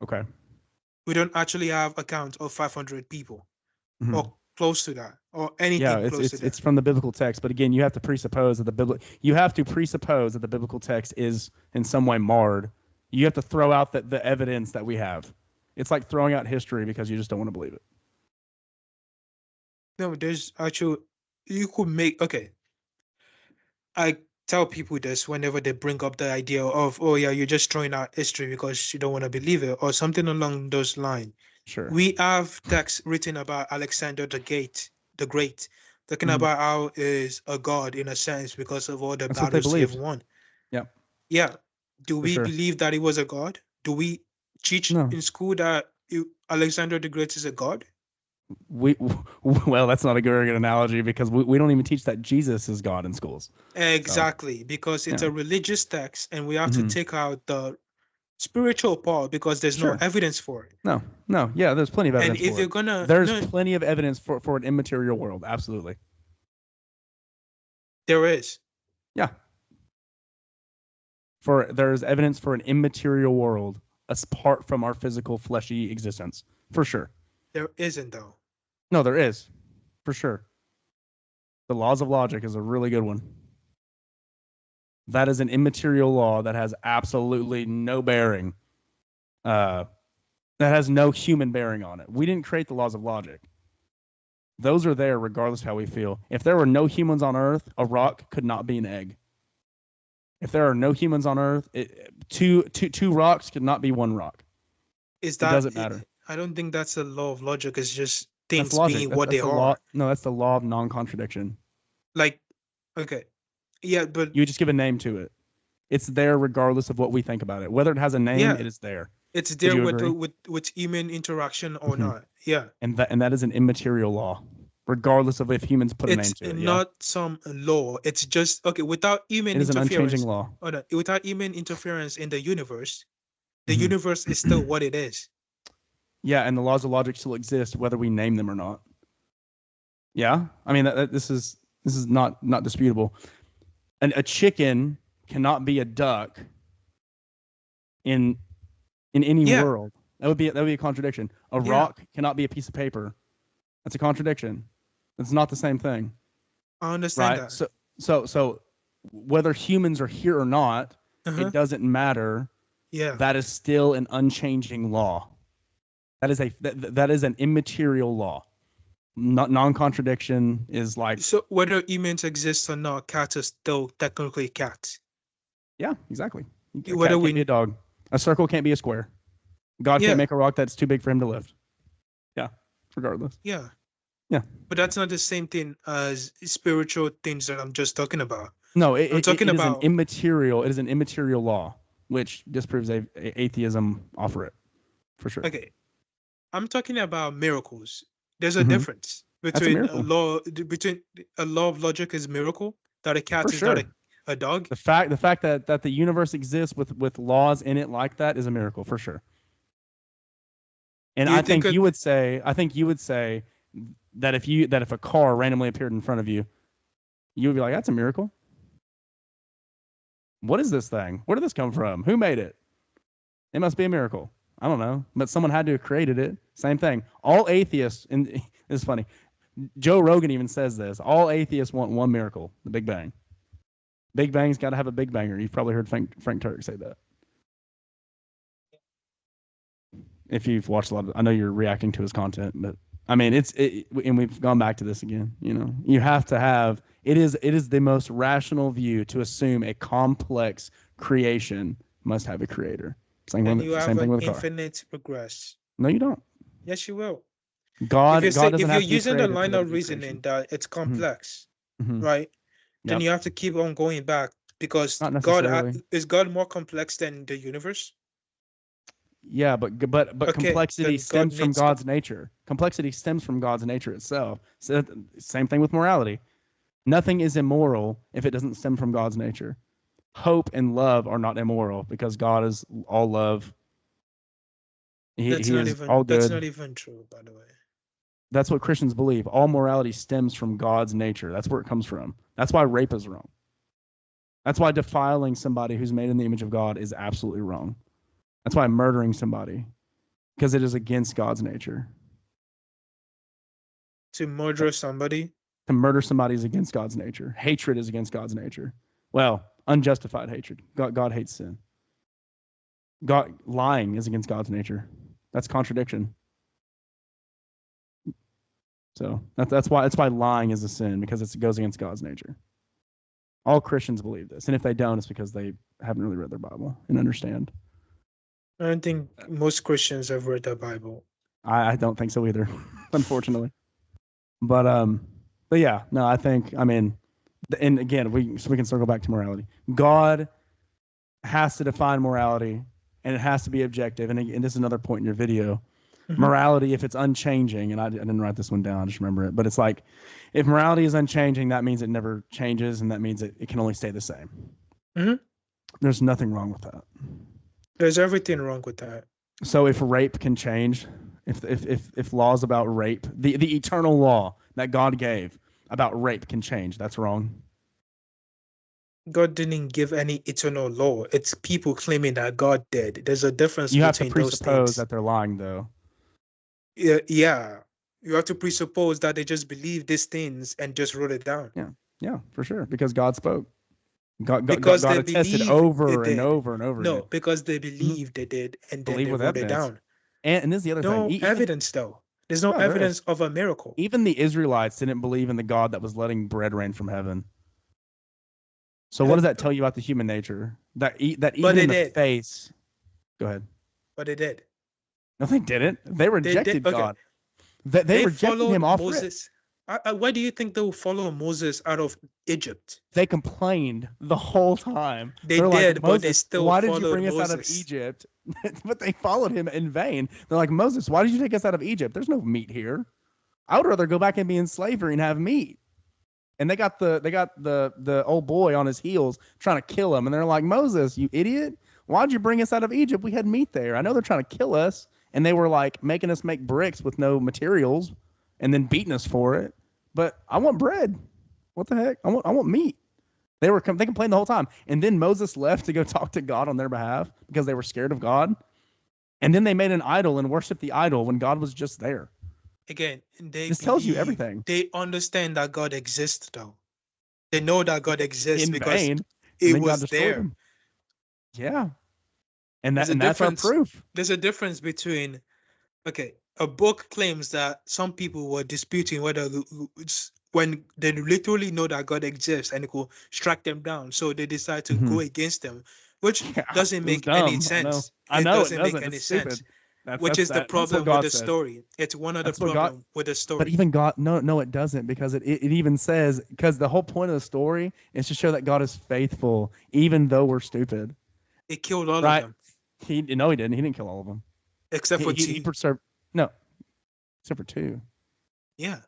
Okay.
We don't actually have account of 500 people or close to that or anything close to that.
It's from the biblical text, but again, you have to presuppose that the biblical text is in some way marred. You have to throw out the evidence that we have. It's like throwing out history because you just don't want to believe it.
No, there's actually, you could make, I tell people this whenever they bring up the idea of, oh yeah, you're just throwing out history because you don't want to believe it or something along those lines.
Sure.
We have texts written about Alexander the Great talking about how is a god in a sense because of all the
That's what they
battles he have
believed.
won.
Yep,
Yeah. Do
for
we
sure.
believe that he was a god? Do we teach
No,
in school that Alexander the Great is a god?
we well, that's not a very good analogy because we don't even teach that Jesus is God in schools. So
Exactly, because it's
yeah,
a religious text and we have to
hmm
take out the spiritual part because there's no
sure.
evidence for it.
No, no, yeah, there's plenty of
And
evidence
if
for
you're
it.
gonna
There's
no,
plenty of evidence for an immaterial world. Absolutely.
there is.
Yeah. There's evidence for an immaterial world apart from our physical fleshy existence. For sure.
There isn't though.
No, there is. For sure. The laws of logic is a really good one. That is an immaterial law that has absolutely no bearing. That has no human bearing on it. We didn't create the laws of logic. Those are there regardless of how we feel. If there were no humans on Earth, a rock could not be an egg. If there are no humans on Earth, two rocks could not be one rock.
Is
It
that
doesn't matter.
I don't think that's a law of logic. It's just
That's
things
logic.
being what
That's
they
the law.
are.
No, that's the law of non-contradiction.
Like, okay, yeah, but
You just give a name to it. It's there regardless of what we think about it. Whether it has a name,
yeah,
it is there.
it's
Would
there
you
with
agree?
human interaction or
Mm-hmm.
not. Yeah,
And that is an immaterial law, regardless of if humans put a name
it's
to it. Yeah,
not some law. It's just okay without human
it is an unchanging
interference.
law.
Hold on, without human interference in the
Mm-hmm.
universe is still what it is.
Yeah, and the laws of logic still exist whether we name them or not. Yeah, I mean this is not disputable. And a chicken cannot be a duck in any
Yeah,
world. That would be a contradiction. A
yeah,
rock cannot be a piece of paper. That's a contradiction. It's not the same thing,
I understand
right?
that.
So whether humans are here or not, it
Uh-huh.
doesn't matter.
Yeah.
That is still an unchanging law. That is an immaterial law. Non-contradiction is like,
So whether humans exist or not, cats are still technically cats.
yeah, exactly. A
Whether
cat can't be a
we,
dog. A circle can't be a square. God can't
yeah,
make a rock that's too big for him to lift. Yeah, regardless.
yeah.
Yeah.
But that's not the same thing as spiritual things that I'm just talking about.
No,
I'm talking
it is an
about,
immaterial. It is an immaterial law, which disproves atheism offer it for sure.
okay, I'm talking about miracles. There's a
Hmm.
difference
That's a
between
miracle
between a law of logic is miracle, that a
for
cat is not
sure.
a dog.
The fact that the universe exists with laws in it like that is a miracle for sure. And
Do you think
I think you would say that if a car randomly appeared in front of you, you would be like, that's a miracle. What is this thing? Where did this come from? Who made it? It must be a miracle. I don't know, but someone had to have created it. Same thing. All atheists, and it's funny. Joe Rogan even says this. All atheists want one miracle: the Big Bang. Big Bang's got to have a Big Banger. You've probably heard Frank Turek say that. If you've watched a lot of, I know you're reacting to his content, but I mean, and we've gone back to this again. You know, you have to have. It is the most rational view to assume a complex creation must have a creator.
and you have
Same thing
an
with a car.
infinite progress?
No, you don't.
Yes, you will.
God doesn't
If you're
have to be
using the
created for
line
there to
of
be
reasoning
creation.
that it's
Hmm.
complex,
Hmm.
right? Then
Yep.
you have to keep on going back because
Not
God
necessarily.
is God more complex than the universe?
Yeah, but
Okay,
complexity
then God
stems from
needs
God's nature. Complexity stems from God's nature itself. So same thing with morality. Nothing is immoral if it doesn't stem from God's nature. Hope and love are not immoral because God is all love. He is all
that's
good.
not even true, by the way.
That's what Christians believe. All morality stems from God's nature. That's where it comes from. That's why rape is wrong. That's why defiling somebody who's made in the image of God is absolutely wrong. That's why murdering somebody, because it is against God's nature.
To murder somebody,
To murder somebody is against God's nature. Hatred is against God's nature. Well, unjustified hatred. God hates sin. God lying is against God's nature. That's contradiction. So that's why lying is a sin, because it goes against God's nature. All Christians believe this, and if they don't, it's because they haven't really read their Bible and understand.
I don't think most Christians have read the Bible.
I don't think so either, unfortunately. But But yeah, no, I mean, and again, we can circle back to morality. God has to define morality, and it has to be objective. And this is another point in your video.
Hmm.
Morality, if it's unchanging, and I didn't write this one down, I just remember it, but it's like, if morality is unchanging, that means it never changes, and that means it can only stay the same.
Hmm.
There's nothing wrong with that.
There's everything wrong with that.
So if rape can change, if laws about rape, the eternal law that God gave about rape can change, that's wrong.
God didn't give any eternal law. It's people claiming that God did. There's a difference
You have to
between those
presuppose
things.
that they're lying, though.
Yeah, yeah. You have to presuppose that they just believe these things and just wrote it down
Yeah, yeah, for sure, because God spoke.
because
God
they
attested
believe it
over and
did.
over and over again.
No, because they
Mhm.
believe they did, and then
Believe
they
with
wrote it
evidence.
down.
And this is the other thing.
No
Even
evidence, though. There's no
no, there is.
evidence of a miracle.
Even the Israelites didn't believe in the God that was letting bread rain from heaven. So what
Uh,
does that tell you about the human nature? That
But
even
they
in the
did.
face. Go ahead.
But they did.
No, they didn't. They
They did.
rejected
Okay.
God. They
They
rejected him
followed
off rip.
Moses. Why do you think they will follow Moses out of Egypt?
They complained the whole time.
They
They're like,
did, but they
Moses,
still
why did you
followed
bring us out of
Moses.
Egypt? But they followed him in vain. They're like, Moses, why did you take us out of Egypt? There's no meat here. I would rather go back and be in slavery and have meat. And they got the old boy on his heels trying to kill him. And they're like, Moses, you idiot. Why'd you bring us out of Egypt? We had meat there. I know they're trying to kill us. And they were like making us make bricks with no materials and then beating us for it. But I want bread. What the heck? I want meat. They complained the whole time. And then Moses left to go talk to God on their behalf because they were scared of God. And then they made an idol and worshiped the idol when God was just there.
Again, they
This tells you
believe,
everything.
they understand that God exists, though. They know that God exists
In
because
vain. And
it
then God
was
destroyed
there.
them. Yeah. And
There's a
that's our
difference.
proof.
There's a difference between, okay, a book claims that some people were disputing whether it's when they literally know that God exists and it will strike them down. So they decide to
Mm-hmm.
go against them, which
Yeah,
doesn't
it was
make any
dumb. I know.
sense.
I
It
know it
doesn't make
doesn't. It's
any sense,
stupid. That's
which
that's
is the
that. That's what
problem with
God
the
said.
story. It's one of the
That's what God.
problem with the
But
story.
even God, no, it doesn't, because it even says, because the whole point of the story is to show that God is faithful, even though we're stupid,
It killed all of
right?
them
He no, he didn't. He didn't kill all of them.
except for
He
two.
preserved no, except for two.
Yeah.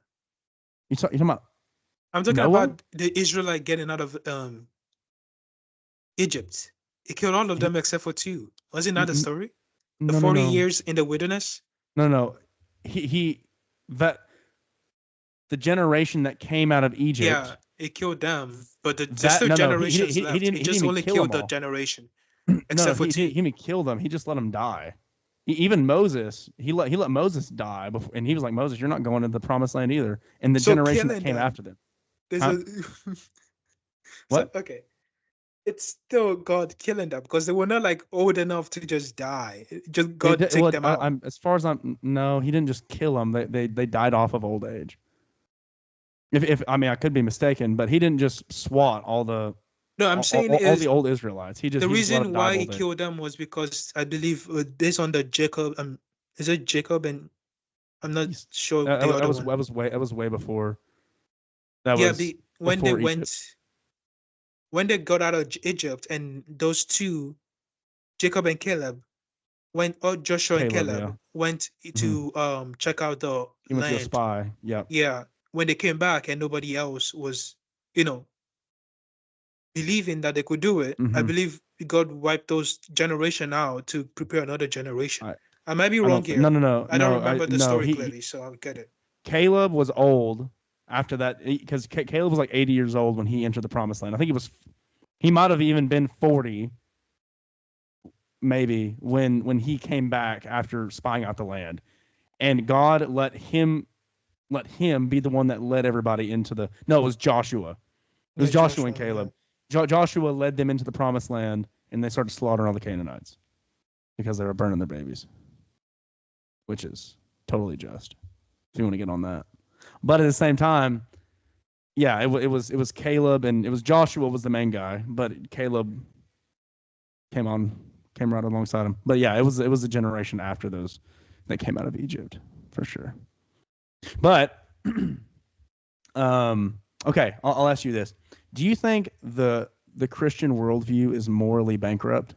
You talking about
I'm talking
Noah?
about the Israelite getting out of Egypt. It killed all of
He,
them except for two. Wasn't that the
n-
story? The
no, no,
40
no,
years in the wilderness?
no, no. He that the generation that came out of
Yeah,
Egypt.
it killed them, but there's
That
still
no, no.
generations left.
He
It
didn't
just
even
only
kill them
killed the
all.
generation,
No,
except for
he
two.
didn't kill them. He just let them die. Even Moses, he let Moses die before, and he was like, Moses, you're not going to the promised land either. And the
So
generation that
killing
came
them,
after them,
there's
huh?
a so
What?
okay. It's still God killing them because they were not like old enough to just die. Just
They
God
did.
take
Well,
them out.
I'm as far as I'm. No, he didn't just kill them. They died off of old age. If I mean, I could be mistaken, but he didn't just swat
No, I'm saying
all the
is
old Israelites.
the
He just let them
reason
die of
why he
old age.
killed them was because I believe based on the Jacob, is it Jacob and I'm not sure the other one.
That was way before. That
Yeah,
was
when they
before Egypt.
went, when they got out of Egypt, and those two, Jacob and Caleb, went, or Joshua and
Caleb, yeah.
Caleb went
Hmm.
to check out the
He went to go
land.
spy. Yep.
Yeah, when they came back and nobody else was, you know, believing that they could do it, I
Hmm.
believe God wiped those generation out to prepare another generation.
I
I might be
I
wrong
don't think. No,
here.
no, no,
I don't
no.
remember the
No.
story clearly, so I'll get it.
Caleb was old after that, because Caleb was like 80 years old when he entered the promised land. I think he might have even been 40, maybe, when he came back after spying out the land. And God let him be the one that led everybody into the. No, it was Joshua. It was
Yeah,
Joshua and
Joshua. Yeah.
Caleb. Joshua led them into the promised land, and they started slaughtering all the Canaanites because they were burning their babies, which is totally just. If you want to get on that, but at the same time, yeah, it was Caleb, and it was Joshua was the main guy, but Caleb came on came right alongside him. But yeah, it was a generation after those that came out of Egypt for sure. But Okay, I'll ask you this: do you think the Christian worldview is morally bankrupt?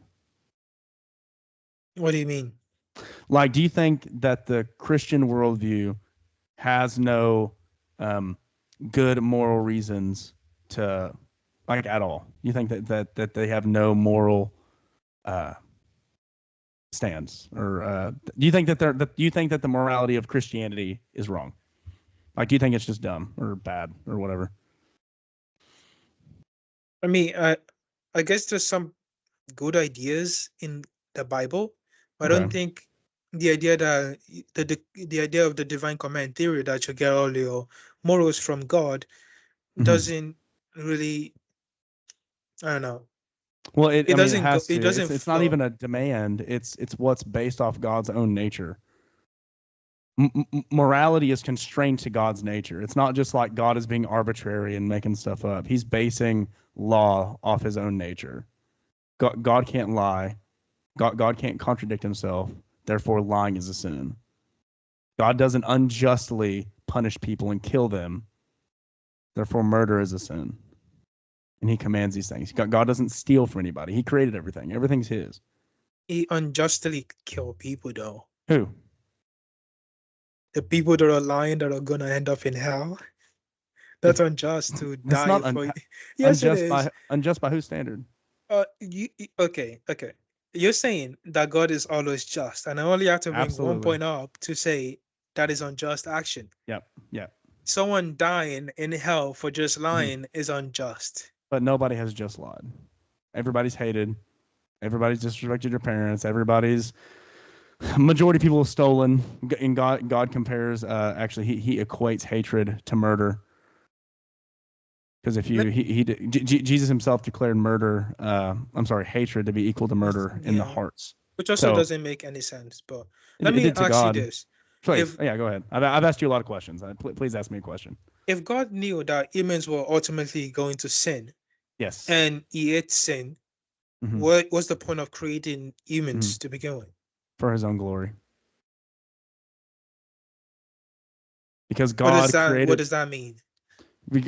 What do you mean?
Like, do you think that the Christian worldview has no good moral reasons to, like, at all? You think that they have no moral uh, stands, or do you think that do you think that the morality of Christianity is wrong? Like, do you think it's just dumb or bad or whatever?
I mean, I guess there's some good ideas in the Bible, but I
Okay.
don't think the idea that the idea of the divine command theory that you get all your morals from God
Hmm.
doesn't really, I don't know.
Well,
It
I mean, it
doesn't go.
has
It
to.
doesn't
It's not
flow.
even a demand. It's what's based off God's own nature. Morality is constrained to God's nature. It's not just like God is being arbitrary and making stuff up. He's basing law off his own nature. God can't lie. God can't contradict himself. Therefore, lying is a sin. God doesn't unjustly punish people and kill them. Therefore, murder is a sin. And he commands these things. God doesn't steal from anybody. He created everything. Everything's his.
He unjustly kill people though.
Who?
The people that are lying that are gonna end up in hell. That's
If
unjust to
that's
die
not
for. Yes, it is.
unjust by whose standard?
Okay. You're saying that God is always just, and I only have to bring one
Absolutely.
point up to say that is unjust action.
Yep. Yep.
Someone dying in hell for just
Hmm.
lying is unjust.
But nobody has just lied. Everybody's hated. Everybody's disrespected your parents. Everybody's majority of people have stolen. And God compares. Actually, he equates hatred to murder. Because if you
Let,
Jesus himself declared murder, I'm sorry, hatred to be equal to murder in the
yeah,
hearts.
which also
So
doesn't make any sense. But let
it
me
did to
ask you
God.
this:
Please,
if
yeah, go ahead. I've asked you a lot of questions. Please ask me a question.
if God knew that humans were ultimately going to sin
Yes.
and He ate sin,
Hmm.
what was the point of creating
Hmm.
humans to begin with?
For His own glory, because
What does
God
that What
created.
does that mean?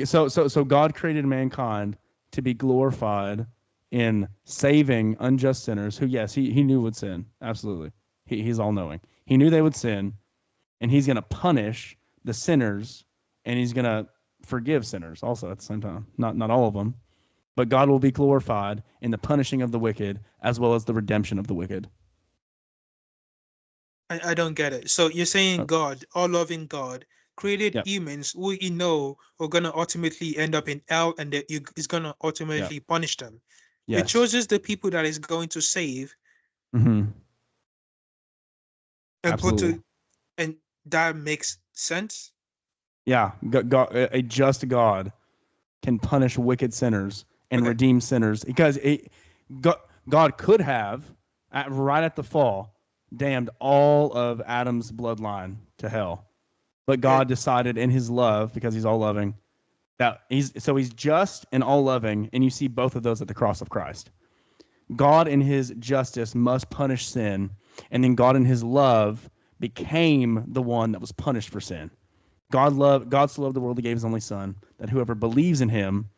So God created mankind to be glorified in saving unjust sinners who, yes, he knew would sin. Absolutely, he's all knowing. He knew they would sin, and he's going to punish the sinners, and he's going to forgive sinners also at the same time. Not all of them, but God will be glorified in the punishing of the wicked as well as the redemption of the wicked.
I don't get it. So you're saying
Oh,
God, all loving God, created
yep,
humans who you know are gonna ultimately end up in hell and that you is gonna
yep,
ultimately punish them. It
yes.
chooses the people that is going to save
Hmm.
and put
Absolutely.
to and that makes sense.
Yeah, a just God can punish wicked sinners and
Okay.
redeem sinners because God, God could have, right at the fall, damned all of Adam's bloodline to hell. But
Okay.
God decided in his love, because he's all loving, that he's just and all loving, and you see both of those at the cross of Christ. God in his justice must punish sin, and then God in his love became the one that was punished for sin. God so loved the world he gave his only son, that whoever believes in him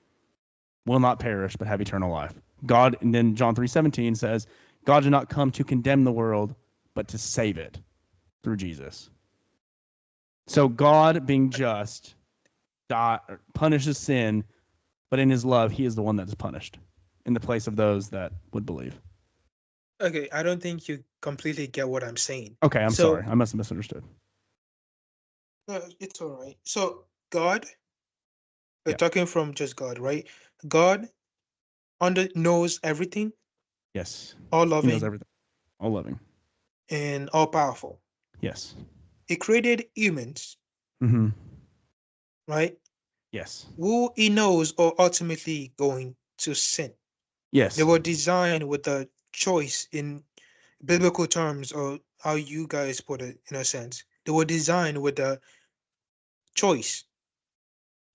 will not perish but have eternal life. God, and then John 3:17 says, God did not come to condemn the world, but to save it through Jesus. So God, being just, punishes sin, but in his love, he is the one that is punished in the place of those that would believe.
Okay. I don't think you completely get what I'm saying.
Okay, I'm
So
sorry. I must have misunderstood.
it's all right. So God, we're
Yeah.
talking from just God, right? God under knows everything,
Yes.
all
He knows
loving
everything. All loving.
and all powerful.
Yes.
He created humans,
Mm-hmm.
right?
Yes.
Who he knows are ultimately going to sin. They
Yes.
were designed with a choice in biblical terms, or how you guys put it, in a sense. They were designed with a choice,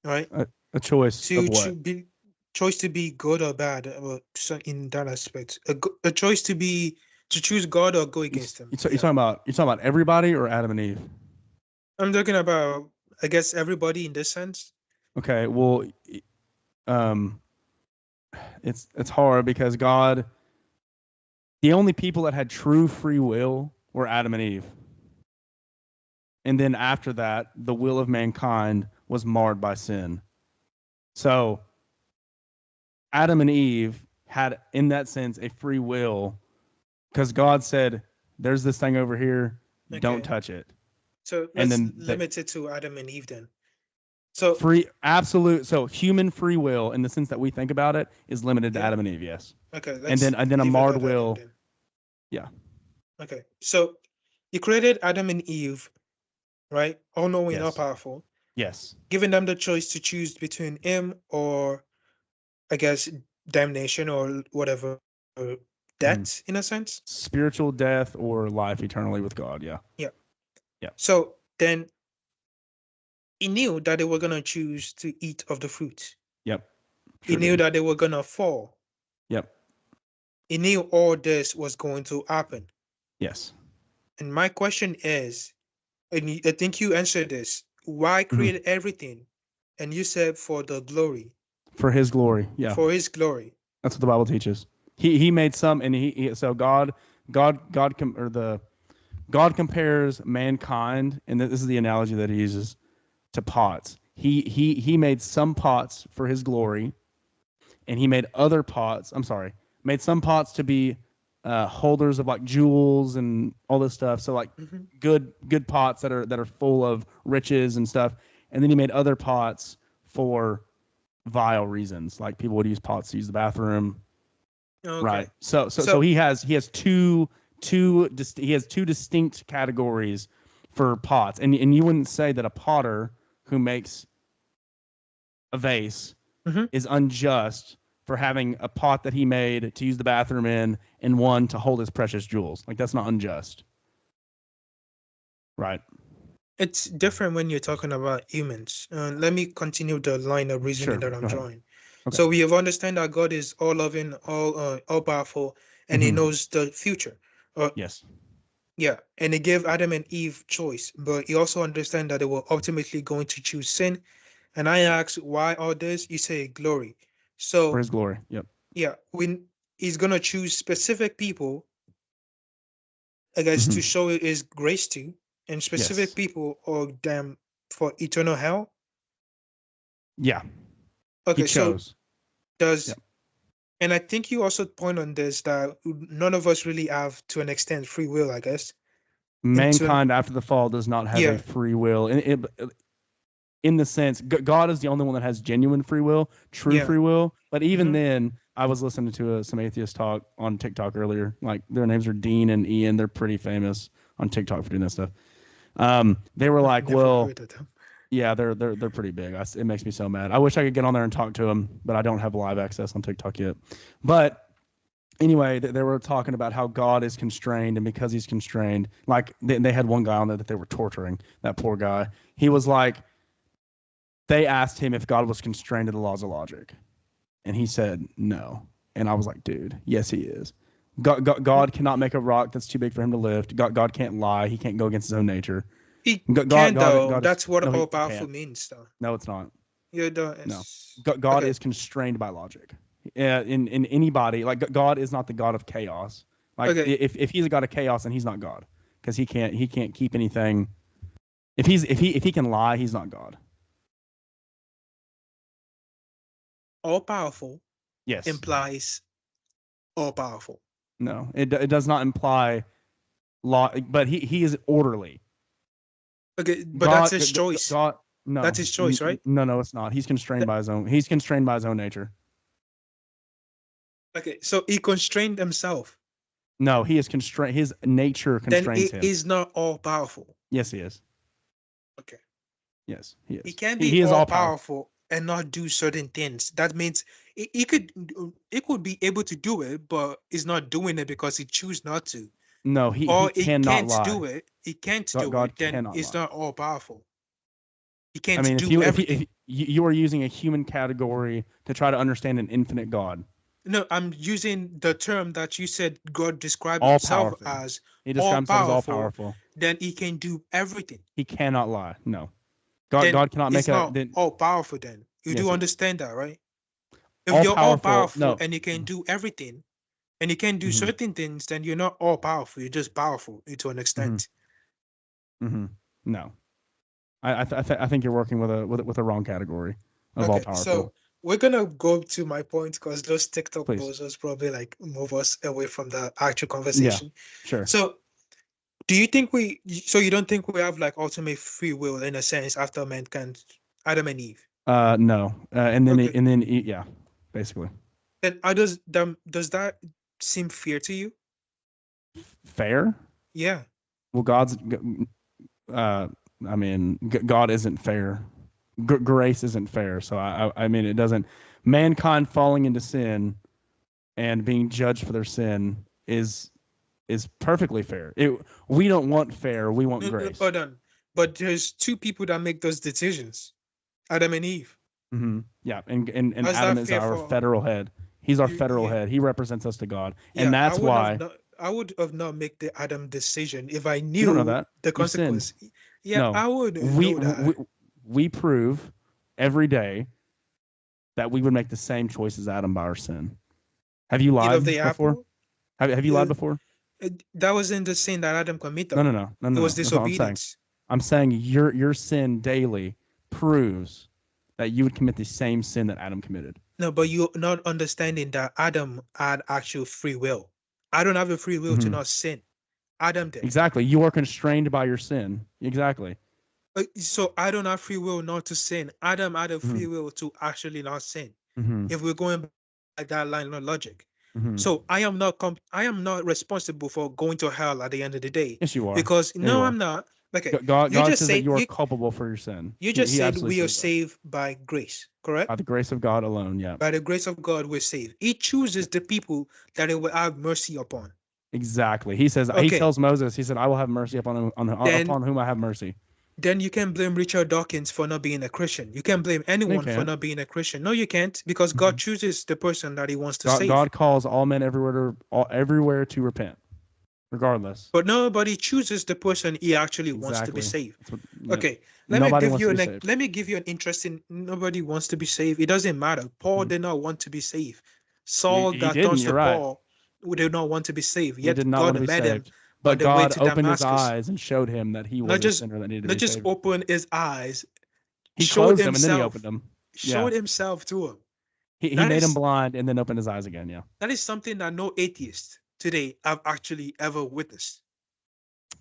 right?
A choice of
To
what?
be choice to be good or bad, so in that aspect, a choice to choose God or go
You,
against Him.
you're
Yeah,
talking about everybody or Adam and Eve?
I'm talking about, I guess, everybody in this sense.
Okay, well, um, it's hard because God, the only people that had true free will were Adam and Eve. And then after that, the will of mankind was marred by sin. So Adam and Eve had, in that sense, a free will because God said, "There's this thing over here, don't
Okay.
touch it."
So
And
let's
then the
limit it to Adam and Eve then. So
free, absolute, so human free will, in the sense that we think about it, is limited to
yeah.
Adam and Eve. Yes,
Okay,
and
let's
then a
leave it
marred
at that
will.
then.
Yeah.
Okay. So you created Adam and Eve, right? All knowing, all
Yes.
powerful,
Yes.
giving them the choice to choose between him or I guess damnation or whatever
Mhm.
death in a sense.
Spiritual death or life eternally with God. Yeah.
Yeah.
Yeah.
So then he knew that they were gonna choose to eat of the fruit.
Yep.
He
Sure
knew
did.
that they were gonna fall.
Yep.
He knew all this was going to happen.
Yes.
And my question is, and I think you answered this, why
Mhm.
create everything? And you said for the glory,
For His glory. Yeah.
for his glory.
That's what the Bible teaches. He made some, and so God compares mankind, and this is the analogy that He uses, to pots. He made some pots for His glory, and He made other pots. I'm sorry, made some pots to be holders of like jewels and all this stuff. So like
Mhm.
good pots that are full of riches and stuff. And then He made other pots for vile reasons, like people would use pots to use the bathroom. Right.
Okay.
So
So
he has two distinct categories for pots, and you wouldn't say that a potter who makes a vase
mhm.
is unjust for having a pot that he made to use the bathroom in and one to hold his precious jewels. Like that's not unjust. Right.
It's different when you're talking about humans. Let me continue the line of reasoning
Sure.
that I'm
Go ahead.
drawing.
Okay.
So we have understand that God is all loving, all powerful, and He
Mm-hmm.
knows the future. Uh,
Yes.
yeah, and He gave Adam and Eve choice, but He also understand that they were ultimately going to choose sin. And I ask, why all this? You say glory.
For
So
his glory. Yep.
yeah, when He's gonna choose specific people, I guess,
Mm-hmm.
to show His grace to, and specific
Yes.
people are damned for eternal hell.
Yeah. He
Okay, so
chose.
does
Yep.
and I think you also point on this that none of us really have, to an extent, free will, I guess. Into an
Mankind after the fall does not have a
yeah,
free will. In the sense, God is the only one that has genuine free will, true
yeah,
free will. But even
hmm
then, I was listening to some atheist talk on TikTok earlier. Like their names are Dean and Ian. They're pretty famous on TikTok for doing that stuff. They were like,
never
well,
heard of them.
yeah, they're pretty big. It makes me so mad. I wish I could get on there and talk to them, but I don't have live access on TikTok yet. But anyway, they were talking about how God is constrained, and because He's constrained, like they had one guy on there that they were torturing. That poor guy. He was like, they asked him if God was constrained to the laws of logic, and he said no. And I was like, dude, yes, He is. God cannot make a rock that's too big for Him to lift. God can't lie. He can't go against His own nature.
He can though.
God is
That's what
no,
all
he
powerful
can't.
means, though.
No, it's not.
You don't.
No,
It's,
God
okay.
is constrained by logic. In anybody, like God is not the God of chaos. Like
Okay.
if He's a God of chaos, then He's not God because he can't keep anything. If he can lie, He's not God.
All powerful
Yes.
implies all powerful.
No, it does not imply law, but he is orderly.
Okay, but that's
God,
his choice.
God,
That's
no,
his choice, right?
no, it's not. He's constrained
Th-
by his own. He's constrained by his own nature.
Okay, so he constrained himself.
No, he is constrained. His nature
Then
constrains
he
him.
is not all powerful.
Yes, he is.
Okay.
Yes, he
He
is.
can
He,
be
he is
all
all powerful.
powerful and not do certain things. That means he could be able to do it, but he's not doing it because he choose not to.
No, he
Or he
cannot
can't
lie.
do it. He can't
God,
do
God
it. Then
cannot
it's
lie.
not all powerful. He
I
can't
mean,
do
if
everything.
you are using a human category to try to understand an infinite God,
No, I'm using the term that you said God described
all
himself
powerful.
as
He
all
describes himself as all
powerful,
powerful.
then he can do everything.
He cannot lie. No. God,
then
God cannot make
it's
a
not
then.
all powerful. Then you
Yes,
do understand that, right? If
all
you're all
powerful.
powerful
No.
and you can do everything and you can do
Mm-hmm,
certain things, then you're not all powerful. You're just powerful to an
mm-hmm,
extent.
mm-hmm. No, I think you're working with a wrong category of all
Okay,
powerful.
so we're gonna go to my point because those TikTok
Please.
bozos probably like move us away from the actual
Yeah.
conversation.
Sure.
So do you think so you don't think we have like ultimate free will in a sense after mankind, Adam and Eve?
No.
Okay.
Yeah. Basically.
Then does that seem fair to you?
Fair.
Yeah.
Well, uh, I mean, God isn't fair. Grace isn't fair. So I mean, it doesn't. Mankind falling into sin and being judged for their sin is perfectly fair. We don't want fair. We want
No, no,
grace.
hold on. But there's two people that make those decisions, Adam and Eve.
Yeah, and
How's
Adam
that
is
fair
our
for
federal head. He's our
you?
federal
Yeah.
head. He represents us to God, and
Yeah,
that's why
I would have not make the Adam decision if I
you don't know
knew
that
the
you sinned.
consequence. Yeah,
No,
I would
we
know that.
we we prove every day that we would make the same choice as Adam by our sin. Have you
Eat of the
lied before?
apple.
Have you lied
Uh,
before?
that wasn't the sin that Adam
No,
committed.
no, no, no,
It
no,
was
no. That's what I'm saying.
disobedience.
I'm saying your sin daily proves that you would commit the same sin that Adam committed.
No, but you're not understanding that Adam had actual free will. I don't have a free will to
Hmm.
not sin. Adam did.
Exactly. You are constrained by your sin. Exactly.
So I don't have free will not to sin. Adam had a
Hmm.
free will to actually not sin.
Hmm.
If we're going by that line of logic.
Hmm.
So I am not responsible for going to hell at the end of the day
Yes, you are.
because
Yeah, you
no,
are.
I'm not. Okay, you
God
just
says that
said
you are culpable for your sin.
you just
He
said
absolutely
we are
says that.
saved by grace,
By
correct?
the grace of God alone. Yeah.
By the grace of God, we're saved. He chooses the people that he will have mercy upon.
Exactly. He says he
Okay,
tells Moses. He said, "I will have mercy
then
upon whom I have mercy."
you can blame Richard Dawkins for not being a Christian. You can blame
No, you
anyone for
can't.
not being a Christian. No, you can't, because God
Mhm.
chooses the person that he wants to save.
God calls all men everywhere to repent, regardless.
But nobody chooses the person he actually wants to be
Exactly.
saved.
That's what. Yep.
Okay,
Nobody wants to be saved.
let me give you an interesting. Nobody wants to be saved. It doesn't matter. Paul
Mhm.
did not want to be saved. Saul
He
that
didn't.
turns
You're
to
right.
Paul who did not want to be saved.
He
Yet
did not want to
God
be
met him
saved,
on
but
the way
God
to
opened his
Damascus.
eyes and showed him that he
Not
was a
just
sinner that needed to
not
be
just
saved.
opened his eyes,
He
showed
closed them and then he opened
himself,
them. Yeah.
showed himself to him.
He
That
made him
is
blind and then opened his eyes again. Yeah.
that is something that no atheist today have actually ever witnessed.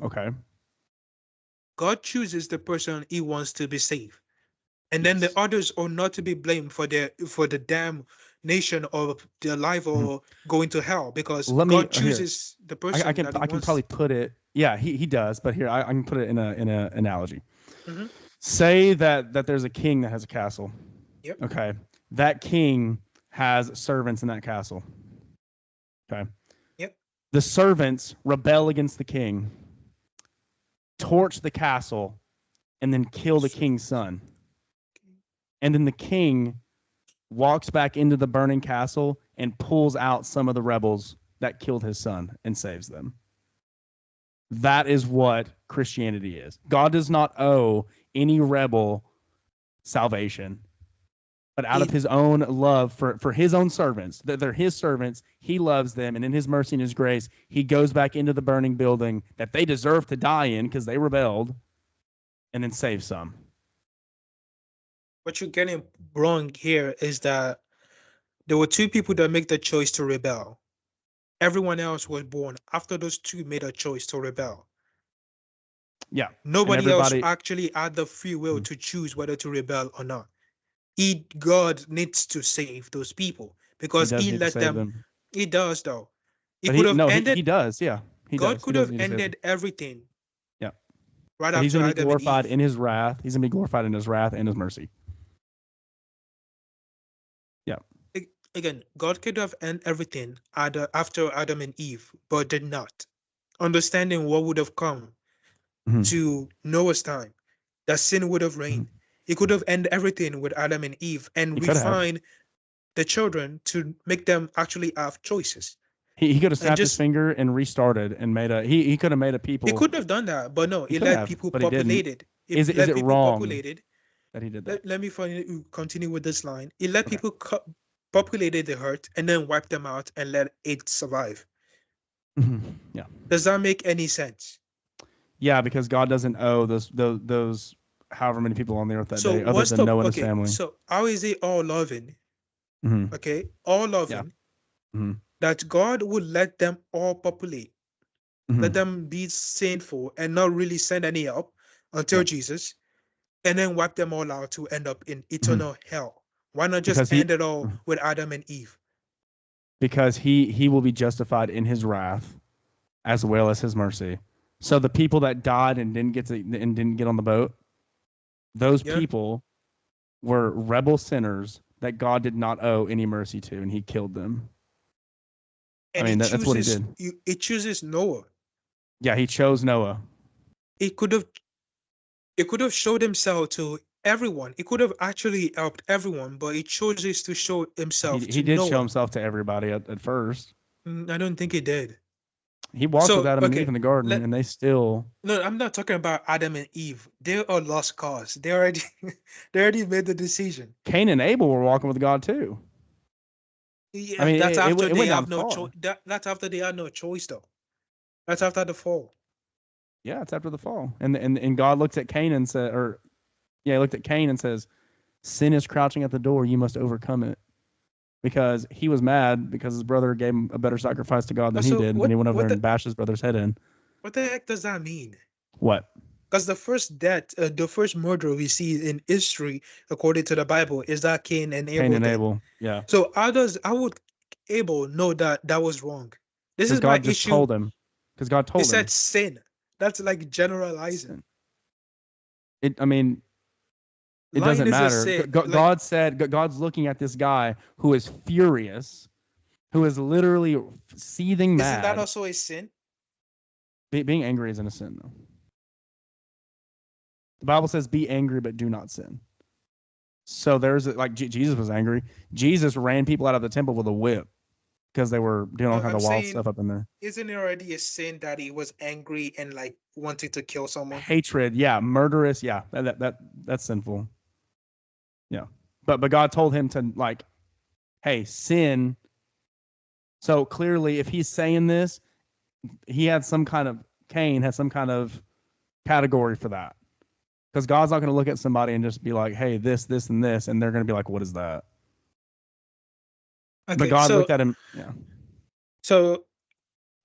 Okay.
God chooses the person he wants to be saved. And then the
Yes.
others are not to be blamed for the damnation of their life
Mhm.
or going to hell because
Let me
God
here.
chooses the person that he
I can
wants.
probably put it. Yeah, he does. But here I can put it in a analogy.
Mhm.
Say that there's a king that has a castle.
Yep.
Okay. That king has servants in that castle. Okay.
Yep.
The servants rebel against the king, torch the castle, and then kill the
So,
king's son. And then the king walks back into the burning castle and pulls out some of the rebels that killed his son and saves them. That is what Christianity is. God does not owe any rebel salvation, but out of
it,
his own love for his own servants, that they're his servants, he loves them, and in his mercy and his grace, he goes back into the burning building that they deserve to die in because they rebelled, and then saves some.
what you're getting wrong here is that there were two people that make the choice to rebel. Everyone else was born after those two made a choice to rebel.
Yeah, and
Nobody else
everybody.
actually had the free will to choose whether to rebel or not. God needs to save those people
He
because
does
he
need to
let
save
them.
them,
He does though. He
but
could
he
have
no he
ended.
does. Yeah,
God
he
could
does
have
need to save them.
ended everything
Yeah,
right
but he's
after
going to be
Adam and
glorified
Eve.
in his wrath. He's going to be glorified in his wrath and his mercy. Yeah.
Again, God could have ended everything after Adam and Eve, but did not. Understanding what would have come
Mm-hmm.
to Noah's time, that sin would have
Mm-hmm.
reigned. He could have ended everything with Adam and Eve and
He could have.
refine the children to make them actually have choices.
He could have
And
snapped his
just
finger and restarted and made a he could have made a
he
people.
could have done that, but no,
He
he
could
let
have,
people
but he didn't.
populated. He
Is
let
it
people
wrong?
populated.
that he did that.
Let me continue with this line. He let
Okay.
people populated the earth and then wiped them out and let it survive.
Yeah.
Does that make any sense?
Yeah, because God doesn't owe those however many people on the earth that
So
day, other
what's
than
the
Noah and his
okay?
family.
So how is it all loving?
Hmm.
Okay, all
Yeah.
loving
Hmm.
that God would let them all populate, let
Hmm.
them be sinful and not really send any help until
Yeah.
Jesus, and then wipe them all out to end up in
Hmm.
eternal hell. Why not just
Because
end it all with Adam and Eve?
he will be justified in his wrath as well as his mercy. So the people that died and didn't get on the boat, those
Yeah.
people were rebel sinners that God did not owe any mercy to, and he killed them. I
And
mean, that's what he did.
it chooses Noah.
Yeah, he chose Noah.
It could have it could have showed himself to everyone. It could have actually helped everyone, but it chooses to show
He
himself
he
to
did show
Noah.
himself to everybody at first.
I don't think he did.
He walked with
So
Adam and Eve
okay,
in the garden,
let
and they still.
no, I'm not talking about Adam and Eve. They are lost cause. They already they already made the decision.
Cain and Abel were walking with God too. I
Yeah,
mean,
that's after
it
they
went down
have no choice.
far.
That's after they had no choice, though. That's after the fall.
Yeah, it's after the fall, and God looks at Cain and said, or yeah, he looked at Cain and says, "Sin is crouching at the door. You must overcome it." Because he was mad because his brother gave him a better sacrifice to God than he
So
did, and he went over there
what
and bashed his brother's head in.
the heck does that mean?
What?
Because the first murder we see in history, according to the Bible, is that Cain and
Cain
Abel
and
did.
Abel. Yeah,
So how would Abel know that that was wrong? This
because
is my
God just
issue.
told him. Because God
It
told
said
him.
sin. That's like generalizing.
Sin. I mean, it
Lying
doesn't
is a
matter.
sin. Like,
God said, God's looking at this guy who is furious, who is literally seething
isn't that
mad.
also a sin?
Being angry isn't a sin, though. The Bible says, "Be angry, but do not sin." So there's like Jesus was angry. Jesus ran people out of the temple with a whip because they were doing all kinds
I'm
of wild
saying,
stuff up in there.
isn't it already a sin that he was angry and like wanted to kill someone?
Hatred, yeah, murderous, yeah, that's sinful. Yeah, but God told him to like, hey, sin. So clearly, if he's saying this, he had some kind of Cain had some kind of category for that. Because God's not going to look at somebody and just be like, hey, this, and this, and they're going to be like, what is that? But
Okay,
God looked at him. Yeah.
so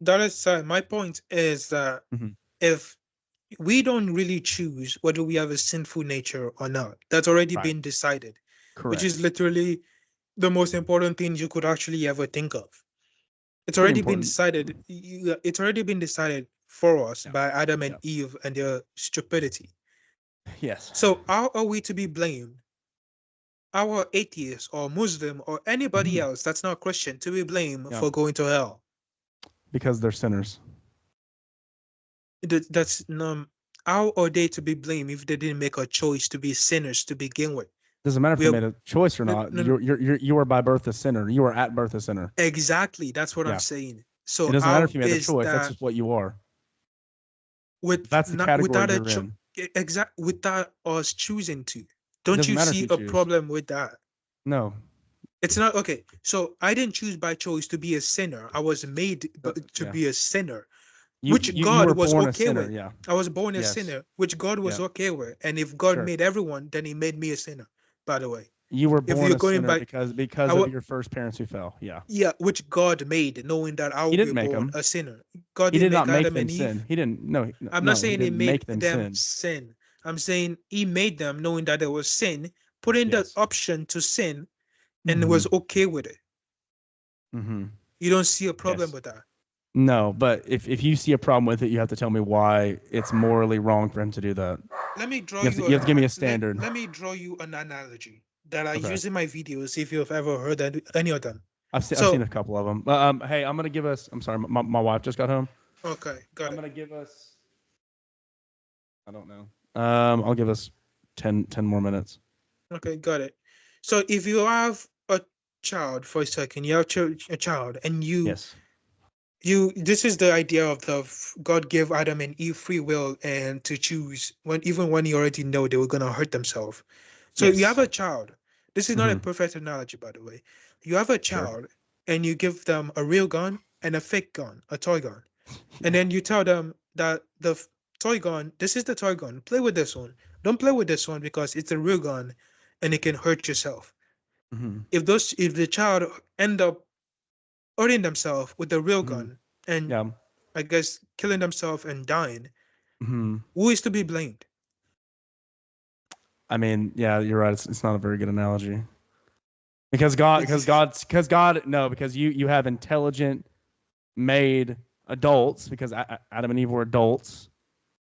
that is my point is that
Mm-hmm.
if we don't really choose whether we have a sinful nature or not, that's already
Right.
been decided, which is
Correct.
literally the most important thing you could actually ever think of. It's
Pretty
already been
important.
decided. It's already been decided for us
Yeah.
by Adam and
Yeah.
Eve and their stupidity.
Yes.
So how are we to be blamed? Our atheist or Muslim or anybody
Mm-hmm.
else that's not Christian to be blamed
Yeah.
for going to hell?
Because they're sinners.
That's how are they to be blamed if they didn't make a choice to be sinners to begin with?
Doesn't matter if
We
they
are
made a choice or
no,
not.
no,
You are by birth a sinner. You are at birth a sinner.
exactly, that's what I'm
Yeah.
saying.
It
So
doesn't matter if
how
you made the
is
choice. That's
that
just what you are.
with
That's the
not
category
without a
you're in.
without us choosing to?
It
Don't
doesn't
you
matter if
see
you
a
choose.
problem with that?
No.
It's not okay. So I didn't choose by choice to be a sinner. I was made to
Yeah.
be a sinner, which
You
God
were
was
born a
okay
sinner.
with.
Yeah.
I was born a
Yes.
sinner, which God was
Yeah.
okay with. And if God
Sure.
made everyone, then He made me a sinner. By the way,
You were
if
born
you're
a
going
sinner
by,
because
I
of
wa-
your first parents who fell. Yeah.
yeah, which God made, knowing that I
He
will be
didn't make
born
them.
a sinner. God
He
didn't
did not
make
make
Adam
them
and
sin.
Eve.
He didn't. No.
I'm not
No. He
saying He
didn't
made
make them
them
sin.
sin. I'm saying He made them knowing that there was sin, put in the
Yes.
option to sin, and
Mm-hmm.
was okay with it.
Mm-hmm.
You don't see a problem
Yes.
with that.
No, but if you see a problem with it, you have to tell me why it's morally wrong for him to do that.
Let me draw
You have to give me a standard.
let me draw you an analogy that I
Okay.
use in my videos if you've ever heard any of them.
I've seen
So
a couple of them. Hey, I'm gonna give us. I'm sorry, my wife just got home.
okay, got
I'm
it.
gonna give us. I don't know. I'll give us 10 more minutes.
Okay, got it. So if you have a child for a second, you have a child, and
Yes.
this is the idea of God gave Adam and Eve free will and to choose when even when you already know they were gonna hurt themselves. So you have
Yes.
a child. This is not a perfect analogy, by the way. You have a
Sure.
child and you give them a real gun and a fake gun, a toy gun. And
Yeah.
then you tell them that toy gun, this is the toy gun. Play with this one. Don't play with this one because it's a real gun and it can hurt yourself.
Hmm.
If the child end up hurting themselves with the real
Hmm.
gun and
Yeah.
I guess killing themselves and dying,
Hmm.
who is to be blamed?
I mean, yeah, you're right. It's not a very good analogy because God,
It's
no, because you have intelligent made adults because Adam and Eve were adults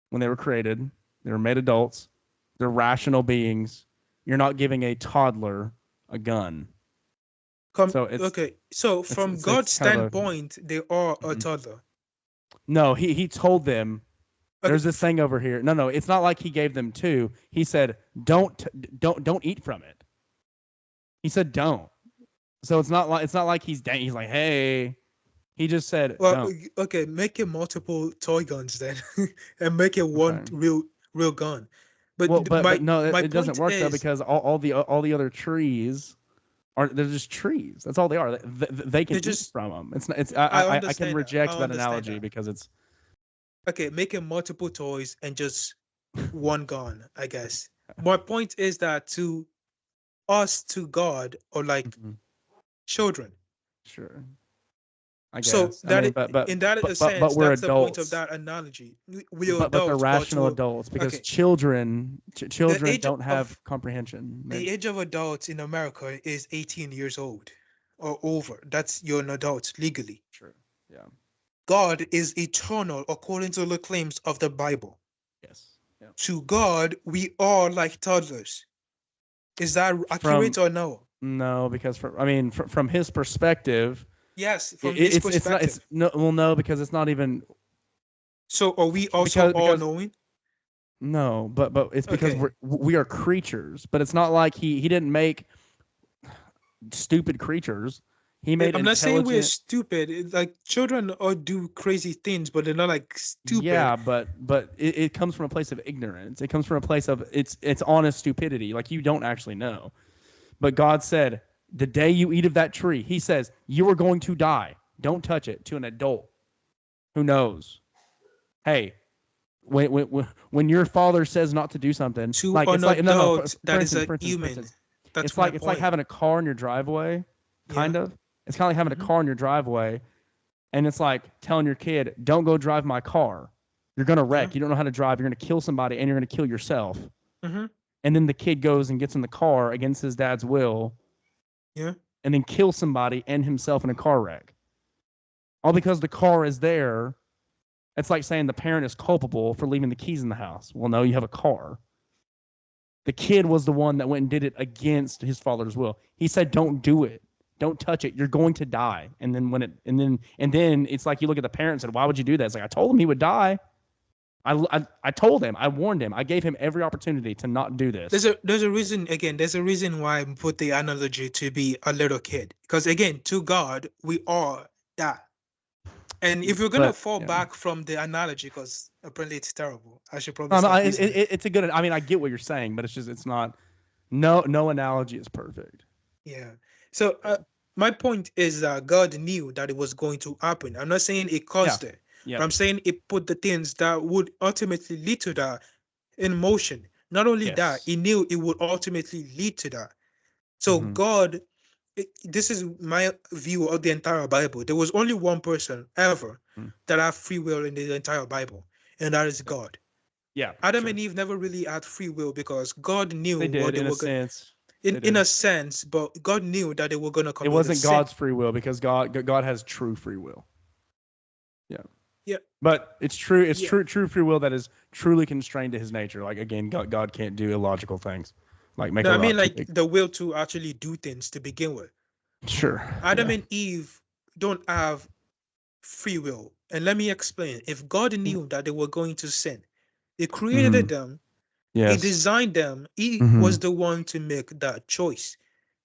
when they were created. They were made adults. They're rational beings. You're not giving a toddler a gun. So
okay. So from God's
it's kind of a
standpoint, they are a
mhm.
toddler.
No. He told them
Okay,
there's this thing over here. No, it's not like he gave them two. He said don't eat from it. He said don't. So it's not like he's like hey. He just said
well,
don't.
okay, make it multiple toy guns then, and make it one
Okay.
real gun. But
Well, but no,
my
it doesn't
point
work though
is,
because all the other trees are they're just trees. That's all they are. They
they
can eat
just
from them. It's not. It's
I
I can
understand that. I
reject that
understand
analogy
that.
because it's
Okay, make it multiple toys and just one gun, I guess. My point is that to us, to God, or like
mhm,
children.
sure. I
So
guess. I mean,
in that sense,
we're
that's the point of
adults.
that analogy. We are
But they're
adults, but
rational
to
adults because
okay, the
children
age
don't have
of
comprehension.
the age of adults in America is 18 years old or over. That's you're an adult legally.
Sure. Yeah.
God is eternal according to the claims of the Bible.
Yes. Yeah.
To God, we are like toddlers. Is that accurate
From
or no?
no, because from I mean from his perspective,
Yes, from his
it's not it's
perspective.
no well no because it's not even
So are we also all
because
knowing?
no but it's because
Okay.
we are creatures but it's not like he didn't make stupid creatures. He made
I'm not saying we're
intelligent.
stupid. It's like children all do crazy things, but they're not like stupid.
Yeah, but it comes from a place of ignorance. It comes from a place of it's honest stupidity. Like you don't actually know. But God said, the day you eat of that tree, He says you are going to die. Don't touch it. To an adult who knows. Hey, when your father says not to do something,
To
like
an
it's like no. For,
adult that is a
for instance,
human. That's
it's
my
like
point.
having a car in your driveway,
Yeah.
kind of. It's kind of like having a
Hmm.
car in your driveway, and it's like telling your kid, "Don't go drive my car. You're gonna
Yeah.
wreck. You don't know how to drive. You're gonna kill somebody, and you're gonna kill yourself."
Hmm.
And then the kid goes and gets in the car against his dad's will,
Yeah.
and then kills somebody and himself in a car wreck, all because the car is there. It's like saying the parent is culpable for leaving the keys in the house. Well, no, you have a car. The kid was the one that went and did it against his father's will. He said, "Don't do it. Don't touch it. You're going to die." And then and then it's like you look at the parent and said, "Why would you do that?" It's like I told him he would die. I told him. I warned him. I gave him every opportunity to not do this.
There's a reason again. There's a reason why I put the analogy to be a little kid. Because again, to God, we are that. And if you're gonna
But
fall
yeah,
back from the analogy, because apparently it's terrible, I should probably
no, no,
stop using it.
it's a good. I mean, I get what you're saying, but it's just it's not. No analogy is perfect.
Yeah. So
Yeah,
my point is that God knew that it was going to happen. I'm not saying it
yeah,
caused it, but
yep.
I'm saying it put the things that would ultimately lead to that in motion. Not only that,
Yes.
he knew it would ultimately lead to that. So
Mm-hmm.
God, this is my view of the entire Bible. There was only one person ever
Mm-hmm.
that had free will in the entire Bible, and that is
Yep.
God.
Yeah,
Adam
sure.
and Eve never really had free will because God knew
They
what
did
they
in a
were going
sense. They
in
did.
a sense, but God knew that they were going to
It
commit a
wasn't
sin.
God's free will because God has true free will. Yeah.
Yeah,
But it's true. It's
yeah.
true free will that is truly constrained to His nature. Like again, God can't do illogical things, like make
No,
a
I mean
rock too
like
big.
the will to actually do things to begin with.
Sure.
Adam
Yeah.
and Eve don't have free will. And let me explain. If God knew that they were going to sin, He
Mm-hmm.
created them, He
Yes.
designed them, He
Mm-hmm.
was the one to make that choice.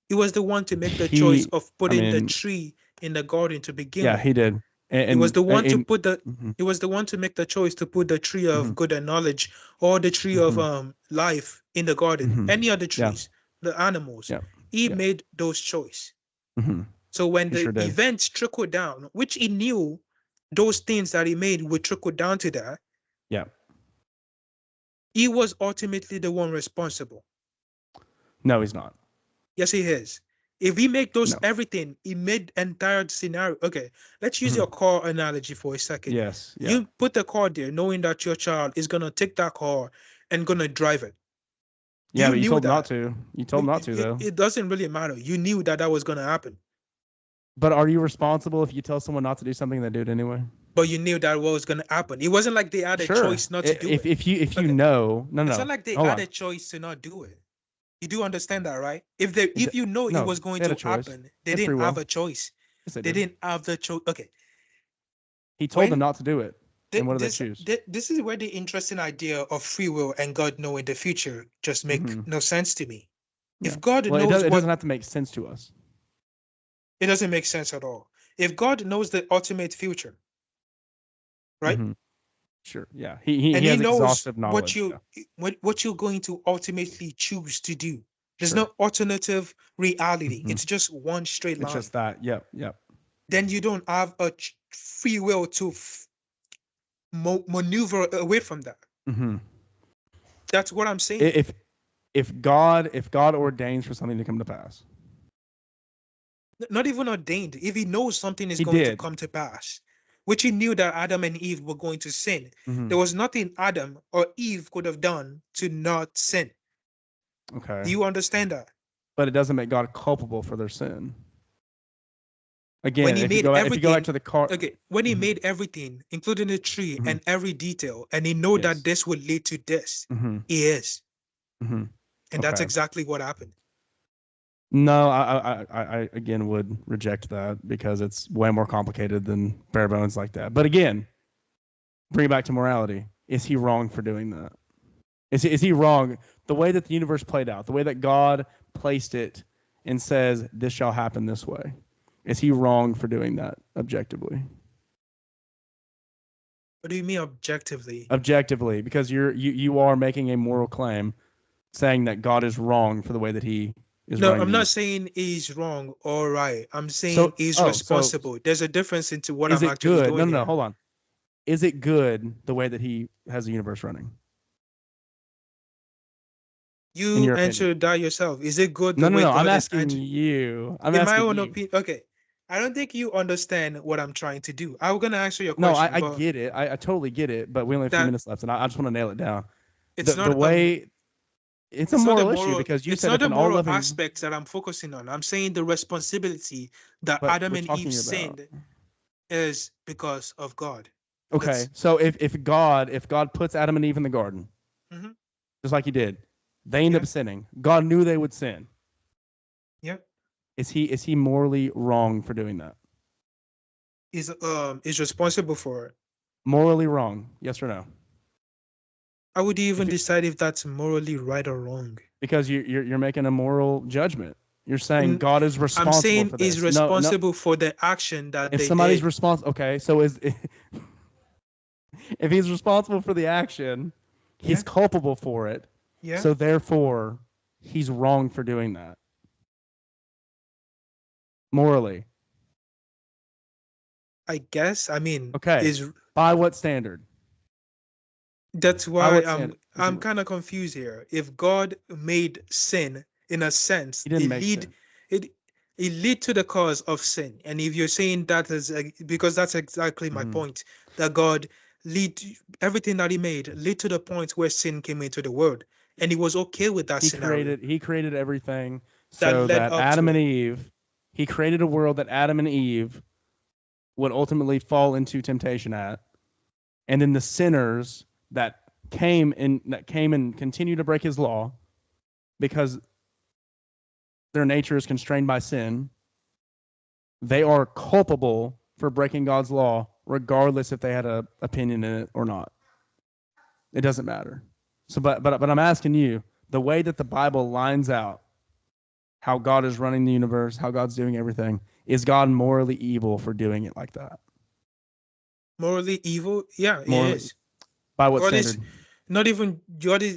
He was the one to make the choice
He.
of
I
putting the
mean,
tree in the garden to begin
yeah,
with.
He did.
He was the one to
And
put the
mm-hmm.
he was the one to make the choice to put the tree
Mm-hmm.
of good and knowledge or the tree of
Mm-hmm.
life in the garden.
Mm-hmm.
Any other
Yeah.
trees. the animals.
Yeah.
He
Yeah.
made those choices.
Mm-hmm.
So when
He
the
sure did.
events trickle down, which he knew those things that he made would trickle down to that,
Yeah.
he was ultimately the one responsible.
No, he's not.
Yes, he is. If he make those
No.
everything, he made entire scenario. Okay, let's use
Mhm.
your car analogy for a second.
Yes. Yeah.
You put the car there knowing that your child is gonna take that car and gonna drive it.
Yeah,
You
but you
knew
told him not
that.
to. You told him not to, though.
It doesn't really matter. You knew that that was gonna happen,
But are you responsible if you tell someone not to do something and they do it anyway?
but you knew that what was gonna happen. It wasn't like they had a
Sure.
choice not to do it.
If you
Okay,
know, no,
it's
no,
not like they
hold
had
on.
a choice to not do it. You do understand that, right? If you know it
No,
was going
they had a
to
choice.
happen,
They
they
had free
didn't have
will.
a choice.
Yes, they
They
did.
didn't have the choice. Okay,
He told them
when
not to do it. And what did they
this
choose?
this is where the interesting idea of free will and God knowing the future just make
Mm-hmm.
no sense to me.
Yeah.
If God
Well,
knows
it
what,
doesn't have to make sense to us.
it doesn't make sense at all. If God knows the ultimate future, right?
Mm-hmm. Sure. Yeah.
And
He
he
has
knows
exhaustive
what
knowledge. Yeah.
what you're going to ultimately choose to do. There's
Sure.
no alternative reality.
Mm-hmm.
It's just one straight
It's
line.
just that. Yep. Yep.
Then you don't have a free will to maneuver away from that.
Mm-hmm.
That's what I'm saying.
If God ordains for something to come to pass,
Not even ordained. If he knows something is
he
going to
did.
come to pass, which he knew that Adam and Eve were going to sin,
Mm-hmm.
there was nothing Adam or Eve could have done to not sin.
Okay.
Do you understand that?
But it doesn't make God culpable for their sin.
When
Again,
he
if you
made
go back
everything,
to the car.
okay, when he
Mm-hmm.
made everything, including the tree
Mm-hmm.
and every detail, and he know that
Yes.
this would lead to this,
Mm-hmm.
he is.
Mm-hmm.
And that's
Okay.
exactly what happened.
No, I again would reject that because it's way more complicated than bare bones like that. But again, bring it back to morality. Is he wrong for doing that? Is he wrong? The way that the universe played out, the way that God placed it and says, this shall happen this way. Is he wrong for doing that objectively?
What do you mean objectively?
Objectively, because you are making a moral claim saying that God is wrong for the way that he is
No,
running
I'm
the
not
universe.
saying he's wrong or right. I'm saying
So,
he's
so
responsible. There's a difference into what
is
I'm
it
actually
good? No,
doing
no, no,
here.
hold on. Is it good the way that he has the universe running, in
You
your opinion?
answered that yourself. Is it good the
No, no,
way
no. I'm
God is
asking
answered?
you. I'm
In my
asking
own
you.
opinion, okay. I don't think you understand what I'm trying to do. I'm gonna answer your
No,
question,
I
but
get it. I totally get it. But we only have a few
that
minutes left, and I just want to nail it down.
it's
The
not
way it's a moral issue because you
it's
said
not
if
the
an all
moral
loving,
aspects that I'm focusing on. I'm saying the responsibility that
but
Adam
we're
and Eve
talking about.
sinned is because of God.
Okay,
That's
so if God puts Adam and Eve in the garden,
mhm,
just like he did, they end
yeah,
up sinning. God knew they would sin.
yeah.
Is he morally wrong for doing that?
Is responsible for it.
Morally wrong? Yes or no?
How would you
If
even
it,
decide if that's morally right or wrong?
because you're making a moral judgment. You're saying
And
God is
I'm
responsible
saying
for
is
this. No, no.
responsible for the action that
If
they
somebody's
did.
responsible, okay. So if he's responsible for the action, he's
Yeah,
culpable for it.
yeah.
So therefore, he's wrong for doing that morally.
I guess. I mean,
Okay.
is
By what standard?
that's
By
why
what standard is he?
I'm kind of confused here. If God made sin in a sense,
He didn't make sin.
it it lead to the cause of sin. And if you're saying that is because that's exactly my
Mm-hmm.
point, that God lead everything that he made lead to the point where sin came into the world, and he was okay with that scenario
He created everything
that
so
led
that
up
Adam
to
and
it.
Eve. He created a world that Adam and Eve would ultimately fall into temptation at, and then the sinners that came and continue to break his law because their nature is constrained by sin, they are culpable for breaking God's law, regardless if they had an opinion in it or not. It doesn't matter. So, but I'm asking you, the way that the Bible lines out how God is running the universe, how God's doing everything, is God morally evil for doing it like that?
Morally evil, yeah, it
Morally,
is.
by what
God is
standard?
Not even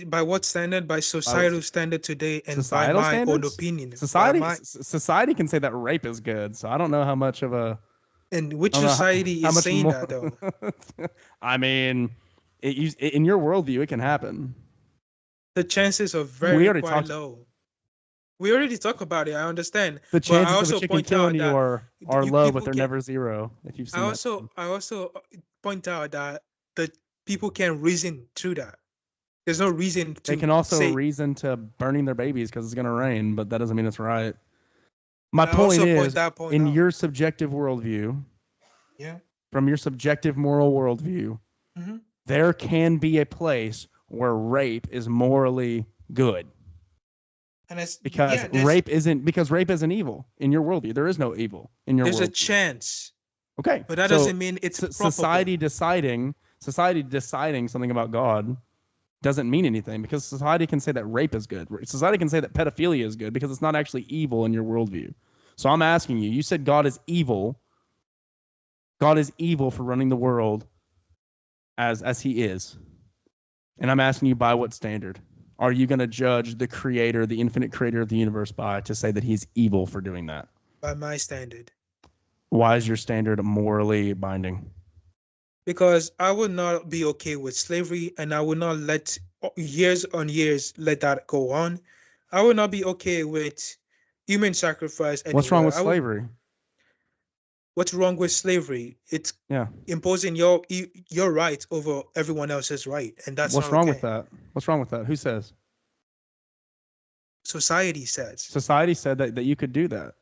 by what standard? By societal standard today, and by
societal
my own
standards.
opinion. By
Society
my
society can say that rape is good, so I don't know how much of a
and which
I don't know
society
how
is
much
saying
more.
that though?
I mean, in your worldview, it can happen.
The chances are
We
very
already
quite
talked.
low. We already talked about it. I understand,
The
but I
chances of a
also
chicken
point
killing
out
you
that
are low, but
people
they're
can.
never zero. If you've seen that.
I also point out that the people can reason through that. There's no reason
They
to
can also
say.
reason to burning their babies because it's going to rain, but that doesn't mean it's right. My
And I
point
also point
is,
that point
in
out.
your subjective worldview,
Yeah.
from your subjective moral worldview,
Hmm.
there can be a place where rape is morally good.
And it's
Because
yeah. There's
rape isn't evil in your worldview. There is no evil in your
there's a
worldview.
chance,
Okay,
but that
so
doesn't mean it's probable.
society deciding something about God doesn't mean anything because society can say that rape is good. Society can say that pedophilia is good because it's not actually evil in your worldview. So I'm asking you. You said God is evil. God is evil for running the world as He is, and I'm asking you by what standard? Are you going to judge the creator, the infinite creator of the universe, by to say that he's evil for doing that?
By my standard.
Why is your standard morally binding?
Because I would not be okay with slavery, and I would not let years on years let that go on. I would not be okay with human sacrifice
What's wrong
anywhere.
with slavery?
What's wrong with slavery? It's
Yeah.
imposing your right over everyone else's right, and that's
What's
not
wrong with
okay.
that? What's wrong with that? Who says?
Society says.
Society said that you could do that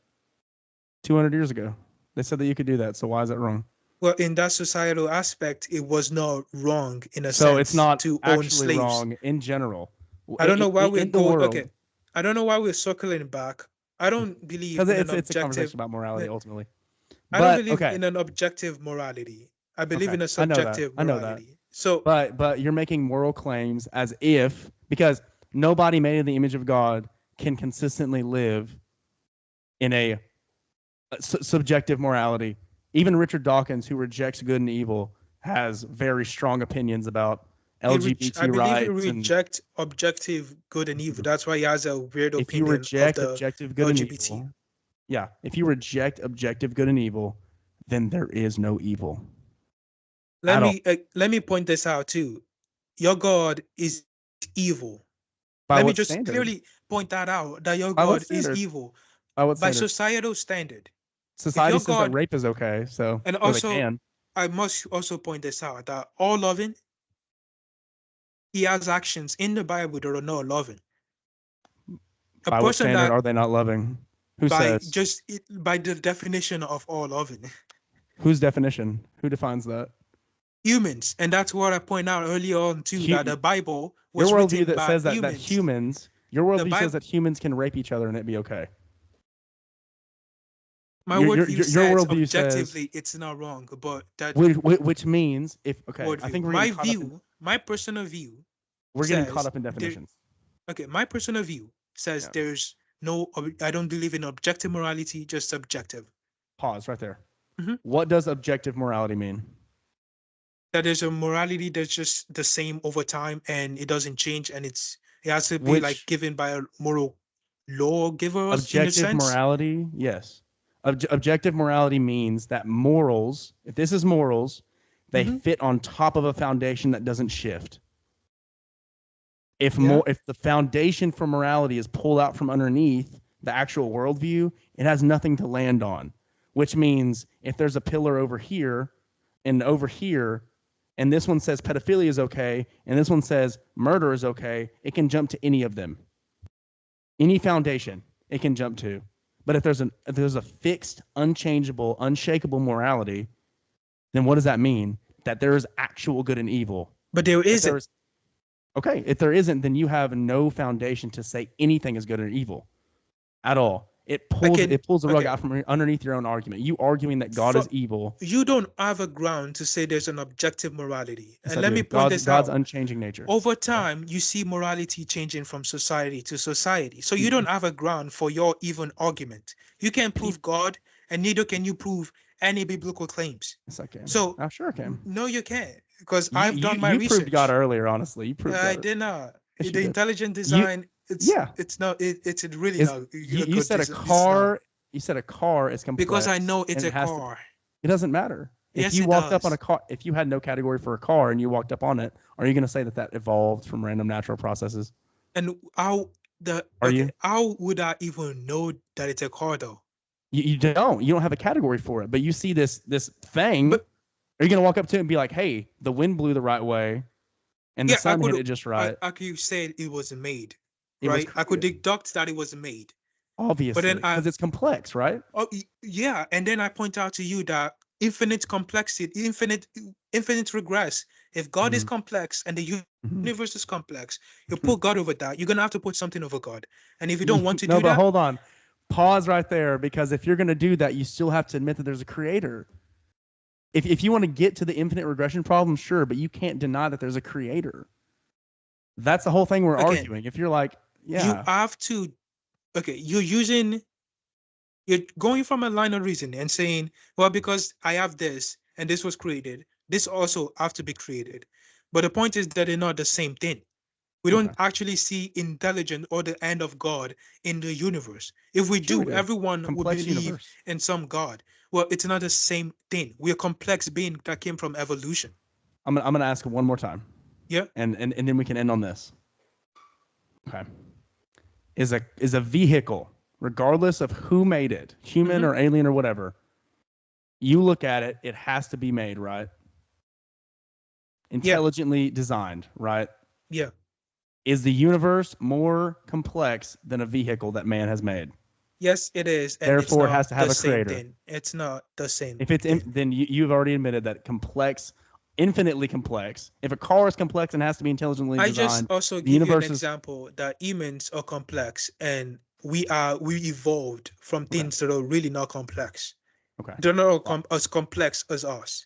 200 years ago. They said that you could do that. So why is that wrong?
Well, in that societal aspect, it was not wrong in a
So it's
sense
not
to own
actually
slaves.
wrong in general.
I don't know why we're
In the
going.
world,
Okay, I don't know why we're circling back. I don't believe
because
in an
it's a
objective.
conversation about morality ultimately.
I don't
But
believe
okay,
in an objective morality. I believe
okay,
in a
I know that.
subjective
I know that.
morality. So
But you're making moral claims as if because nobody made in the image of God can consistently live in a subjective morality. Even Richard Dawkins, who rejects good and evil, has very strong opinions about
I
LGBT
believe he
rights. And
rejects objective good and evil. That's why he has a weird
if you
opinion of
reject
the
objective good and
LGBT.
evil, yeah, if you reject objective good and evil, then there is no evil at all.
Let me point this out too. Your God is evil. Let me
By
just
what standard?
clearly point that out that your
By
God
what
is
standard?
evil
By what
by
standard?
societal standard. If
Society
your
says that
God,
rape is okay, so
and
or they
also
can.
I must also point this out that all loving, he has actions in the Bible that are not loving. A
By what
person
standard
that
are they not loving? Who says?
by the definition of all loving.
Whose definition? Who defines that?
Humans, and that's what I point out earlier on too, that the Bible
Your
was
worldview
written
that
by
says that
humans.
humans, your
The
worldview says
Bible,
that humans can rape each other and it be okay.
my worldview
Your
says
worldview says,
objectively it's not wrong, but that
which means if okay, I
worldview,
think we're getting caught up in
my personal view
we're getting caught
says
up in
there.
definitions.
Okay, my personal view says
Yeah.
there's no. I don't believe in objective morality, just subjective.
Pause right there.
Mhm.
What does objective morality mean?
That there's a morality that's just the same over time and it doesn't change, and it has to be like
Which
given by a moral lawgiver in a
objective
sense.
morality? Yes. Objective morality means that morals, if this is morals, they
Hmm.
fit on top of a foundation that doesn't shift.
Yeah.
If the foundation for morality is pulled out from underneath the actual worldview, it has nothing to land on. Which means if there's a pillar over here, and this one says pedophilia is okay, and this one says murder is okay, it can jump to any of them. Any foundation it can jump to. But if there's a fixed, unchangeable, unshakable morality, then what does that mean? That there is actual good and evil.
But there
If
isn't.
there's okay, if there isn't, then you have no foundation to say anything is good or evil at all. It pulls the rug
Okay.
out from underneath your own argument. You arguing that God is evil.
You don't have a ground to say there's an objective morality.
Yes,
And
I
let me
do.
point this
God's
out.
unchanging nature.
Over time, you see morality changing from society to society. So you don't have a ground for your even argument. You can't prove God, and neither can you prove any biblical claims.
Yes, I can.
So
I sure can.
no, you can't. because I've done my
You proved God
research.
earlier. Honestly, you proved
I
God.
did not.
Yes, you
The
did.
intelligent
You
design,
yeah.
it's not it's really
Is
not
you
a good
said a
design. It's not
car? You said a car is
because I
complex
know it's
and
a
it has to.
car.
It doesn't matter. If
Yes,
you
it
walked up on a
does.
car, if you had no category for a car and you walked up on it, are you going to say that that evolved from random natural processes?
And how
Are
okay,
you?
how would I even know that it's a car though?
You don't. You don't have a category for it. But you see this thing.
But
Are you going to walk up to it and be like, "Hey, the wind blew the right way, and the
yeah,
sun hit it just right.
I could say it was made,
It was
right? I could
created,
deduct that it was made. But then
obviously,
I
because it's complex, right?"
oh yeah, and then I point out to you that infinite complexity, infinite regress. If God is
Mm-hmm.
complex and the
Mm-hmm.
universe is complex, you put God over that. You're gonna have to put something over God. And if you don't want to
No,
do
but
that,
hold on. Pause right there because if you're going to do that, you still have to admit that there's a creator. If you want to get to the infinite regression problem, sure, but you can't deny that there's a creator. That's the whole thing we're
again,
arguing. If you're like,
you
yeah,
have to. Okay, you're going from a line of reasoning and saying, well, because I have this and this was created, this also have to be created. But the point is that they're not the same thing. We
okay,
don't actually see intelligence or the end of God in the universe. If we
sure we
do,
do.
everyone would
Complex
believe
universe.
in some God. Well, it's not the same thing. We're a complex being that came from evolution.
I'm gonna ask one more time,
Yeah.
and then we can end on this. Okay, is a vehicle, regardless of who made it, human
Hmm.
or alien or whatever, you look at it, it has to be made, right?
Yeah.
Intelligently designed, right?
Yeah.
Is the universe more complex than a vehicle that man has made?
Yes, it is. And it's
Therefore, it has
not
to have
the
a
same
creator.
thing. It's not the same
If it's
thing.
then you've already admitted that complex, infinitely complex. If a car is complex and has to be intelligently
I just
designed,
also
the
give you an
universe is
example that humans are complex and we evolved from
okay.
things that are really not complex.
Okay.
They're not
Right.
as complex as us.